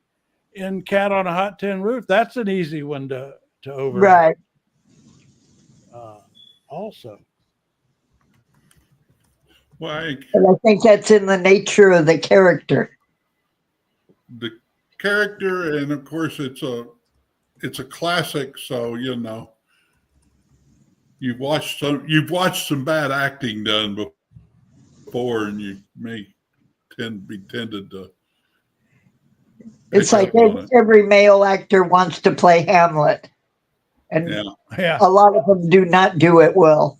in Cat on a Hot Tin Roof, that's an easy one to over. Right. Also, Like And I think that's in the nature of the character. the character, and of course it's a classic, so you know you've watched some bad acting done before, and you may be tended to It's pick like up on it. every male actor wants to play Hamlet, and yeah. a lot of them do not do it well.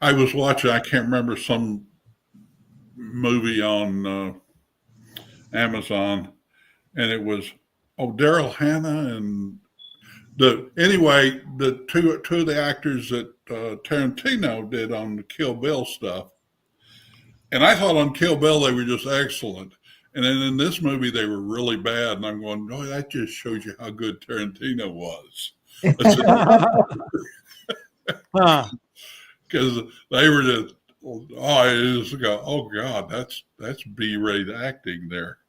I was watching, I can't remember, some movie on Amazon, and it was Daryl Hannah and the two of the actors that Tarantino did on the Kill Bill stuff. And I thought on Kill Bill they were just excellent. And then in this movie they were really bad. And I'm going, no, that just shows you how good Tarantino was. Because they were just, oh God, that's B-rated acting there.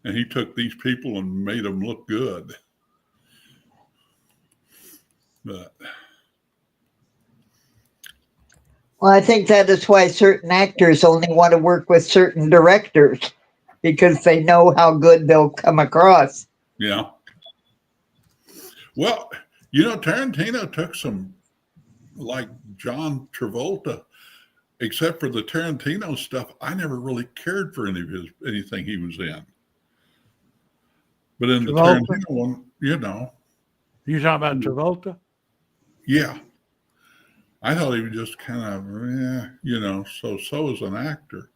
And he took these people and made them look good. But Well, I think that is why certain actors only want to work with certain directors, because they know how good they'll come across. yeah. Well, you know, Tarantino took some, like John Travolta, except for the Tarantino stuff. I never really cared for anything he was in. But in Travolta? the Tarantino one, you know. You talking about Travolta? Yeah. I thought he was just kind of, you know, so as an actor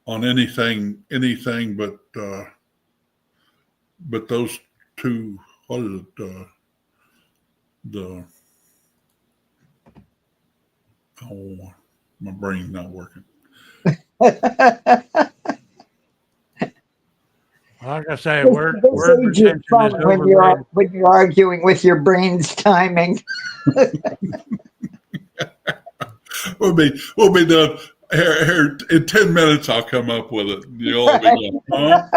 on anything but those two, what is it, my brain's not working. Like I say, This word age is retention fun is when you're arguing with your brain's timing. We'll be done here in 10 minutes. I'll come up with it. You'll all be going, huh?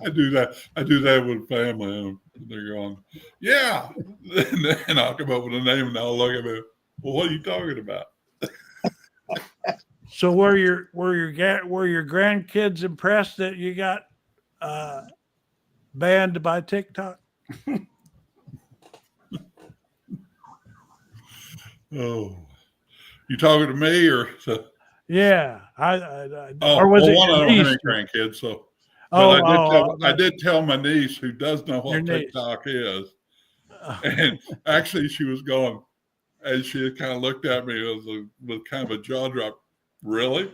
I do that with family. They're going, yeah. And I'll come up with a name and I'll look at it. Well, what are you talking about? So were your grandkids impressed that you got banned by TikTok? Oh, you talking to me or? Yeah, or was it one your of them niece? had grandkids, so. But I did tell my niece, who does know what TikTok is, and actually she was going, and she kind of looked at me with kind of a jaw drop. Really?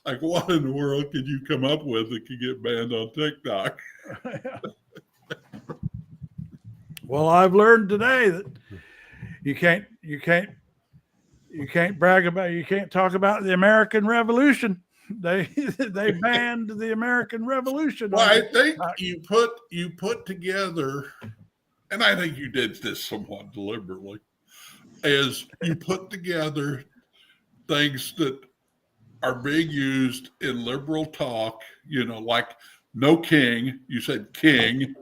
Like, what in the world could you come up with that could get banned on TikTok? Well, I've learned today that you can't brag about, you can't talk about the American Revolution. They banned the American Revolution. Well, I think you put together, and I think you did this somewhat deliberately, is you put together things that are being used in liberal talk, you know, like no king. You said king.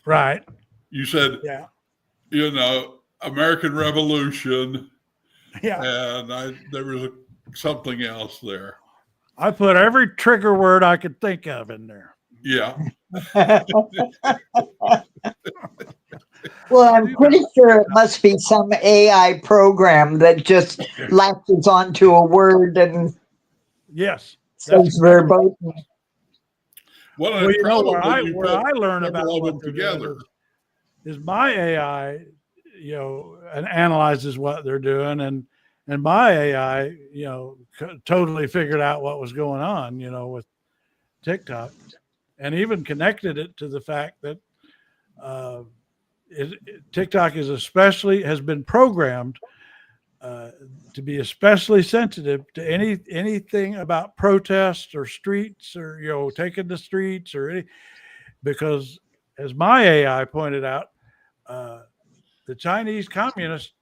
Right. You said, yeah, you know, American Revolution. Yeah. And there was something else there. I put every trigger word I could think of in there. Yeah. Well, I'm pretty sure it must be some AI program that just latches onto a word and yes, says verboten. Well, you know where I learn about them together is my AI and analyzes what they're doing, and my AI, totally figured out what was going on, with TikTok, and even connected it to the fact that TikTok has been programmed to be especially sensitive to anything about protests or streets or taking the streets because, as my AI pointed out, the Chinese communists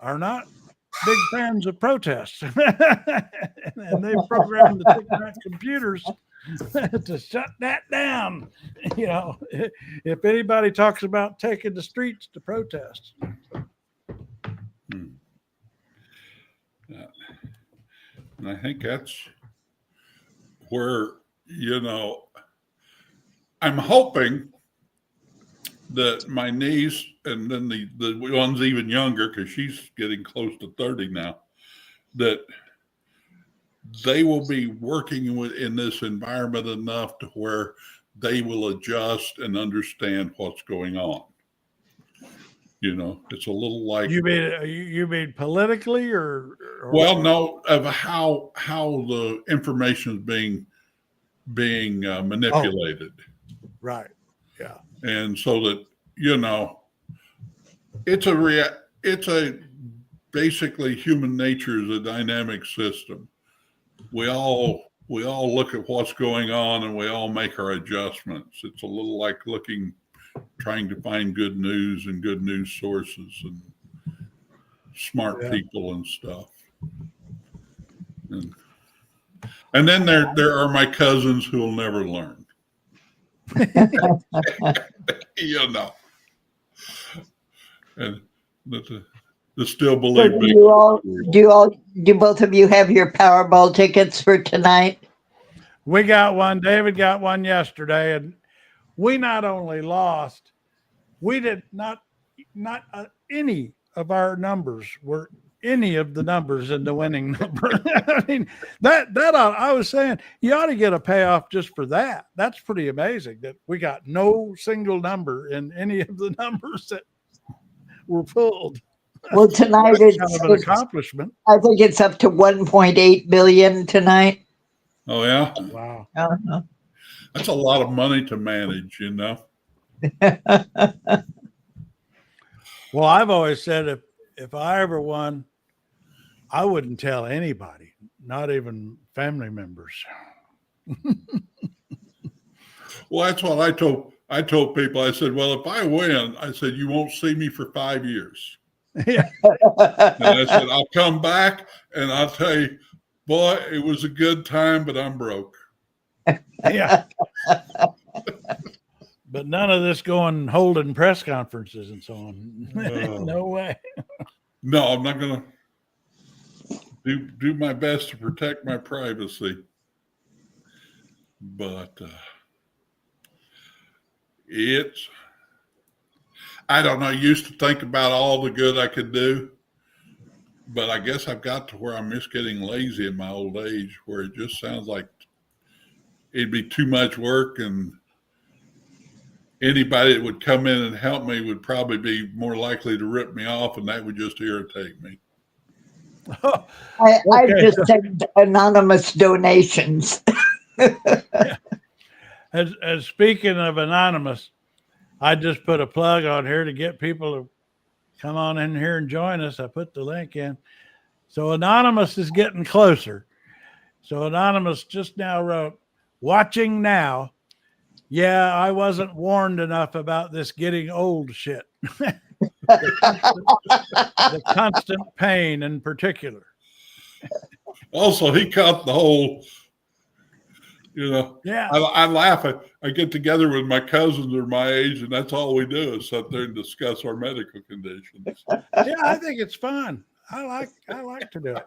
are not big fans of protests, and they programmed the TikTok computers to shut that down. If anybody talks about taking the streets to protest. Yeah. And I think that's where, I'm hoping that my niece, and then the one's even younger because she's getting close to 30 now, that they will be working in this environment enough to where they will adjust and understand what's going on. It's a little like you mean politically or well, no, of how the information is being manipulated. Oh, right. Yeah. And so that it's a basically human nature is a dynamic system. We all look at what's going on and we all make our adjustments. It's a little like trying to find good news and good news sources and smart people and stuff. And then there are my cousins who will never learn. And the still believe So do both of you have your Powerball tickets for tonight? We got one. David got one yesterday, and we not only lost, we did not any of our numbers were any of the numbers in the winning number. I mean, that I was saying you ought to get a payoff just for that. That's pretty amazing that we got no single number in any of the numbers that were pulled. Well, tonight it's kind of an accomplishment. I think it's up to 1.8 billion tonight. Oh yeah, wow, that's a lot of money to manage, Well, I've always said if I ever won, I wouldn't tell anybody, not even family members. Well, that's what I told people. I said, well, if I win, I said, you won't see me for 5 years. Yeah. And I said, I'll come back and I'll tell you, boy, it was a good time, but I'm broke. Yeah. But none of this holding press conferences and so on. No way. No, I'm not going to do my best to protect my privacy. But I don't know. I used to think about all the good I could do, but I guess I've got to where I'm just getting lazy in my old age, where it just sounds like it'd be too much work, and anybody that would come in and help me would probably be more likely to rip me off, and that would just irritate me. I just send anonymous donations. As speaking of anonymous, I just put a plug on here to get people to come on in here and join us. I put the link in. So Anonymous is getting closer. So Anonymous just now wrote, watching now. Yeah, I wasn't warned enough about this getting old shit. The constant pain in particular. Also, he caught the whole, Yeah. I laugh. I get together with my cousins who are my age, and that's all we do is sit there and discuss our medical conditions. Yeah, I think it's fun. I like to do it.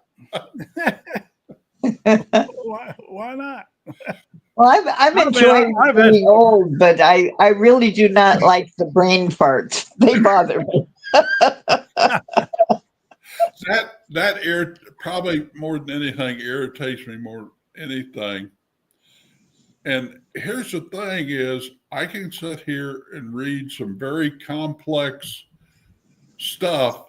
Why not? Well, I'm enjoying being old, but I really do not like the brain farts. They bother me. That probably more than anything irritates me more than anything. And here's the thing is I can sit here and read some very complex stuff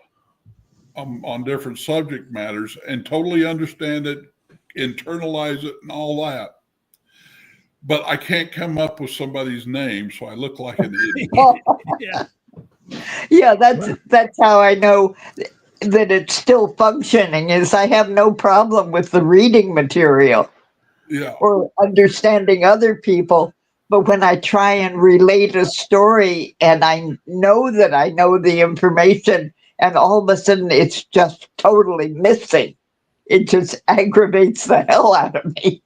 on different subject matters and totally understand it, internalize it, and all that. But I can't come up with somebody's name, so I look like an idiot. Yeah. Yeah, that's how I know that it's still functioning, is I have no problem with the reading material Yeah. or understanding other people. But when I try and relate a story and I know that I know the information and all of a sudden it's just totally missing, it just aggravates the hell out of me.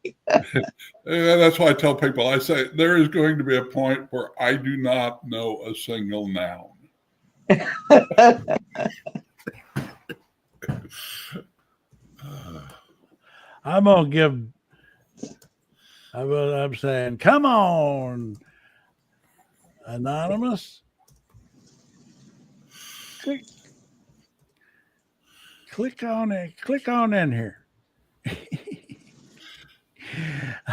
Yeah, that's why I tell people, I say, there is going to be a point where I do not know a single noun. I'm gonna give. I'm saying, come on, anonymous. Click on it. Click on in here.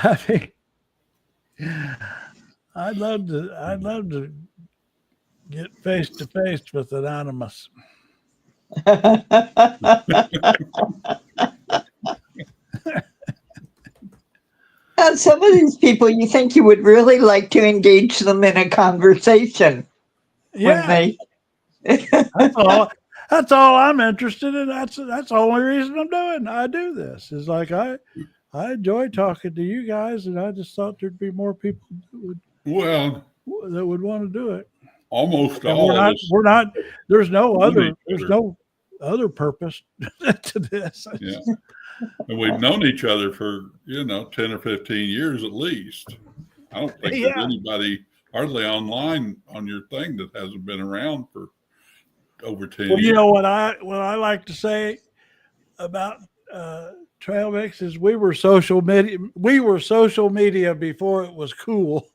I think I'd love to get face to face with anonymous. Some of these people, you think you would really like to engage them in a conversation. Yeah, When that's all. That's all I'm interested in. That's the only reason I'm doing. I do this. Is like I enjoy talking to you guys, and I just thought there'd be more people that would want to do it. Almost And all of us. We're not. There's no There's other purpose to this. Yeah. And we've known each other for, 10 or 15 years at least. I don't think there's anybody hardly online on your thing that hasn't been around for over 10 years. You know what I like to say about Trail Mix is we were social media before it was cool.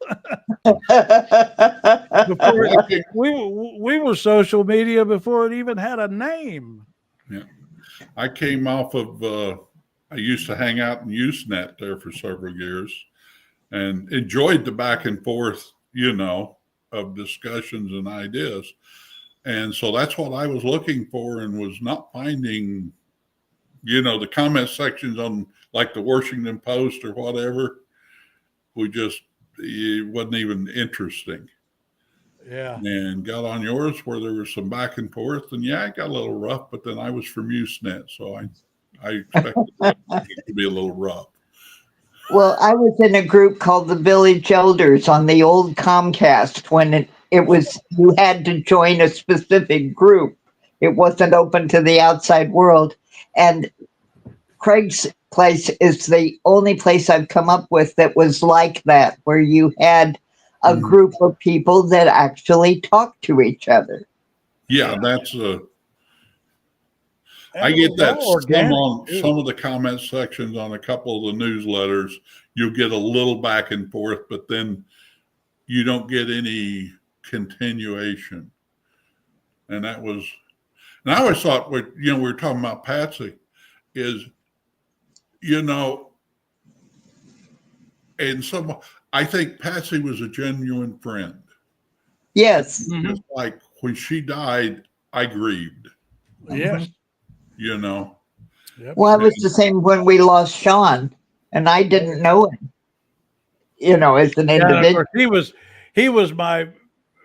we were social media before it even had a name. Yeah. I came off of I used to hang out in Usenet there for several years and enjoyed the back and forth, of discussions and ideas. And so that's what I was looking for and was not finding, the comment sections on like the Washington Post or whatever. It wasn't even interesting. Yeah. And got on yours where there was some back and forth. And yeah, it got a little rough, but then I was from Usenet. So I expected it to be a little rough. Well, I was in a group called the Village Elders on the old Comcast when it was, you had to join a specific group. It wasn't open to the outside world. And Craig's place is the only place I've come up with that was like that, where you had a group of people that actually talk to each other. Yeah, that's I get that some of the comment sections on a couple of the newsletters. You'll get a little back and forth, but then you don't get any continuation. And I always thought, we were talking about Patsy, is, and I think Patsy was a genuine friend. Yes. Just like when she died, I grieved. Yes. Yep. Well, I was the same when we lost Sean, and I didn't know him, as an individual. Of course, he was my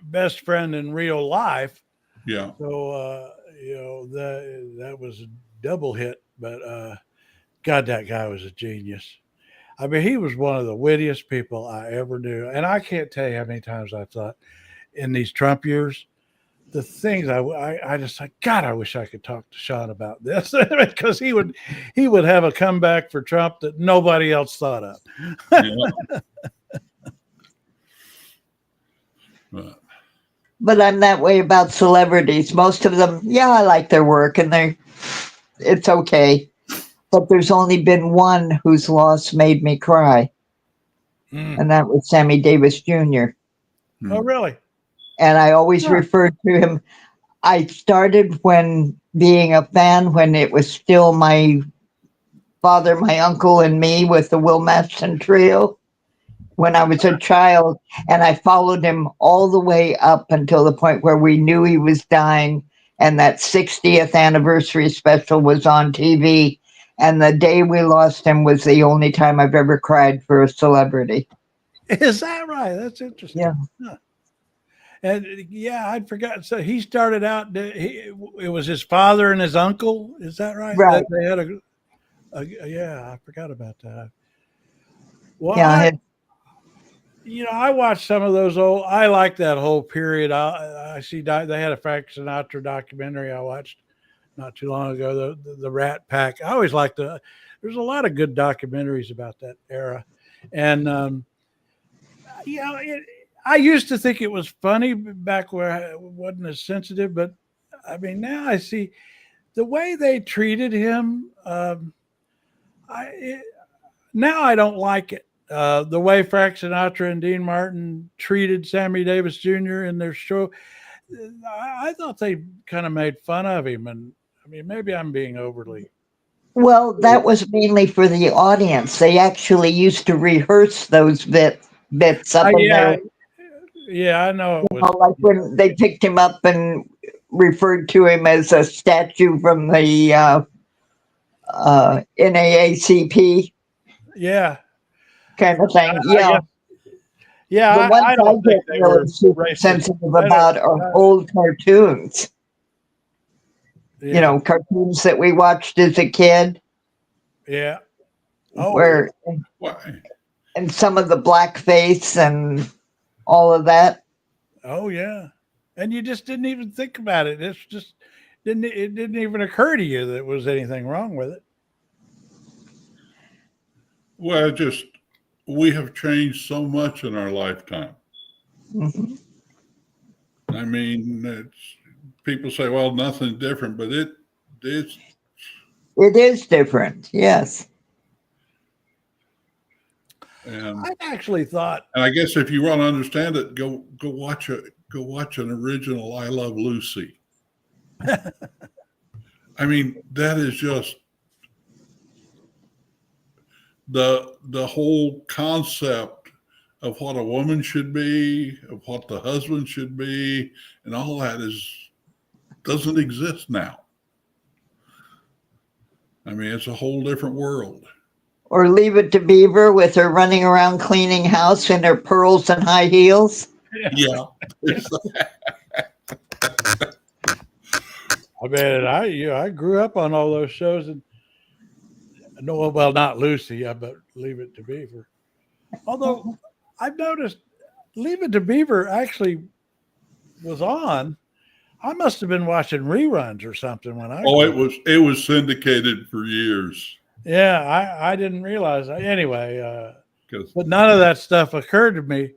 best friend in real life. Yeah. So, that was a double hit, but God, that guy was a genius. I mean, he was one of the wittiest people I ever knew. And I can't tell you how many times I thought in these Trump years, the things I just like, God, I wish I could talk to Sean about this because he would have a comeback for Trump that nobody else thought of. But I'm that way about celebrities. Most of them, I like their work and it's okay. But there's only been one whose loss made me cry. And that was Sammy Davis Jr. Oh, really? And I always referred to him. I started being a fan when it was still my father, my uncle, and me with the Will Madsen Trio when I was a child. And I followed him all the way up until the point where we knew he was dying. and that 60th anniversary special was on TV. And the day we lost him was the only time I've ever cried for a celebrity. Is that right? That's interesting. Yeah. Huh. And yeah, I'd forgotten. So he started out. It was his father and his uncle. Is that right? Right. They had yeah, I forgot about that. Well, Yeah. I watched some of those old. I like that whole period. I see they had a Frank Sinatra documentary I watched not too long ago. The Rat Pack. I always liked there's a lot of good documentaries about that era, and I used to think it was funny back where I wasn't as sensitive, but I mean now I see the way they treated him. Now I don't like it. The way Frank Sinatra and Dean Martin treated Sammy Davis Jr. in their show, I thought they kind of made fun of him. And I mean, maybe I'm being overly. Well, that was mainly for the audience. They actually used to rehearse those bits up in there. Yeah, I know. It was, like when they picked him up and referred to him as a statue from the NAACP. Yeah. Kind of thing. Yeah. Yeah. The ones I get really super sensitive about are old cartoons. Yeah. You know, cartoons that we watched as a kid. Yeah. And some of the blackface and all of that. Oh yeah. And you just didn't even think about it. It didn't even occur to you that there was anything wrong with it. Well, we have changed so much in our lifetime. Mm-hmm. I mean, people say, well, nothing different, but it is. It is different. Yes. And I actually thought. And I guess if you want to understand it, go watch an original I Love Lucy. I mean, that is just the whole concept of what a woman should be, of what the husband should be, and all that doesn't exist now. I mean, it's a whole different world. Or Leave It to Beaver with her running around cleaning house in her pearls and high heels. Yeah. I mean, I grew up on all those shows, and no, well, not Lucy, but Leave It to Beaver. Although I've noticed Leave It to Beaver actually was on. I must have been watching reruns or something when I. Oh, it was syndicated for years. Yeah, I didn't realize that. Anyway, but none of that stuff occurred to me.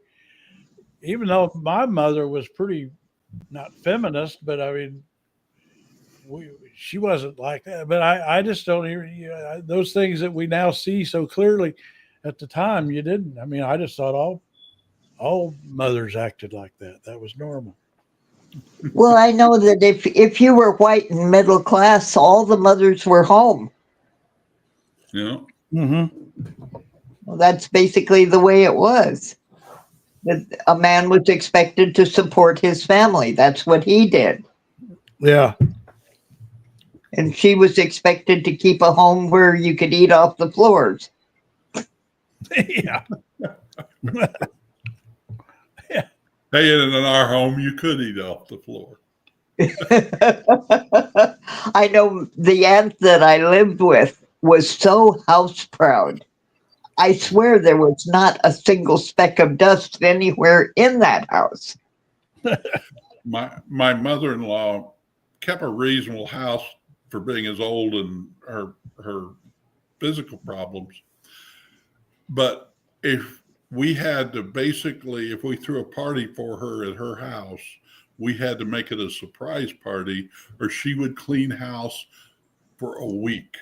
Even though my mother was pretty not feminist, but I mean, she wasn't like that. But I just don't even those things that we now see so clearly. At the time, you didn't. I mean, I just thought all mothers acted like that. That was normal. Well, I know that if you were white and middle class, all the mothers were home. Yeah. Mm-hmm. Well, that's basically the way it was. That a man was expected to support his family. That's what he did. Yeah. And she was expected to keep a home where you could eat off the floors. Yeah. Yeah. Hey, and in our home, you could eat off the floor. I know the aunt that I lived with was so house proud. I swear there was not a single speck of dust anywhere in that house. My mother-in-law kept a reasonable house for being as old and her physical problems. But if we had to if we threw a party for her at her house, we had to make it a surprise party, or she would clean house for a week.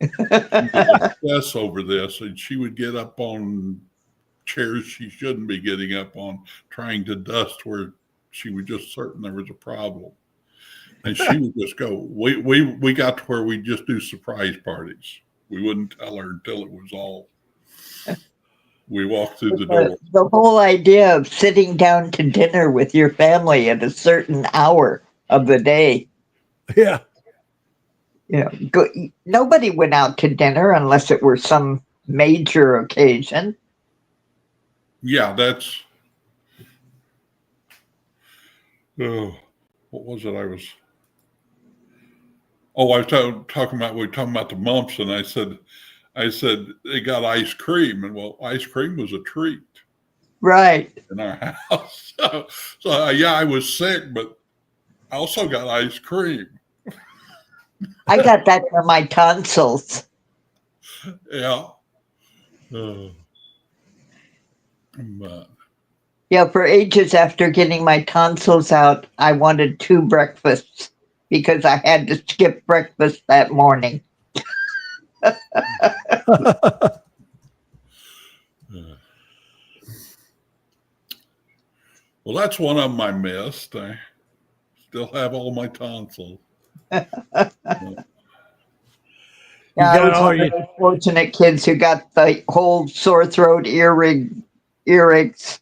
She would obsess over this, and she would get up on chairs she shouldn't be getting up on, trying to dust where she was just certain there was a problem. And she would just go, we got to where we just do surprise parties. We wouldn't tell her until it was all, we walked through the door. The whole idea of sitting down to dinner with your family at a certain hour of the day Yeah. You know, nobody went out to dinner unless it were some major occasion. Yeah, that's. What was it? I was talking about. We were talking about the mumps, and I said they got ice cream, and well, ice cream was a treat Right. in our house. So yeah, I was sick, but I also got ice cream. I got that for my tonsils. Yeah. But Yeah, for ages after getting my tonsils out, I wanted 2 breakfasts because I had to skip breakfast that morning. well, that's one of them I missed. I still have all my tonsils. Yeah, I was one of those fortunate kids who got the whole sore throat earaches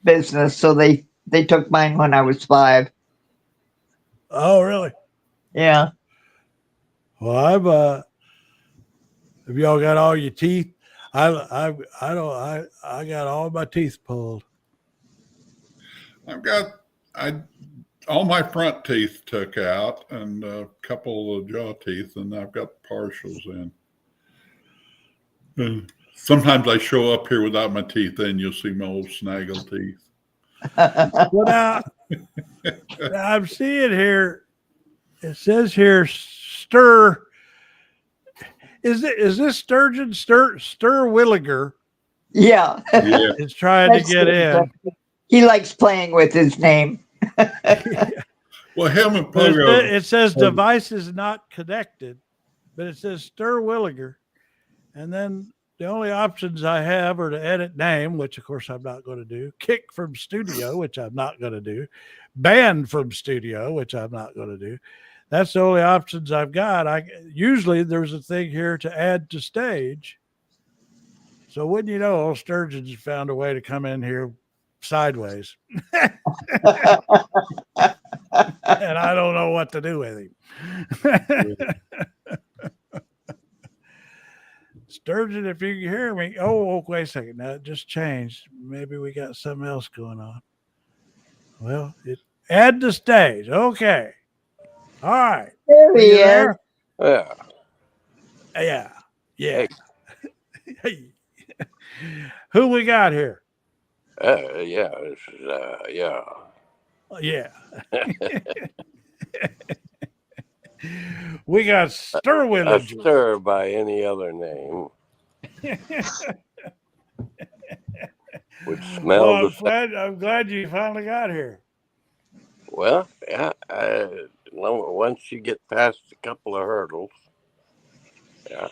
business. So they took mine when I was 5. Oh, really? Yeah. Well, have y'all got all your teeth? I got all my teeth pulled. All my front teeth took out and a couple of jaw teeth, and I've got partials in. And sometimes I show up here without my teeth in. You'll see my old snaggle teeth. Well, now I'm seeing here. It says here, stir. Is this Sturgeon Sturwilliger? Yeah. Yeah. Is trying to get in. He likes playing with his name. Well, him and Pogo. It says device is not connected, but it says Sturwilliger. And then the only options I have are to edit name, which of course I'm not going to do, kick from studio, which I'm not going to do, ban from studio, which I'm not going to do. That's the only options I've got. Usually there's a thing here to add to stage. So wouldn't you know, old Sturgeon's found a way to come in here sideways. And I don't know what to do with him. Sturgeon, if you can hear me. Oh, wait a second. Now it just changed. Maybe we got something else going on. Well, add to stage. Okay. All right. There he is. Yeah. Yeah. Yeah. Hey. Who we got here? Yeah. This is, yeah. Yeah. We got Sturwilliger. Stir by any other name. Would smell I'm glad you finally got here. Well, yeah. Once you get past a couple of hurdles, yeah.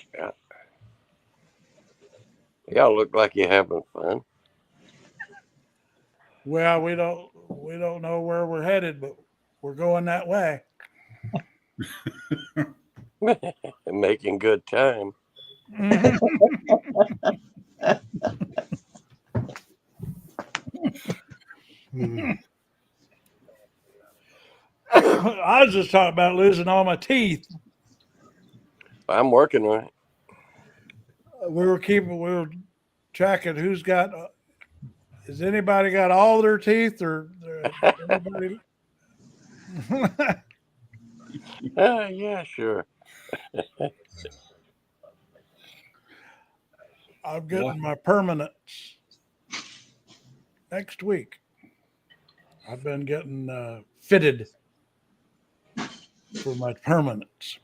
Y'all look like you're having fun. Well, we don't know where we're headed, but we're going that way. Making good time. I was just talking about losing all my teeth. I'm working on it. We were tracking who's got. Has anybody got all their teeth, or anybody? Yeah, sure. I'm getting my permanents next week. I've been getting fitted for my permanents,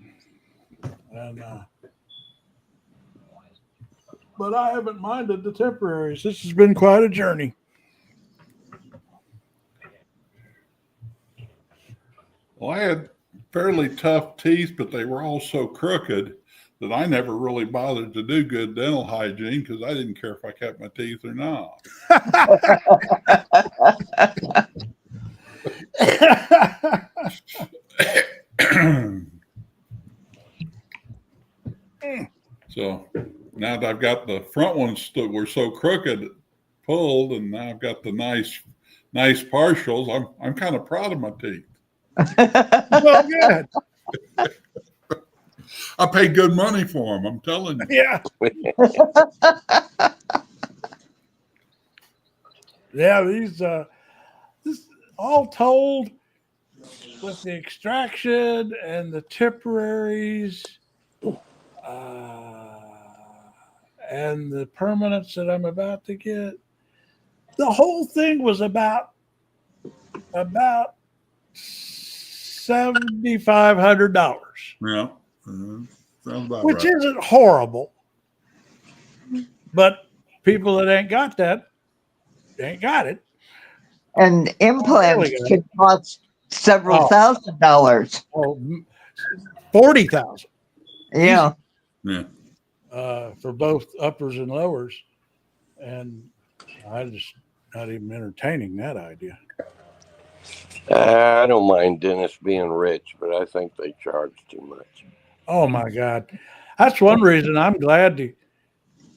and but I haven't minded the temporaries. This has been quite a journey. Well, I had fairly tough teeth, but they were all so crooked that I never really bothered to do good dental hygiene because I didn't care if I kept my teeth or not. So now that I've got the front ones that were so crooked pulled, and now I've got the nice partials, I'm kind of proud of my teeth. Well, good. I pay good money for them. I'm telling you. Yeah. Yeah, this all told, with the extraction and the temporaries, and the permanents that I'm about to get, the whole thing was about $7,500, Yeah. Sounds about which right. isn't horrible. But people that ain't got that ain't got it. And implants Really got can it. cost several Oh. $1,000s. Oh, 40,000 Yeah. Yeah. for both uppers and lowers, and I just not even entertaining that idea. I don't mind dentists being rich, but I think they charge too much. Oh my God, that's one reason I'm glad to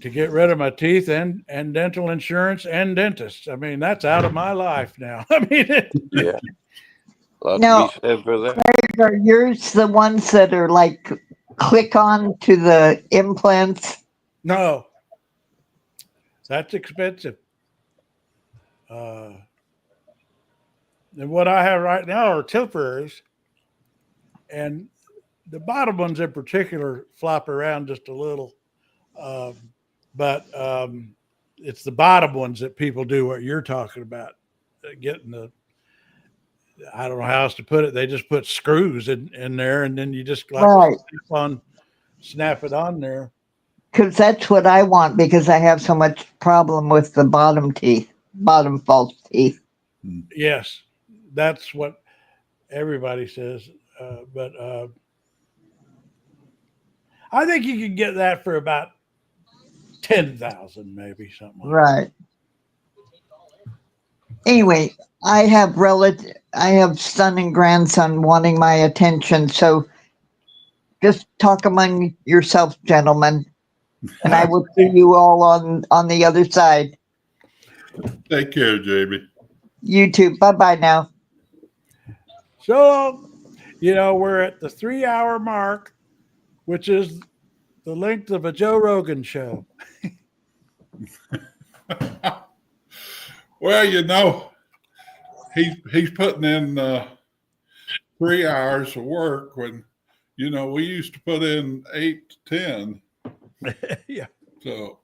get rid of my teeth and dental insurance and dentists. I mean, that's out of my life now. I mean, Yeah. A lot Now, to be said for that. Craig, are yours the ones that are like click on to the implants? no, that's expensive. And what I have right now are temporaries, and the bottom ones in particular flop around just a little. But it's the bottom ones that people do what you're talking about, getting the, I don't know how else to put it. They just put screws in there, and then you just like Right. snap it on there. Because that's what I want, because I have so much problem with the bottom teeth, bottom false teeth. Yes, that's what everybody says. But I think you can get that for about 10,000, maybe something like that. Right. Anyway, I have son and grandson wanting my attention, so just talk among yourself, gentlemen, and I will see you all on the other side. Take care, Jamie. You too. Bye-bye now. So, we're at the 3-hour mark, which is the length of a Joe Rogan show. Well, he's putting in 3 hours of work when, we used to put in 8 to 10. Yeah. So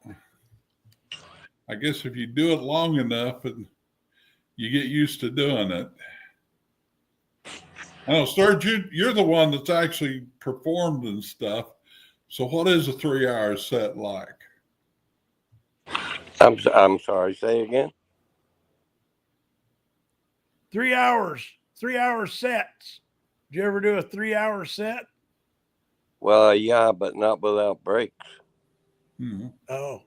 I guess if you do it long enough and you get used to doing it. I know, Sturge, you're the one that's actually performed and stuff. So what is a 3-hour set like? I'm sorry. Say again. 3 hours, 3-hour sets. Did you ever do a 3-hour set? Well, yeah, but not without breaks. Mm-hmm. Oh.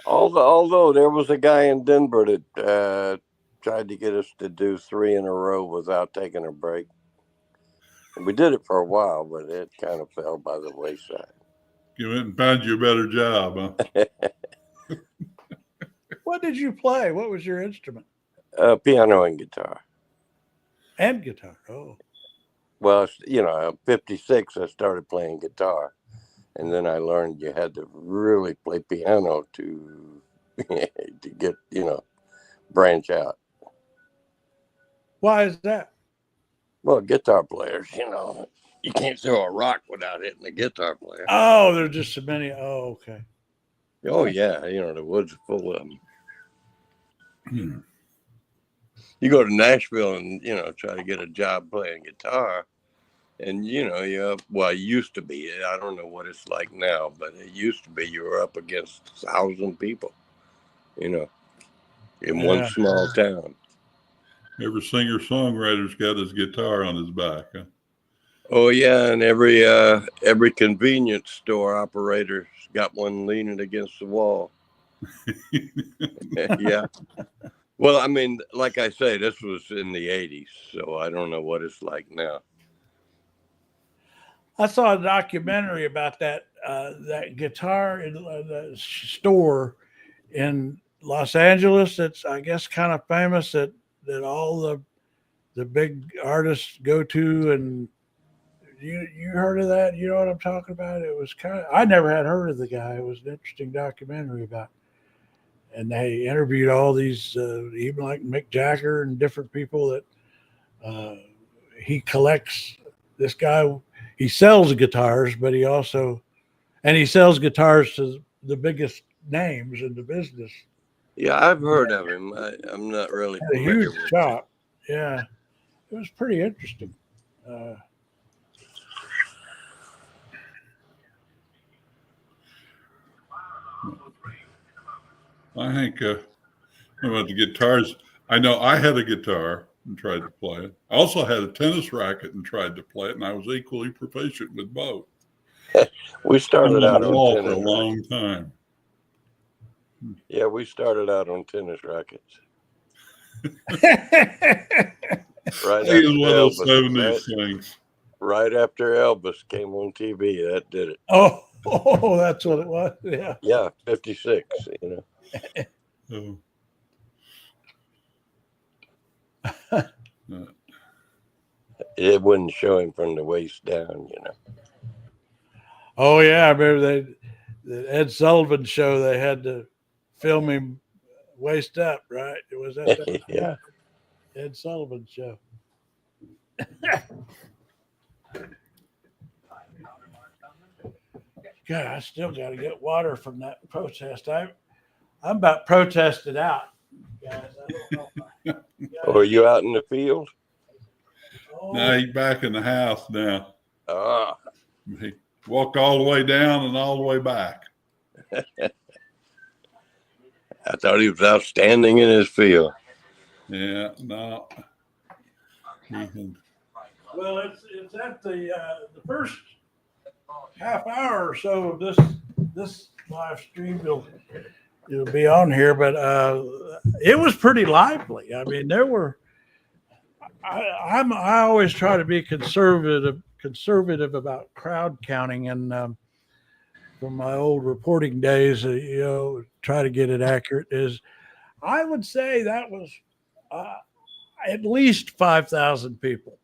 Although there was a guy in Denver that tried to get us to do 3 in a row without taking a break. And we did it for a while, but it kind of fell by the wayside. You went and found you a better job, huh? What did you play? What was your instrument? Piano and guitar. And guitar. Oh. Well, at 56, I started playing guitar. And then I learned you had to really play piano to get, branch out. Why is that? Well, guitar players, you can't throw a rock without hitting a guitar player. Oh, there's just so many. Oh, okay. Oh, yeah. The woods are full of them. You go to Nashville and, try to get a job playing guitar. And, it used to be, I don't know what it's like now, but it used to be you were up against 1,000 people, in one small town. Every singer-songwriter's got his guitar on his back, huh? Oh, yeah, and every convenience store operator's got one leaning against the wall. Yeah. Well, I mean, like I say, this was in the 80s, so I don't know what it's like now. I saw a documentary about that guitar in the store in Los Angeles. That's, I guess, kind of famous. That all the big artists go to, and you heard of that? You know what I'm talking about? It was I never had heard of the guy. It was an interesting documentary about, and they interviewed all these, even like Mick Jagger and different people that he collects. This guy, he sells guitars, but he sells guitars to the biggest names in the business. Yeah, I've heard of him. I'm not really Had a familiar huge with shop. Yeah, it was pretty interesting. I think about the guitars. I know I had a guitar and tried to play it. I also had a tennis racket and tried to play it, and I was equally proficient with both. We started out on wall tennis for a rackets. long time. Yeah, we started out on tennis rackets. Right He after was one of those Elvis, 70s things. right after Elvis came on TV, that did it. Oh, that's what it was. Yeah. Yeah, 56, you know. It wouldn't show him from the waist down, you know. Oh yeah, I remember the Ed Sullivan show. They had to film him waist up, right? It was that. Yeah. Ed Sullivan show. God, I still got to get water from that protest. I'm about protested out, guys. I don't know. Or are you out in the field? Now he's back in the house now. Ah. He walked all the way down and all the way back. I thought he was outstanding in his field. Yeah, no. Well, it's at the first half hour or so of this live stream. It'll be on here, but it was pretty lively. I mean, there were. I always try to be conservative about crowd counting, and from my old reporting days, try to get it accurate. Is I would say that was at least 5,000 people.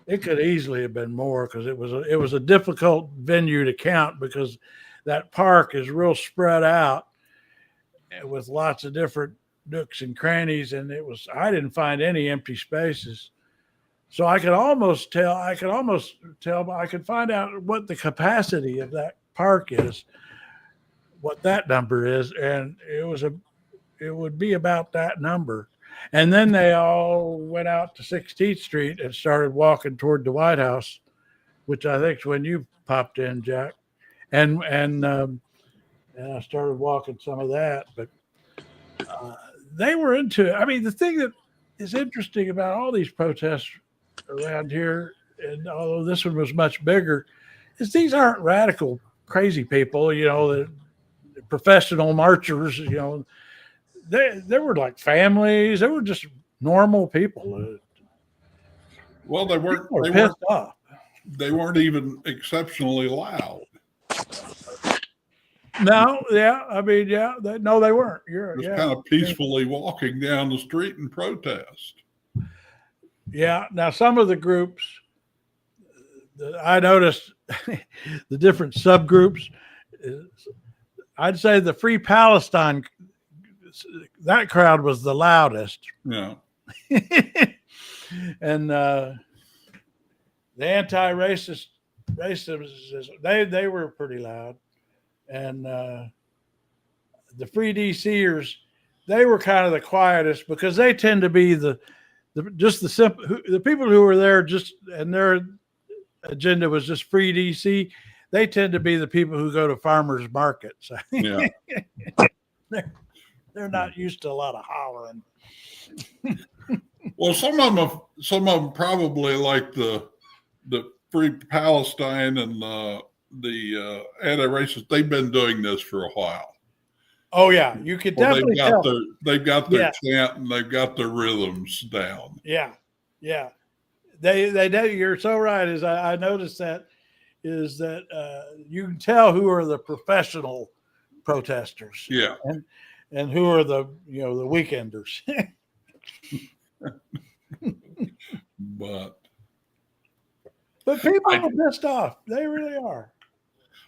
It could easily have been more because it was a difficult venue to count because that park is real spread out with lots of different nooks and crannies, and I didn't find any empty spaces. So I could find out what the capacity of that park is, what that number is, and it would be about that number. And then they all went out to 16th Street and started walking toward the White House, which I think is when you popped in, Jack. And I started walking some of that, but they were into it. I mean, the thing that is interesting about all these protests around here, and although this one was much bigger, is these aren't radical, crazy people, the professional marchers, They were like families. They were just normal people. Well, they weren't pissed off. They weren't even exceptionally loud. No, yeah, I mean, yeah, no, they weren't. Just kind of peacefully walking down the street in protest. Yeah. Now, some of the groups, I noticed the different subgroups. I'd say the Free Palestine, that crowd was the loudest. Yeah. And the anti-racist they were pretty loud. And the Free DCers, they were kind of the quietest because they tend to be the people who were there and their agenda was just Free DC. They tend to be the people who go to farmers markets. Yeah. They're not used to a lot of hollering. Well, some of them probably like the Free Palestine and the anti-racist. They've been doing this for a while. Oh yeah, you could definitely tell. They've got their chant and they've got their rhythms down. Yeah, yeah. They you're so right. Is I noticed that is that you can tell who are the professional protesters. Yeah. And who are the the weekenders. But people are pissed off. They really are.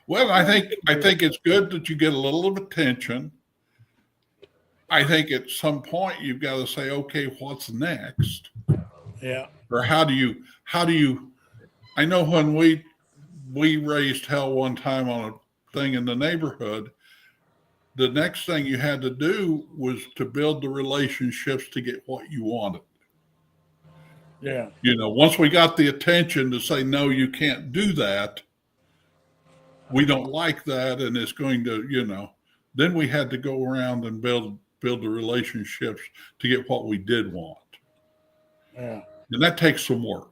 well, I think it's good that you get a little of attention. I think at some point you've got to say, okay, what's next? Yeah. Or how do you I know when we raised hell one time on a thing in the neighborhood, the next thing you had to do was to build the relationships to get what you wanted. Yeah. You know, once we got the attention to say, no, you can't do that, we don't like that, and it's going to, you know, then we had to go around and build the relationships to get what we did want. Yeah. And that takes some work.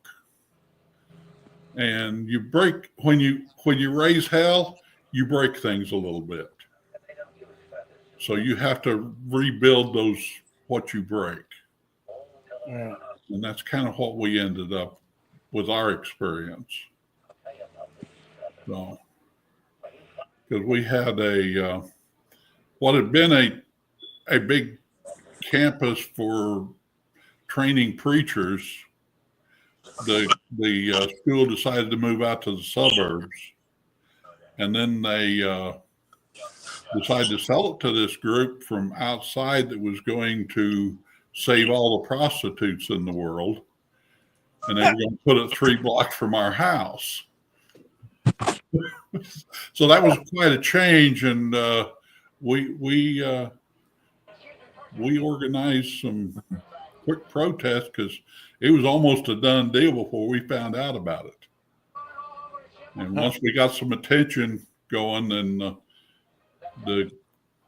And you break when you raise hell, you break things a little bit. So you have to rebuild what you break. Yeah. And that's kind of what we ended up with our experience. So, because we had what had been a big campus for training preachers, the school decided to move out to the suburbs, and then they decided to sell it to this group from outside that was going to save all the prostitutes in the world, and they were going to put it 3 blocks from our house. So that was quite a change, and we organized some quick protests because it was almost a done deal before we found out about it. And once we got some attention going, then the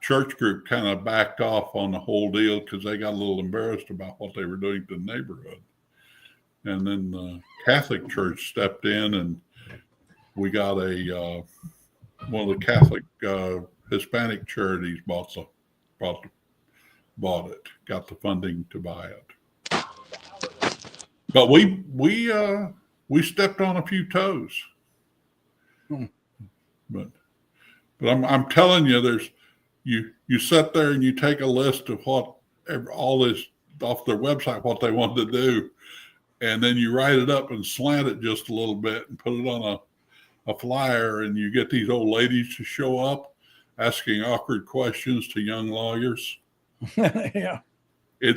church group kind of backed off on the whole deal because they got a little embarrassed about what they were doing to the neighborhood. And then the Catholic Church stepped in, and we got one of the Catholic Hispanic charities bought it, got the funding to buy it. But we stepped on a few toes. But I'm telling you, you sit there and you take a list of what all this off their website, what they want to do, and then you write it up and slant it just a little bit and put it on a flyer, and you get these old ladies to show up asking awkward questions to young lawyers. Yeah. We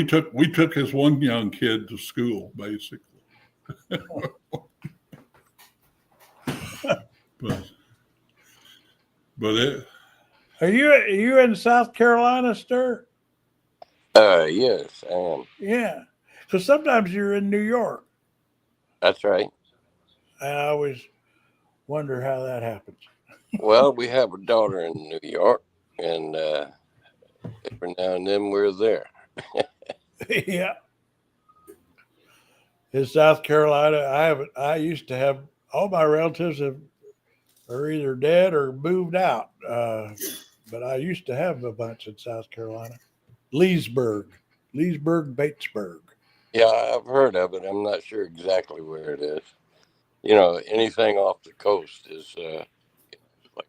took this one young kid to school, basically. but it. Are you in South Carolina, Stir? Yes, I am. Yeah. So sometimes you're in New York. That's right. I always wonder how that happens. Well, we have a daughter in New York, and every now and then we're there. Yeah. In South Carolina, I used to have all my relatives are either dead or moved out. But I used to have a bunch in South Carolina. Leesburg, Batesburg. Yeah, I've heard of it. I'm not sure exactly where it is. You know, anything off the coast is like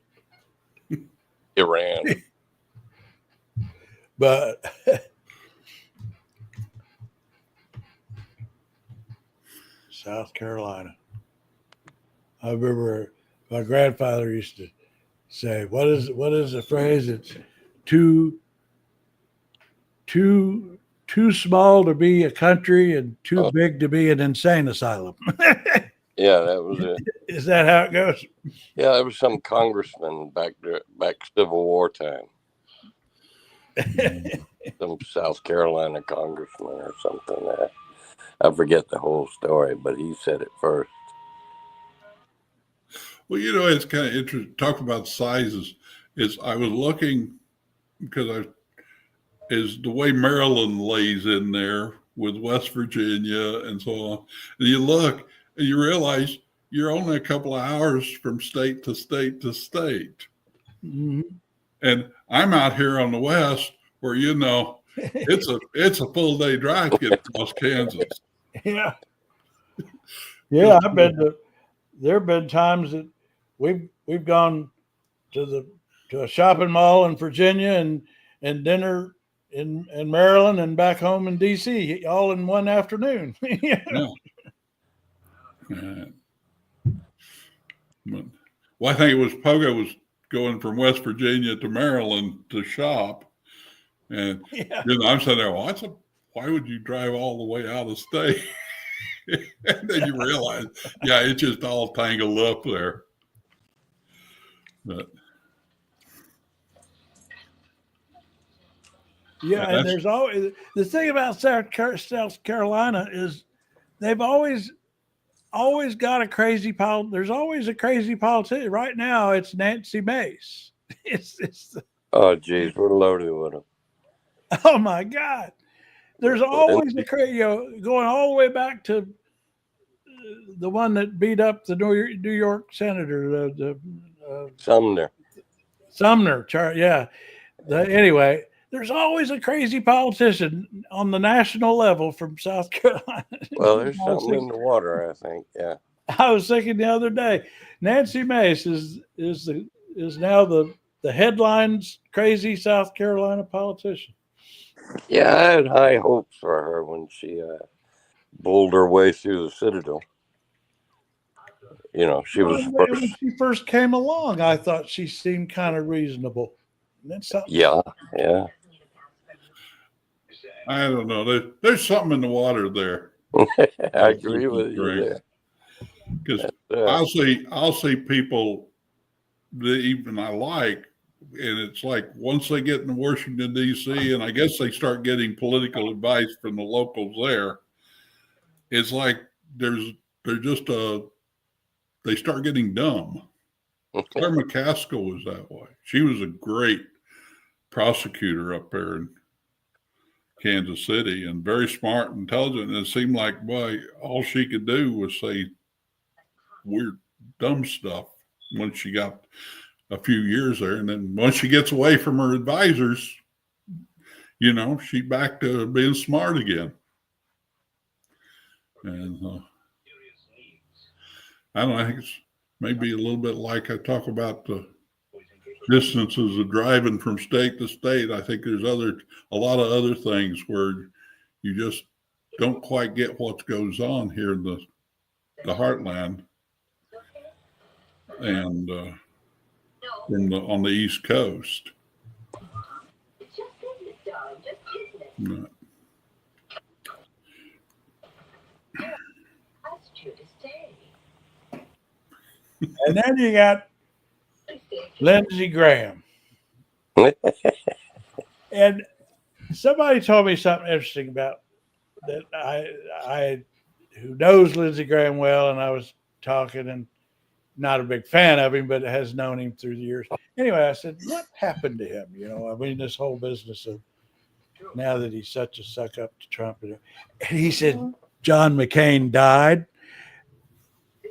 Iran. But South Carolina. I remember my grandfather used to say, what is the phrase? It's too small to be a country and too big to be an insane asylum. Yeah, that was it. Is that how it goes? Yeah, there was some congressman back Civil War time. Some South Carolina congressman or something. I forget the whole story, but he said it first. Well, you know, it's kind of interesting. Talk about sizes. I was looking because is the way Maryland lays in there with West Virginia and so on. And you look and you realize you're only a couple of hours from state to state to state. Mm-hmm. And I'm out here on the West where, you know, it's a full day drive to get across Kansas. Yeah. Yeah, there have been times that we've gone to a shopping mall in Virginia and dinner in Maryland and back home in D.C. all in one afternoon. Yeah. Well, I think it was Pogo was going from West Virginia to Maryland to shop, and I'm sitting there. Well, why would you drive all the way out of state? And then you realize, yeah, it's just all tangled up there. But yeah, and there's always the thing about South Carolina is they've always got a crazy There's always a crazy politician. Right now, it's Nancy Mace. It's Oh, geez, we're loaded with them. Oh my God! There's always a crazy, going all the way back to the one that beat up the New York senator, Sumner. Yeah. Anyway, there's always a crazy politician on the national level from South Carolina. Well, there's something in the water, I think. Yeah. I was thinking the other day, Nancy Mace is now the headlines crazy South Carolina politician. Yeah, I had high hopes for her when she bowled her way through the Citadel. She was first. When she first came along, I thought she seemed kind of reasonable. Yeah. I don't know. There's something in the water there. I agree with you there. Because I'll see people that even I like, and it's like once they get in Washington D.C. and I guess they start getting political advice from the locals there, it's like they start getting dumb. Claire McCaskill was that way. She was a great prosecutor up there in Kansas City and very smart and intelligent. And it seemed like, boy, all she could do was say weird, dumb stuff when she got a few years there. And then once she gets away from her advisors, she back to being smart again. And I don't know, I think it's maybe a little bit like I talk about the distances of driving from state to state. I think there's a lot of other things where you just don't quite get what goes on here in the heartland and on the East Coast. No. And then you got Lindsey Graham. And somebody told me something interesting about that. I who knows Lindsey Graham well, and I was talking, and not a big fan of him, but has known him through the years. Anyway, I said, what happened to him? This whole business of now that he's such a suck up to Trump. And he said, John McCain died.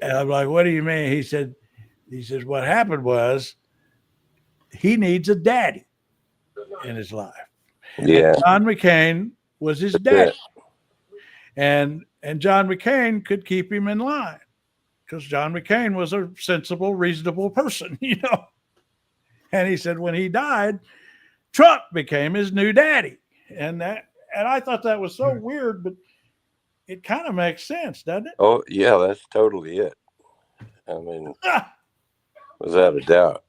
And I'm like, what do you mean? He says, what happened was he needs a daddy in his life. Yeah. And John McCain was his daddy. And John McCain could keep him in line because John McCain was a sensible, reasonable person, And he said when he died, Trump became his new daddy. And I thought that was so weird, but it kind of makes sense, doesn't it? Oh, yeah, that's totally it. I mean, without a doubt.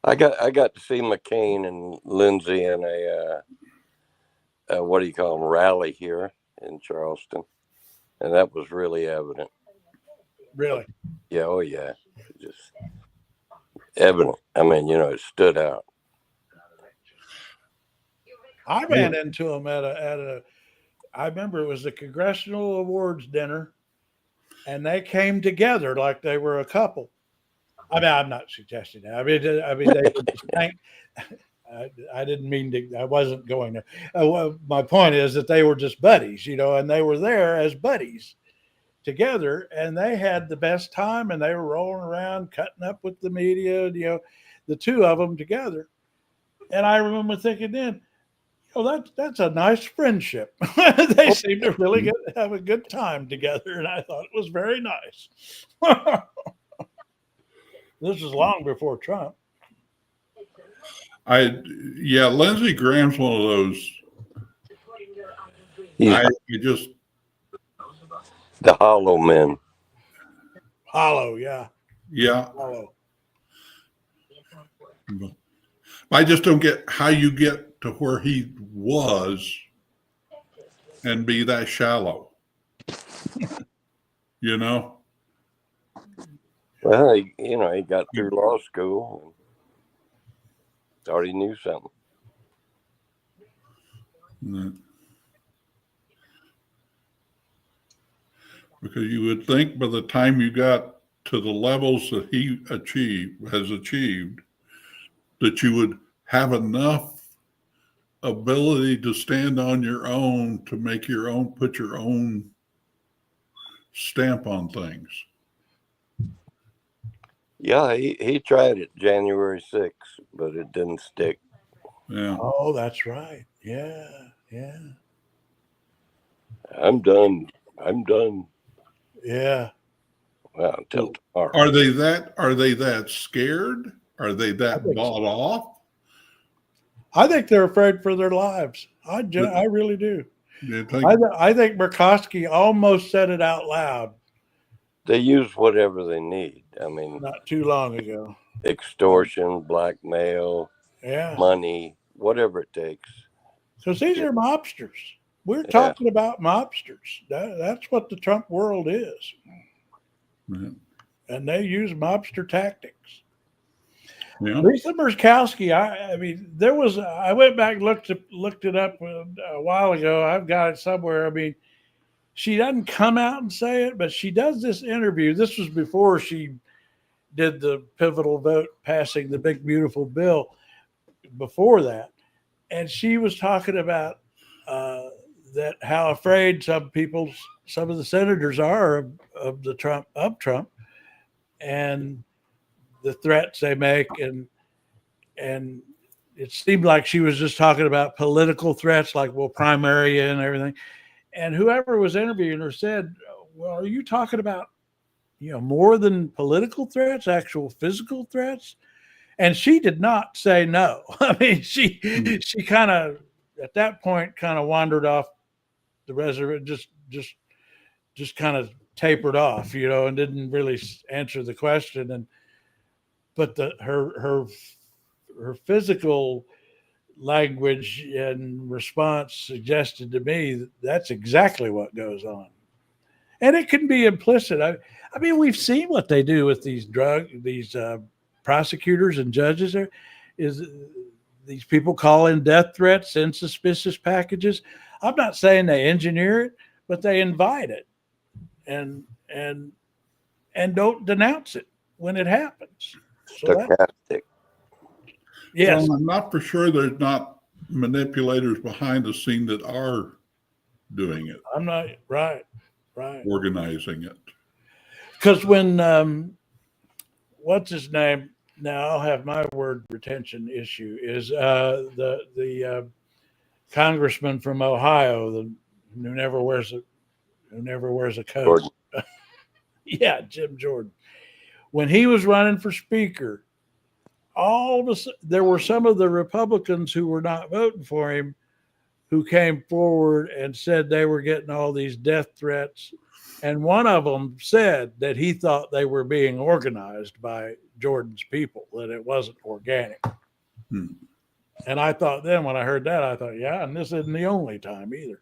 I got to see McCain and Lindsey in a what do you call them, rally here in Charleston, and that was really evident. Really? Yeah. Oh, yeah. Just evident. I mean, it stood out. I ran into him at a. I remember it was the Congressional Awards dinner, and they came together like they were a couple. I mean, I'm not suggesting that. I mean, they were just I didn't mean to. I wasn't going to. My point is that they were just buddies, and they were there as buddies together, and they had the best time, and they were rolling around, cutting up with the media, the two of them together. And I remember thinking then, that's a nice friendship. They seem to really have a good time together, and I thought it was very nice. This was long before Trump. Yeah, Lindsey Graham's one of those. He's You just the hollow man. Hollow, yeah. yeah. Hollow. I just don't get how you get to where he was and be that shallow. You know? Well, he got through law school and thought he knew something. Because you would think by the time you got to the levels that he has achieved, that you would have enough ability to stand on your own, to make your own, put your own stamp on things. Yeah, he tried it January 6th, but it didn't stick. Yeah. Oh, that's right. Yeah, yeah. I'm done. Yeah. Well, until tomorrow. Are they that scared? Are they that bought off? I think they're afraid for their lives. I really do. I think Murkowski almost said it out loud. They use whatever they need. I mean, not too long ago. Extortion, blackmail, money, whatever it takes. Because these are mobsters. We're talking about mobsters. That's what the Trump world is. Yeah. And they use mobster tactics. Yeah. Lisa Murkowski, I mean, I went back and looked it up a while ago. I've got it somewhere. I mean, she doesn't come out and say it, but she does this interview. This was before she did the pivotal vote passing the big, beautiful bill before that. And she was talking about that how afraid some of the senators are of Trump and the threats they make. And it seemed like she was just talking about political threats, like we'll primary you and everything. And whoever was interviewing her said, well, are you talking about, more than political threats, actual physical threats? And she did not say no. I mean, she kind of, at that point, kind of wandered off the reservation, just kind of tapered off, and didn't really answer the question. But her physical language and response suggested to me that's exactly what goes on. And it can be implicit. I mean, we've seen what they do with these prosecutors and judges. These people call in death threats, send suspicious packages. I'm not saying they engineer it, but they invite it and don't denounce it when it happens. Stochastic. Yes. Well, I'm not for sure there's not manipulators behind the scene that are doing it. I'm not right. Organizing it. Because when what's his name? Now I'll have my word retention issue. Is the congressman from Ohio, who never wears a coat. Yeah, Jim Jordan. When he was running for speaker, there were some of the Republicans who were not voting for him who came forward and said they were getting all these death threats. And one of them said that he thought they were being organized by Jordan's people, that it wasn't organic. And I thought then when I heard that, I thought, yeah, and this isn't the only time either.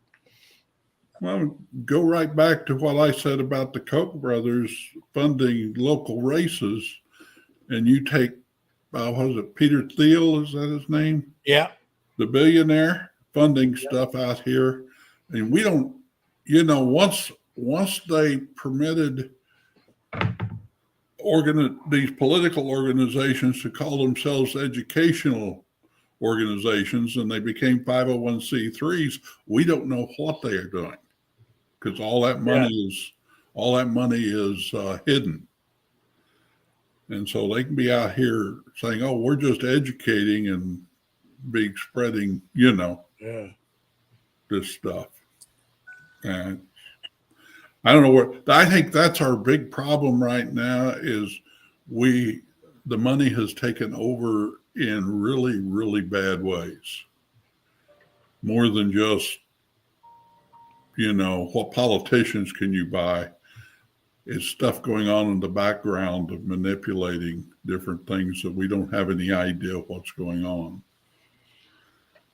Well, go right back to what I said about the Koch brothers funding local races. And you take, what was it, Peter Thiel, is that his name? Yeah. The billionaire funding stuff out here. And we don't, once they permitted these political organizations to call themselves educational organizations and they became 501c3s, we don't know what they are doing because all that money is hidden. And so they can be out here saying, oh, we're just educating and spreading, this stuff. And I don't know I think that's our big problem right now is the money has taken over in really, really bad ways. More than just, what politicians can you buy? It's stuff going on in the background of manipulating different things that we don't have any idea what's going on.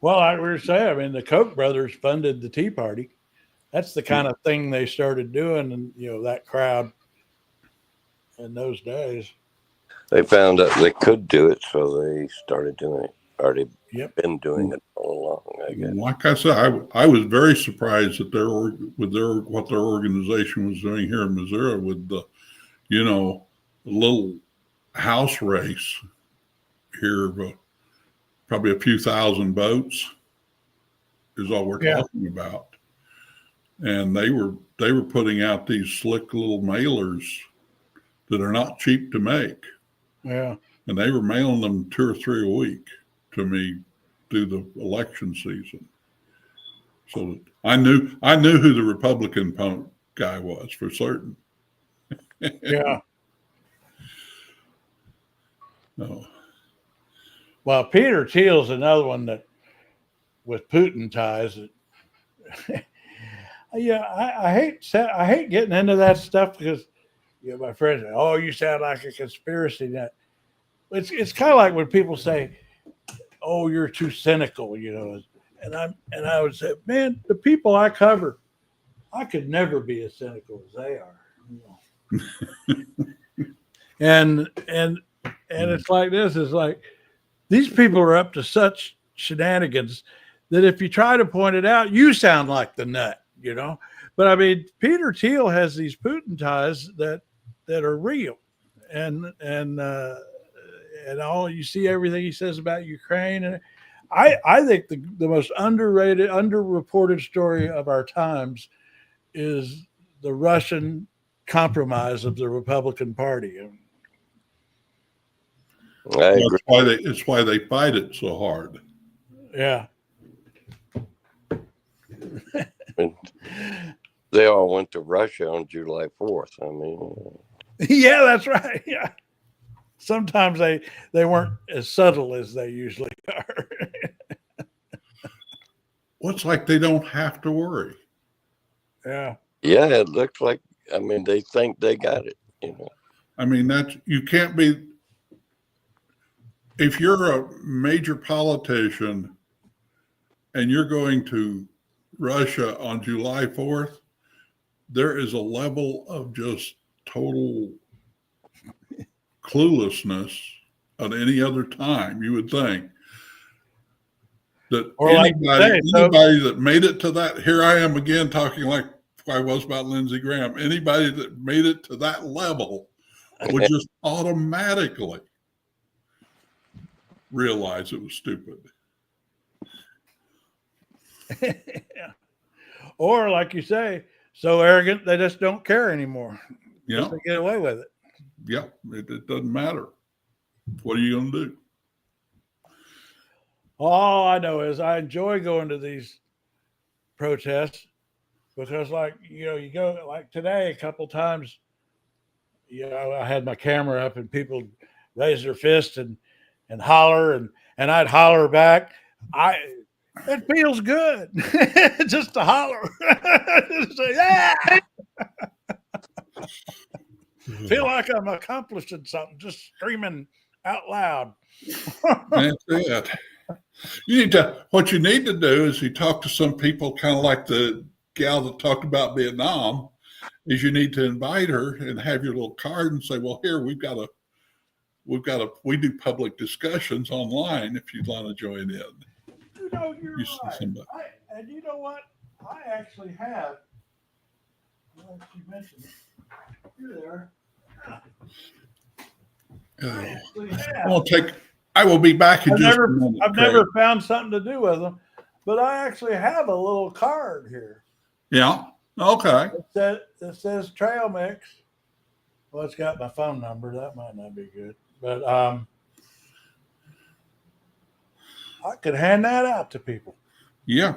Well, like we were saying, I mean, the Koch brothers funded the Tea Party. That's the kind of thing they started doing, and that crowd in those days. They found out they could do it, so they started doing it. Already been doing it all along, I guess. Like I said, I was very surprised at what their organization was doing here in Missouri with the, little house race here of probably a few thousand votes is all we're talking about. And they were putting out these slick little mailers that are not cheap to make. Yeah. And they were mailing them 2 or 3 a week to me through the election season. So I knew who the Republican guy was for certain. Yeah. No. Well, Peter Thiel's another one that with Putin ties. I hate getting into that stuff because my friends say, "Oh, you sound like a conspiracy nut." It's kind of like when people say, "Oh, you're too cynical," and I would say, "Man, the people I cover, I could never be as cynical as they are." And it's like this. It's like these people are up to such shenanigans that if you try to point it out, you sound like the nut, But I mean, Peter Thiel has these Putin ties that are real, and all you see everything he says about Ukraine, and I think the most underrated, underreported story of our times is the Russian compromise of the Republican Party. It's why they fight it so hard. Yeah. And they all went to Russia on July 4th. I mean, yeah, that's right. Yeah. Sometimes they weren't as subtle as they usually are. Well, it's like they don't have to worry. Yeah. Yeah, it looks like, they think they got it, I mean, you can't be, if you're a major politician and you're going to Russia on July 4th, there is a level of just total cluelessness at any other time, you would think. That anybody that made it to that, here I am again talking like I was about Lindsey Graham, anybody that made it to that level would just automatically realize it was stupid. Yeah. Or like you say, so arrogant they just don't care anymore. Yeah. They get away with it. Yeah, it doesn't matter. What are you going to do? All I know is I enjoy going to these protests because, like, you go like today a couple times, I had my camera up and people raise their fist and holler and I'd holler back. It feels good just to holler. Say, yeah. Feel like I'm accomplishing something, just screaming out loud. That's it. What you need to do is you talk to some people, kind of like the gal that talked about Vietnam, is you need to invite her and have your little card and say, well, here, we do public discussions online if you'd want to join in. You're right. And you know what? I actually have. Well, you mentioned it. You're there. I will be back in just a minute. I've never found something to do with them, but I actually have a little card here. Yeah. Okay. It says trail mix. Well, it's got my phone number. That might not be good, but I could hand that out to people. Yeah.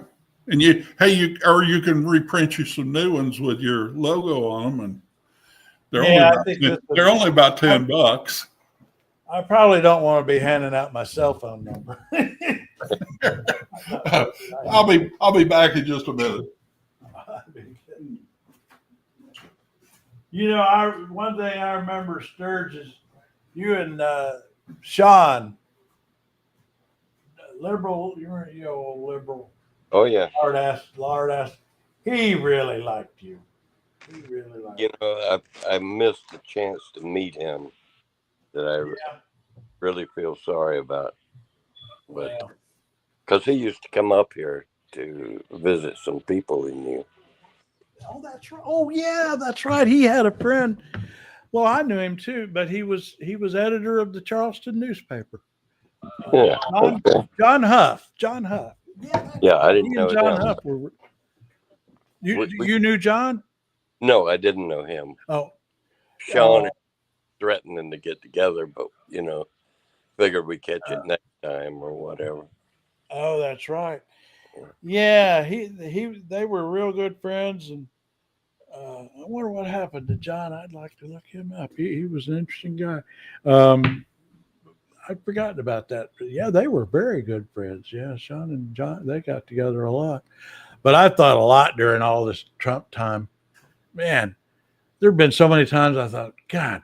And you can reprint you some new ones with your logo on them, and they're only about $10. I probably don't want to be handing out my cell phone number. I'll be back in just a minute. You know, one thing I remember, Sturge, is you and Sean, liberal, you're old liberal, Oh yeah. lard ass. He really liked you. He really liked You know, I missed the chance to meet him that I really feel sorry about. But Well, because he used to come up here to visit some people he knew. oh, that's right. Oh, yeah, that's right. He had a friend. Well, I knew him too, but he was editor of the Charleston newspaper. Yeah. Okay. John Huff. John Huff. Yeah, Yeah, I didn't he know and John him. Huff were. We- You knew John? No, I didn't know him. Oh, Sean threatening to get together, but figured we catch it next time or whatever. oh, that's right. Yeah, they were real good friends, and I wonder what happened to John. I'd like to look him up. He was an interesting guy. I'd forgotten about that. But yeah, they were very good friends. Yeah, Sean and John, they got together a lot. But I thought a lot during all this Trump time. Man, there have been so many times I thought, God,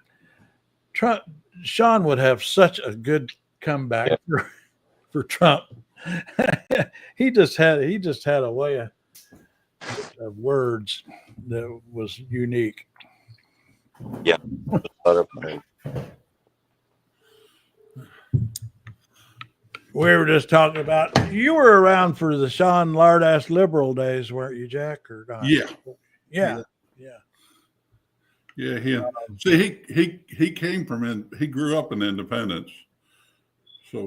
Sean would have such a good comeback for Trump. he just had a way of words that was unique. Yeah. We were just talking about, you were around for the Sean Lardass liberal days, weren't you, Jack? Or not? Yeah. See, he came from he grew up in Independence, so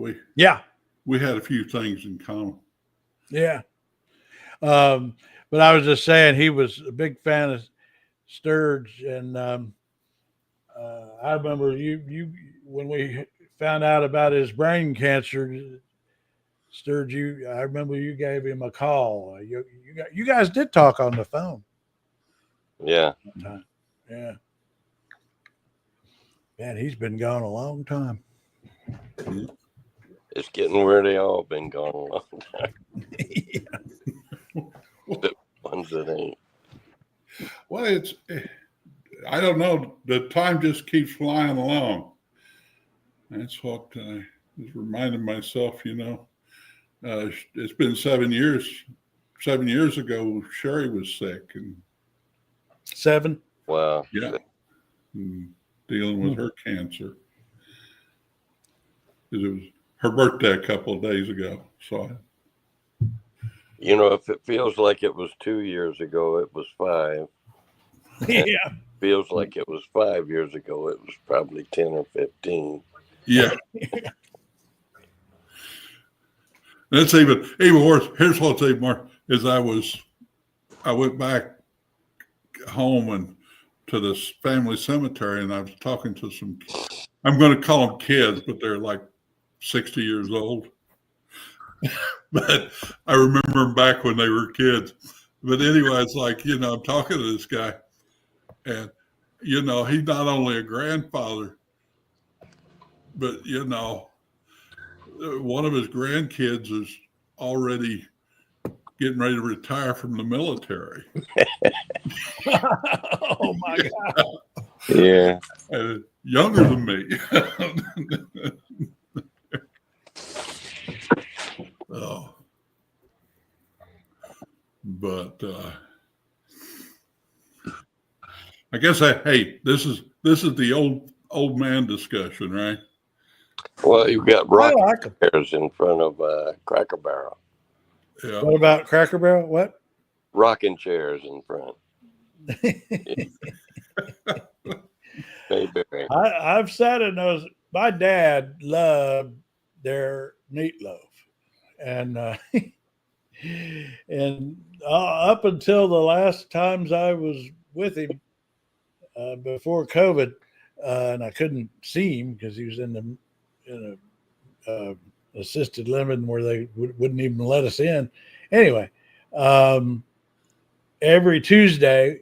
we had a few things in common. Yeah. But I was just saying, he was a big fan of Sturge, and I remember you when we found out about his brain cancer, Sturge, I remember you gave him a call. You guys did talk on the phone. Yeah. Yeah. Man, he's been gone a long time. It's getting where they all been gone a long time. The ones that ain't. Well, I don't know. The time just keeps flying along. That's what I was reminding myself, it's been 7 years. 7 years ago, Sherry was sick. 7? Wow. Yeah. Dealing with her cancer. It was her birthday a couple of days ago. So, if it feels like it was 2 years ago, it was 5. Yeah. Feels like it was 5 years ago, it was probably 10 or 15. Yeah. That's even worse. Here's what's even worse is I went back home and to this family cemetery, and I was talking to some, I'm going to call them kids, but they're like 60 years old. But I remember them back when they were kids. But anyway, it's like, I'm talking to this guy, and, he's not only a grandfather, but, one of his grandkids is already getting ready to retire from the military. Oh, my God. Yeah. Younger than me. Oh. But I guess this is the old man discussion, right? Well, you've got rocking chairs in front of Cracker Barrel. Yeah. What about Cracker Barrel? What? Rocking chairs in front. Mayberry. I've sat in those. My dad loved their meatloaf, and up until the last times I was with him before COVID, and I couldn't see him because he was in a assisted living where they wouldn't even let us in. Anyway, every Tuesday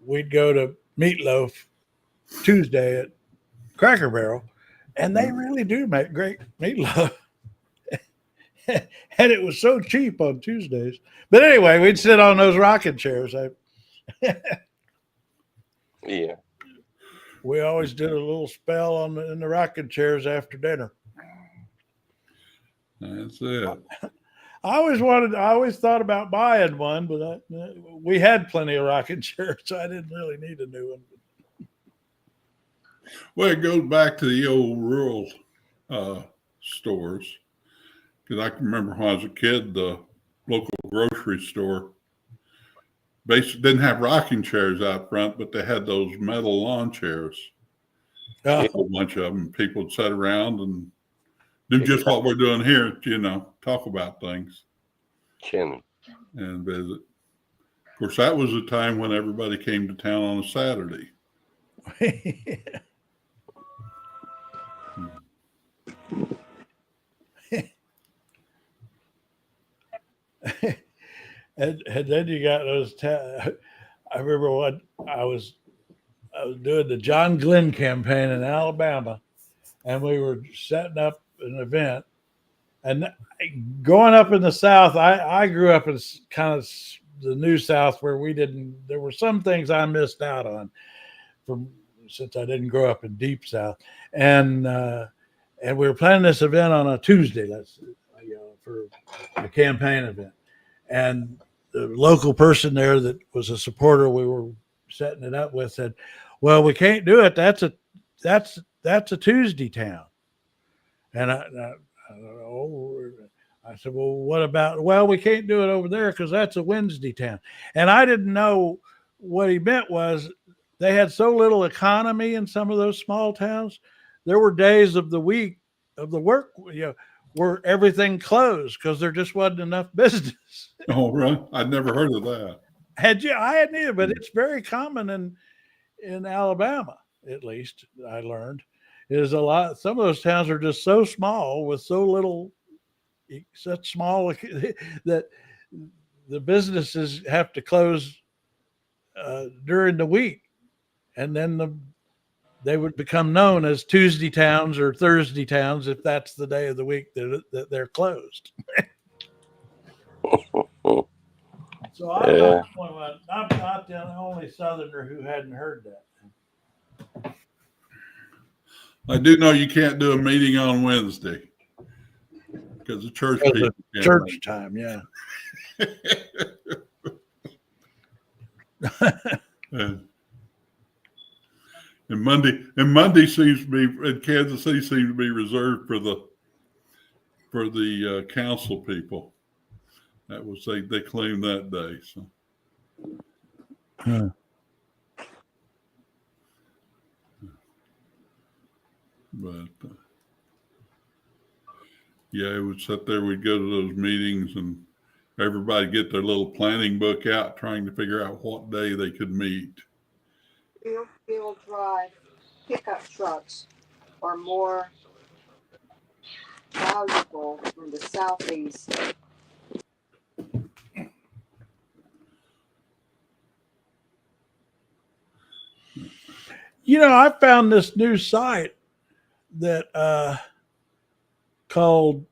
we'd go to Meatloaf Tuesday at Cracker Barrel, And they really do make great meatloaf. And it was so cheap on Tuesdays. But anyway, we'd sit on those rocking chairs. Yeah. We always did a little spell in the rocking chairs after dinner. That's it. I always thought about buying one, but we had plenty of rocking chairs, so I didn't really need a new one. Well, it goes back to the old rural stores. Because I can remember when I was a kid, the local grocery store basically didn't have rocking chairs out front, but they had those metal lawn chairs. A bunch of them. People would sit around and do just what we're doing here, talk about things. Chin. And visit. Of course, that was a time when everybody came to town on a Saturday. and then you got those. I remember what I was doing the John Glenn campaign in Alabama, and we were setting up an event. And going up in the South, I grew up in kind of the New South where there were some things I missed out on since I didn't grow up in Deep South. And we were planning this event on a Tuesday, for a campaign event. And the local person there that was a supporter we were setting it up with said, "Well, we can't do it. That's a Tuesday town." And I said, "Well, what about?" "Well, we can't do it over there because that's a Wednesday town." And I didn't know what he meant was they had so little economy in some of those small towns. There were days of the week of the work, where everything closed because there just wasn't enough business. Oh, right. I'd never heard of that. I hadn't either, but it's very common in Alabama, at least I learned. Is a lot. Some of those towns are just so small with such small that the businesses have to close during the week, and then they would become known as Tuesday towns or Thursday towns if that's the day of the week that they're closed. So I'm not the only Southerner who hadn't heard that. I do know you can't do a meeting on Wednesday because the church people. Church time, yeah. And Monday seems to be in Kansas City seems to be reserved for the council people. That was they claimed that day. So. But yeah, it would sit there. We'd go to those meetings and everybody get their little planning book out, trying to figure out what day they could meet. Rear-wheel drive pickup trucks are more valuable in the Southeast. I found this new site that called,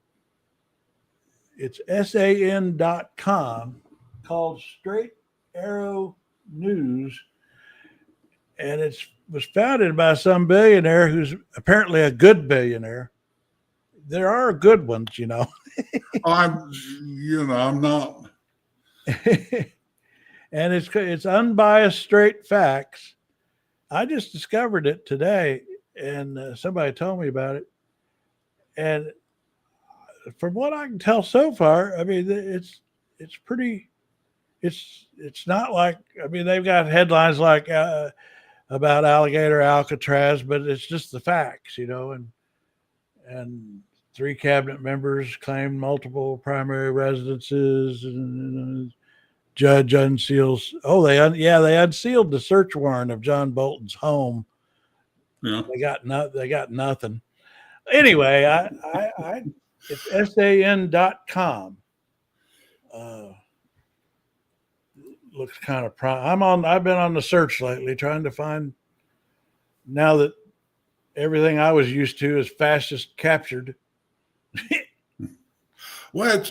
it's SAN.com, called Straight Arrow News. And it was founded by some billionaire who's apparently a good billionaire. There are good ones, I'm not. And it's unbiased, straight facts. I just discovered it today, and somebody told me about it. And from what I can tell so far, I mean, it's pretty. It's not like, I mean, they've got headlines like about alligator Alcatraz, but it's just the facts, and 3 cabinet members claimed multiple primary residences, and judge unseals. Oh, they unsealed the search warrant of John Bolton's home. Yeah, they got nothing. Anyway, it's SAN.com. Looks kind of I've been on the search lately trying to find, now that everything I was used to is fastest captured. Well,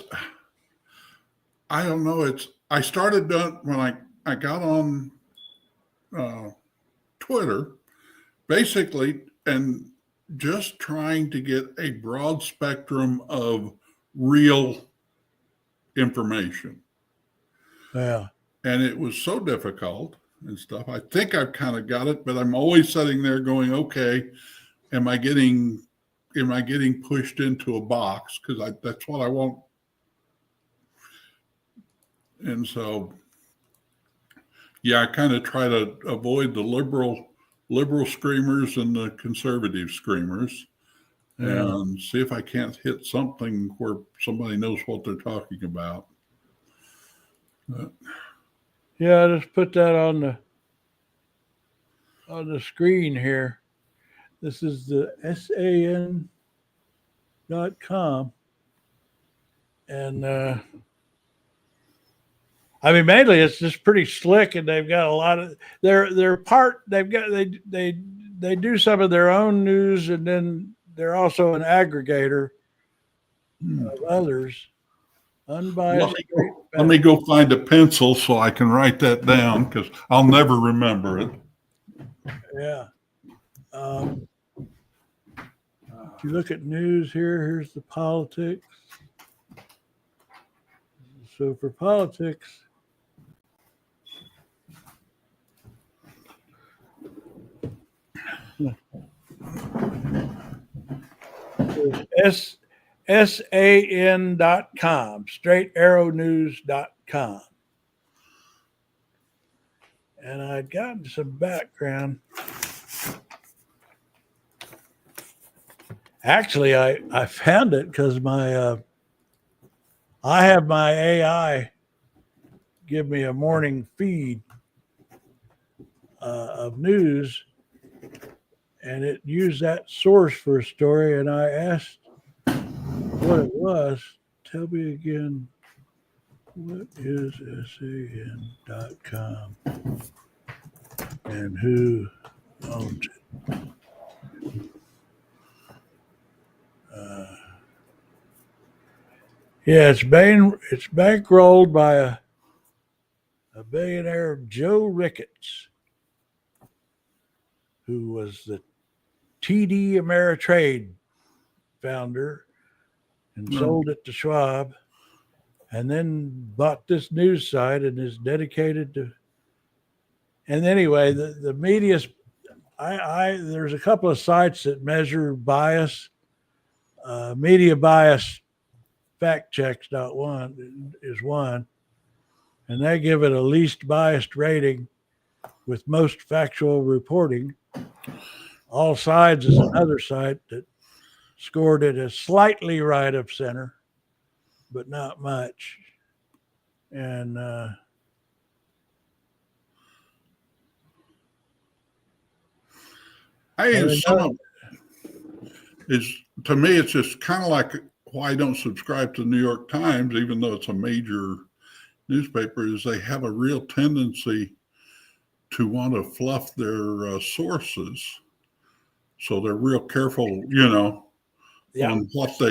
I don't know. I started doing when I got on Twitter, basically, and just trying to get a broad spectrum of real information. Yeah. And it was so difficult and stuff. I think I've kind of got it, but I'm always sitting there going, okay, am I getting pushed into a box? Because that's what I want. And so, yeah, I kind of try to avoid the liberal screamers and the conservative screamers, and see if I can't hit something where somebody knows what they're talking about. Yeah, I just put that on the screen here. This is the san.com. And I mean, mainly it's just pretty slick, and they've got a lot of they do some of their own news, and then they're also an aggregator of others. Unbiased. Let me go find a pencil so I can write that down, because I'll never remember it. Yeah. If you look at news here, here's the politics. So for politics, san.com, straightarrownews.com. And I'd gotten some background. Actually, I found it because I have my AI give me a morning feed of news, and it used that source for a story, and I asked what it was. Tell me again, what is san.com and who owns it? Yeah, it's bankrolled by a billionaire, Joe Ricketts, who was the TD Ameritrade founder and sold it to Schwab, and then bought this news site and is dedicated to. And anyway, the media's. There's a couple of sites that measure bias. Media bias factchecks.1 is one, and they give it a least biased rating with most factual reporting. All Sides is another site that scored it as slightly right of center, but not much. And To me, it's just kind of like why I don't subscribe to the New York Times, even though it's a major newspaper, is they have a real tendency to want to fluff their sources. So they're real careful, on what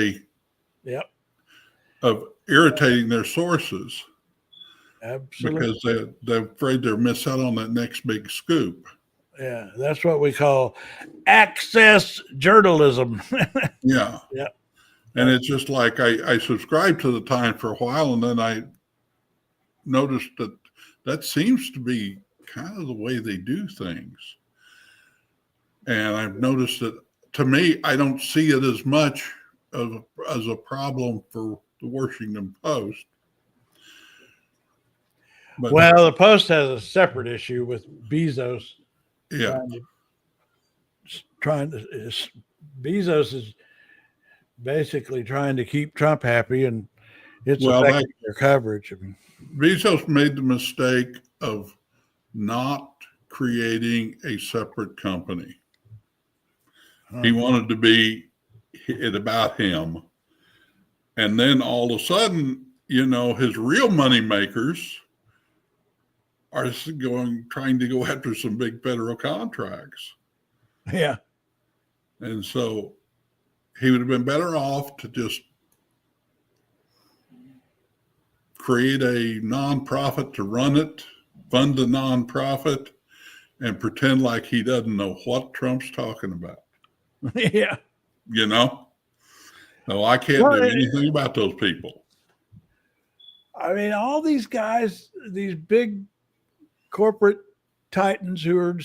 of irritating their sources. Absolutely. Because they're afraid they'll miss out on that next big scoop. Yeah, that's what we call access journalism. Yeah. Yeah. And it's just like I subscribed to the Times for a while, and then I noticed that seems to be kind of the way they do things. And I've noticed that, to me, I don't see it as much as a problem for the Washington Post. But, well, the Post has a separate issue with Bezos. Yeah. Bezos is basically trying to keep Trump happy, and it's affecting their coverage. I mean, Bezos made the mistake of not creating a separate company. He wanted to be it about him. And then all of a sudden, his real money makers are trying to go after some big federal contracts. Yeah. And so he would have been better off to just create a nonprofit to run it, fund the nonprofit, and pretend like he doesn't know what Trump's talking about. Yeah. You know? No, I can't do anything about those people. I mean, all these guys, these big corporate titans who are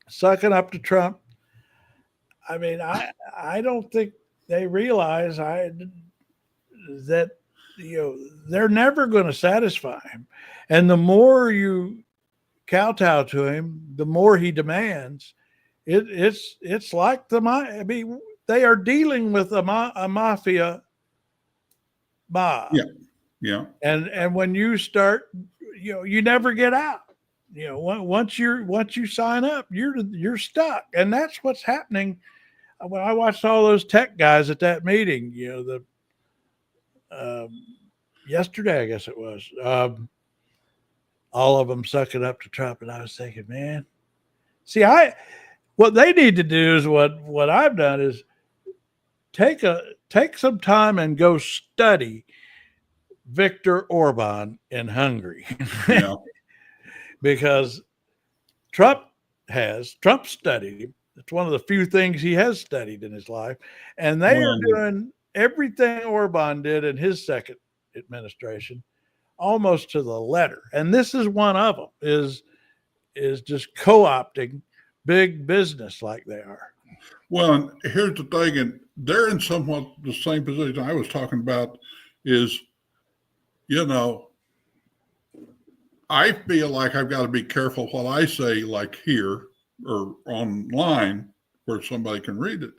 sucking up to Trump. I mean, I don't think they realize that they're never going to satisfy him, and the more you kowtow to him, the more he demands. It's like I mean, they are dealing with a mafia mob. Yeah. Yeah. And when you start, you never get out. Once you sign up, you're stuck, and that's what's happening. When I watched all those tech guys at that meeting, yesterday, I guess it was, all of them sucking up to Trump, and I was thinking, man, see, what they need to do is what I've done is take some time and go study Viktor Orban in Hungary. Yeah. Because Trump studied him. It's one of the few things he has studied in his life. And they are doing everything Orban did in his second administration, almost to the letter. And this is one of them, is just co-opting big business like they are. Well, and here's the thing, and they're in somewhat the same position I was talking about is, I feel like I've got to be careful what I say, like here or online where somebody can read it,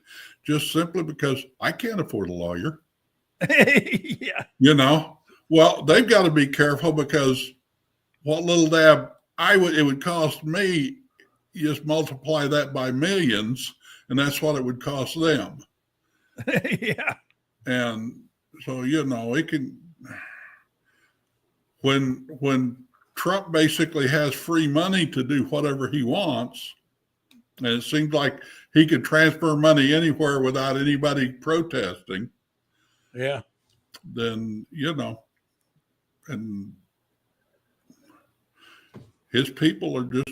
just simply because I can't afford a lawyer. Yeah. Well, they've got to be careful because what little dab it would cost me, you just multiply that by millions, and that's what it would cost them. Yeah. And so, it can, when Trump basically has free money to do whatever he wants, and it seems like he could transfer money anywhere without anybody protesting. Yeah. Then, and his people are just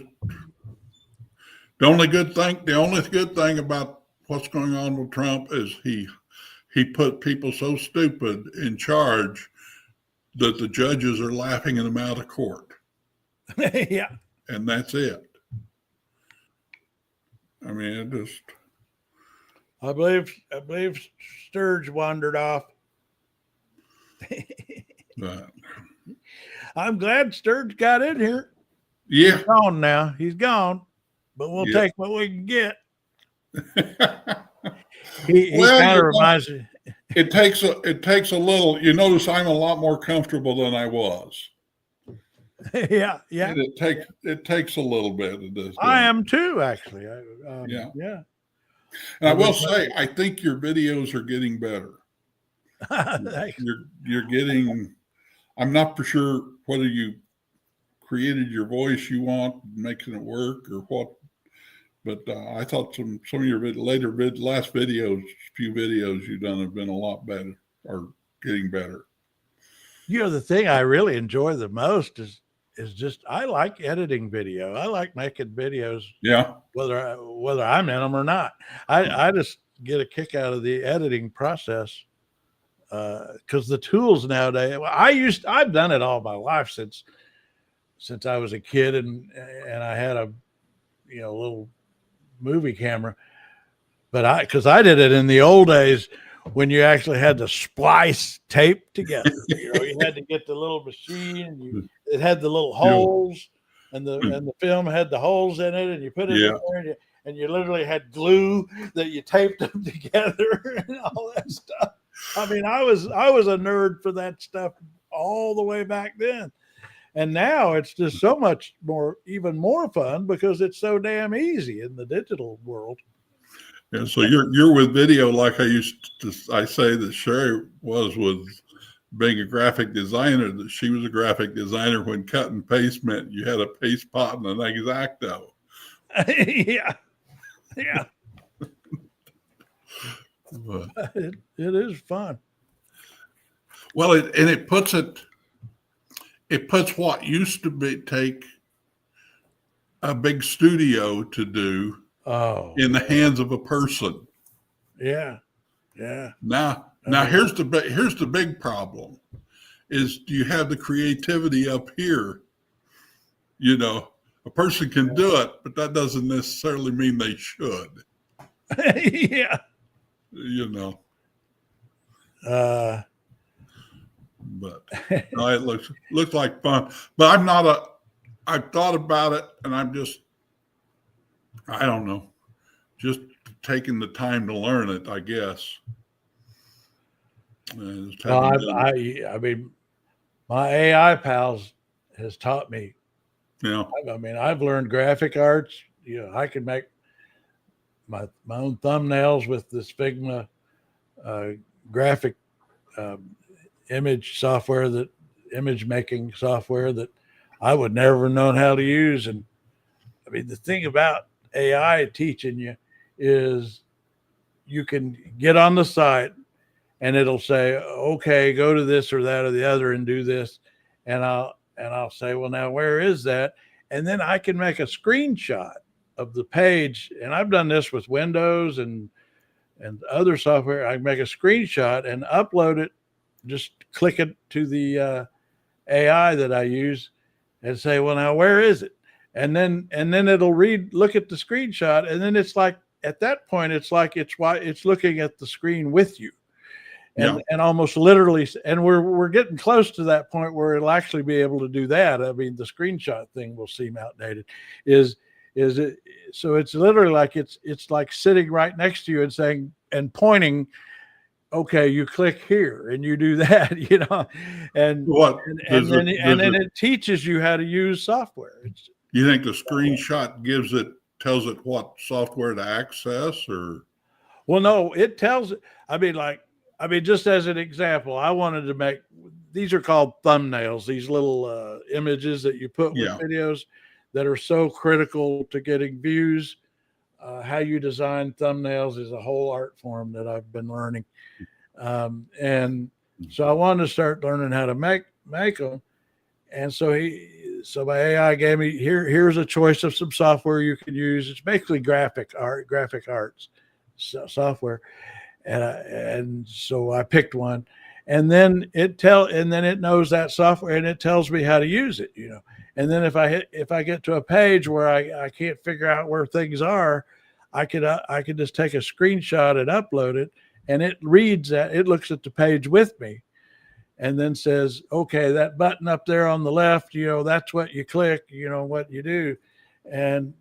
the only good thing about what's going on with Trump is he put people so stupid in charge that the judges are laughing them out of court. Yeah. And that's it. I mean, I believe Sturge wandered off. But, I'm glad Sturge got in here. Yeah. He's gone now. He's gone. But we'll take what we can get. He kind of reminds me. It takes a little. You notice I'm a lot more comfortable than I was. Yeah. And it takes a little bit of this. I am too, actually. Yeah. And I will say, I think your videos are getting better. You're getting. I'm not for sure whether you created your voice you want, making it work, or what. But I thought some of your last videos, few videos you've done have been a lot better, or getting better. The thing I really enjoy the most is just I like editing video. I like making videos. Yeah. Whether I'm in them or not, I just get a kick out of the editing process. Because the tools nowadays, I've done it all my life since I was a kid, and I had a little movie camera, but because I did it in the old days when you actually had to splice tape together. You had to get the little machine, and it had the little holes, and the film had the holes in it, and you put it in there, and you literally had glue that you taped them together and all that stuff. I mean, I was a nerd for that stuff all the way back then. And now it's just so much more, even more fun because it's so damn easy in the digital world. Yeah, so you're with video like I say that Sherry was with being a graphic designer, that she was a graphic designer when cut and paste meant you had a paste pot and an X-Acto. Yeah. But, it is fun. well, it puts what used to take a big studio to do Oh, in the hands of a person. yeah, yeah. Now I mean, here's the big problem: is do you have the creativity up here? You know, a person can do it, but that doesn't necessarily mean they should. yeah. You know, Uh, but no, it looks like fun. But I'm not a. I've thought about it, and I don't know, just taking the time to learn it, I guess. well, I mean, my AI pals has taught me. Yeah. I mean, I've learned graphic arts. You know, I can make my own thumbnails with this Figma graphic image making software that I would never have known how to use. And I mean, the thing about AI teaching you is you can get on the site and it'll say, okay, go to this or that or the other and do this. And I'll say, well, now where is that? And then I can make a screenshot of the page. And I've done this with Windows and other software. I make a screenshot and upload it, just click it to the AI that I use and say, well, now where is it? And then it'll look at the screenshot. And then it's like, at that point, it's like it's looking at the screen with you. And almost literally, and we're getting close to that point where it'll actually be able to do that. I mean, the screenshot thing will seem outdated. Is it? So it's literally like it's like sitting right next to you and saying and pointing. Okay, you click here and you do that, you know, and then it teaches you how to use software. You think the screenshot tells it what software to access, or? Well, no, it tells it. I mean, just as an example, I wanted to make, these are called thumbnails, these little images that you put with videos that are so critical to getting views. How you design thumbnails is a whole art form that I've been learning. And so I wanted to start learning how to make them. And so my AI gave me, here's a choice of some software you can use. It's basically graphic arts software. And so I picked one, and then it knows that software and it tells me how to use it, you know. And then if I get to a page where I can't figure out where things are, I could just take a screenshot and upload it, and it reads that, it looks at the page with me, and then says, okay, that button up there on the left, you know, that's what you click, you know, what you do. And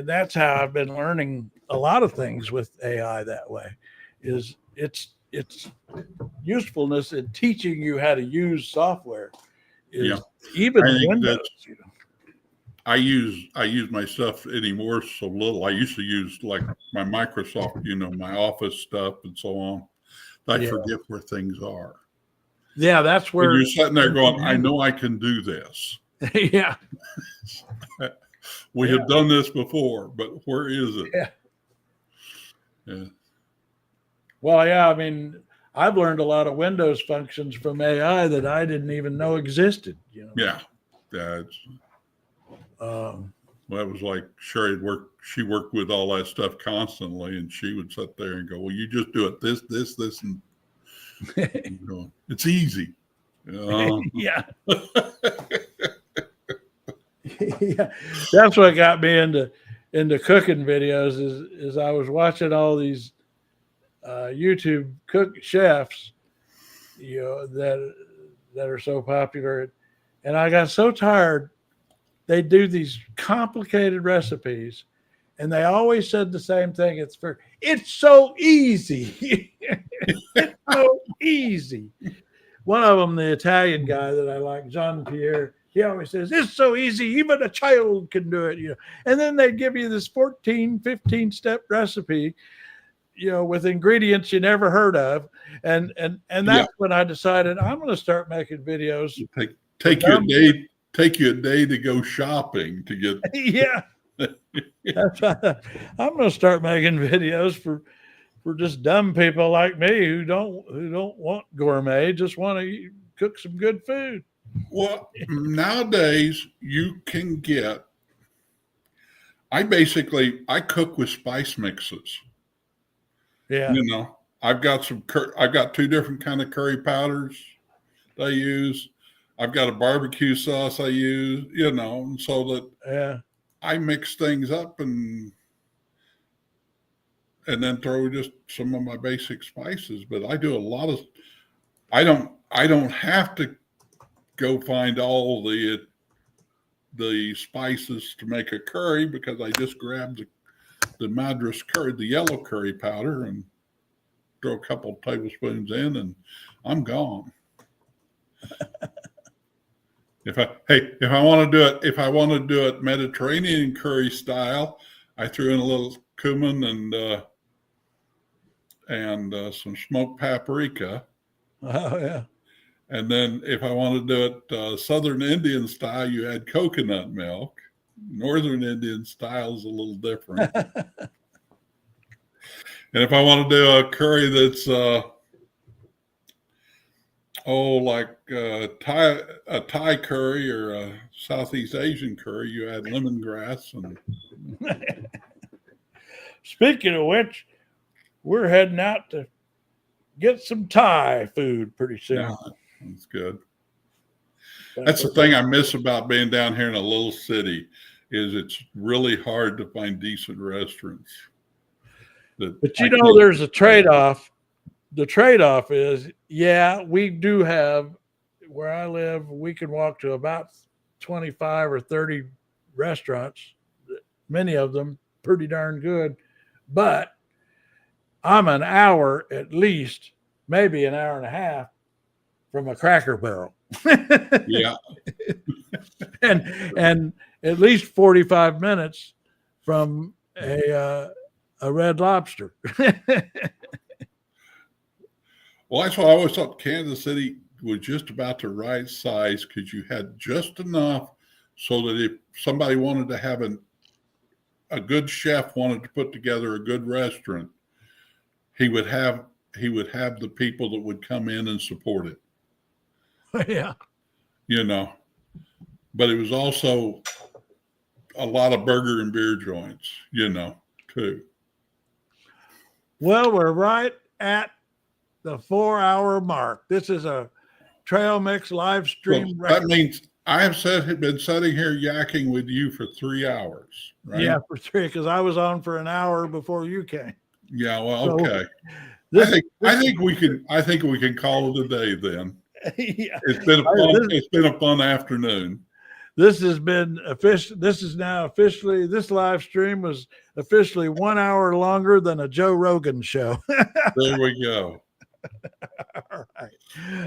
that's how I've been learning a lot of things with AI that way. Is its usefulness in teaching you how to use software is even Windows. You know. I use my stuff anymore so little. I used to use like my Microsoft, you know, my Office stuff and so on. I forget where things are. Yeah, that's where you're sitting there going, I know I can do this. Yeah. We have done this before, but where is it? Yeah. Well, yeah, I mean, I've learned a lot of Windows functions from AI that I didn't even know existed. You know. Yeah. Well, it was like Sherry she worked with all that stuff constantly, and she would sit there and go, well, you just do it this, and you know, it's easy. Yeah. Yeah. That's what got me into cooking videos is I was watching all these YouTube chefs, you know, that are so popular, and I got so tired. They do these complicated recipes, and they always said the same thing. It's so easy. It's so easy. One of them, the Italian guy that I like, John Pierre, he always says, it's so easy, even a child can do it, you know. And then they give you this 14, 15-step recipe, you know, with ingredients you never heard of. And that's when I decided I'm going to start making videos. Take you a day to go shopping to get. Yeah. That's right. I'm going to start making videos for for just dumb people like me who don't want gourmet, just want to cook some good food. Well, nowadays you can get. I cook with spice mixes. Yeah. You know, I've got two different kind of curry powders that I use. I've got a barbecue sauce I use, you know, so that I mix things up and then throw just some of my basic spices. But I do a lot of, I don't have to go find all the spices to make a curry, because I just grab the Madras curry, the yellow curry powder, and throw a couple of tablespoons in, and I'm gone. If I want to do it Mediterranean curry style, I threw in a little cumin and some smoked paprika. Oh yeah. And then if I want to do it Southern Indian style, you add coconut milk. Northern Indian style is a little different. And if I want to do a curry that's like a Thai curry or a Southeast Asian curry, you add lemongrass. And speaking of which, we're heading out to get some Thai food pretty soon. Yeah, that's good. That's the thing I miss about being down here in a little city, is it's really hard to find decent restaurants. But you know, there's a trade-off. The trade-off is, we do have, where I live, we can walk to about 25 or 30 restaurants, many of them pretty darn good, but I'm an hour at least, maybe an hour and a half from a Cracker Barrel. Yeah. and at least 45 minutes from a Red Lobster. Well, that's why I always thought Kansas City was just about the right size, because you had just enough so that if somebody wanted to have a good chef wanted to put together a good restaurant, he would have the people that would come in and support it. Yeah. You know, but it was also a lot of burger and beer joints, you know, too. Well, we're right at the 4-hour mark. This is a Trail Mix live stream. Well, that means I have been sitting here yakking with you for 3 hours, right? Yeah, for 3, because I was on for an hour before you came. Yeah, well, okay. I think we can call it a day then. Yeah. It's been a fun afternoon. This has been official. This is now officially, this live stream was officially 1 hour longer than a Joe Rogan show. There we go. All right.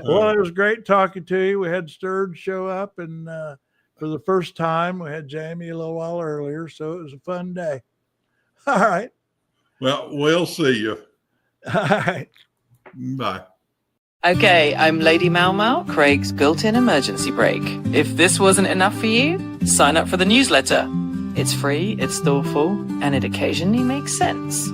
Well, it was great talking to you. We had Sturge show up, and for the first time, we had Jamie a little while earlier, so it was a fun day. All right. Well, we'll see you. All right. Bye. Okay, I'm Lady Mau Mau, Craig's built-in emergency brake. If this wasn't enough for you, sign up for the newsletter. It's free, it's thoughtful, and it occasionally makes sense.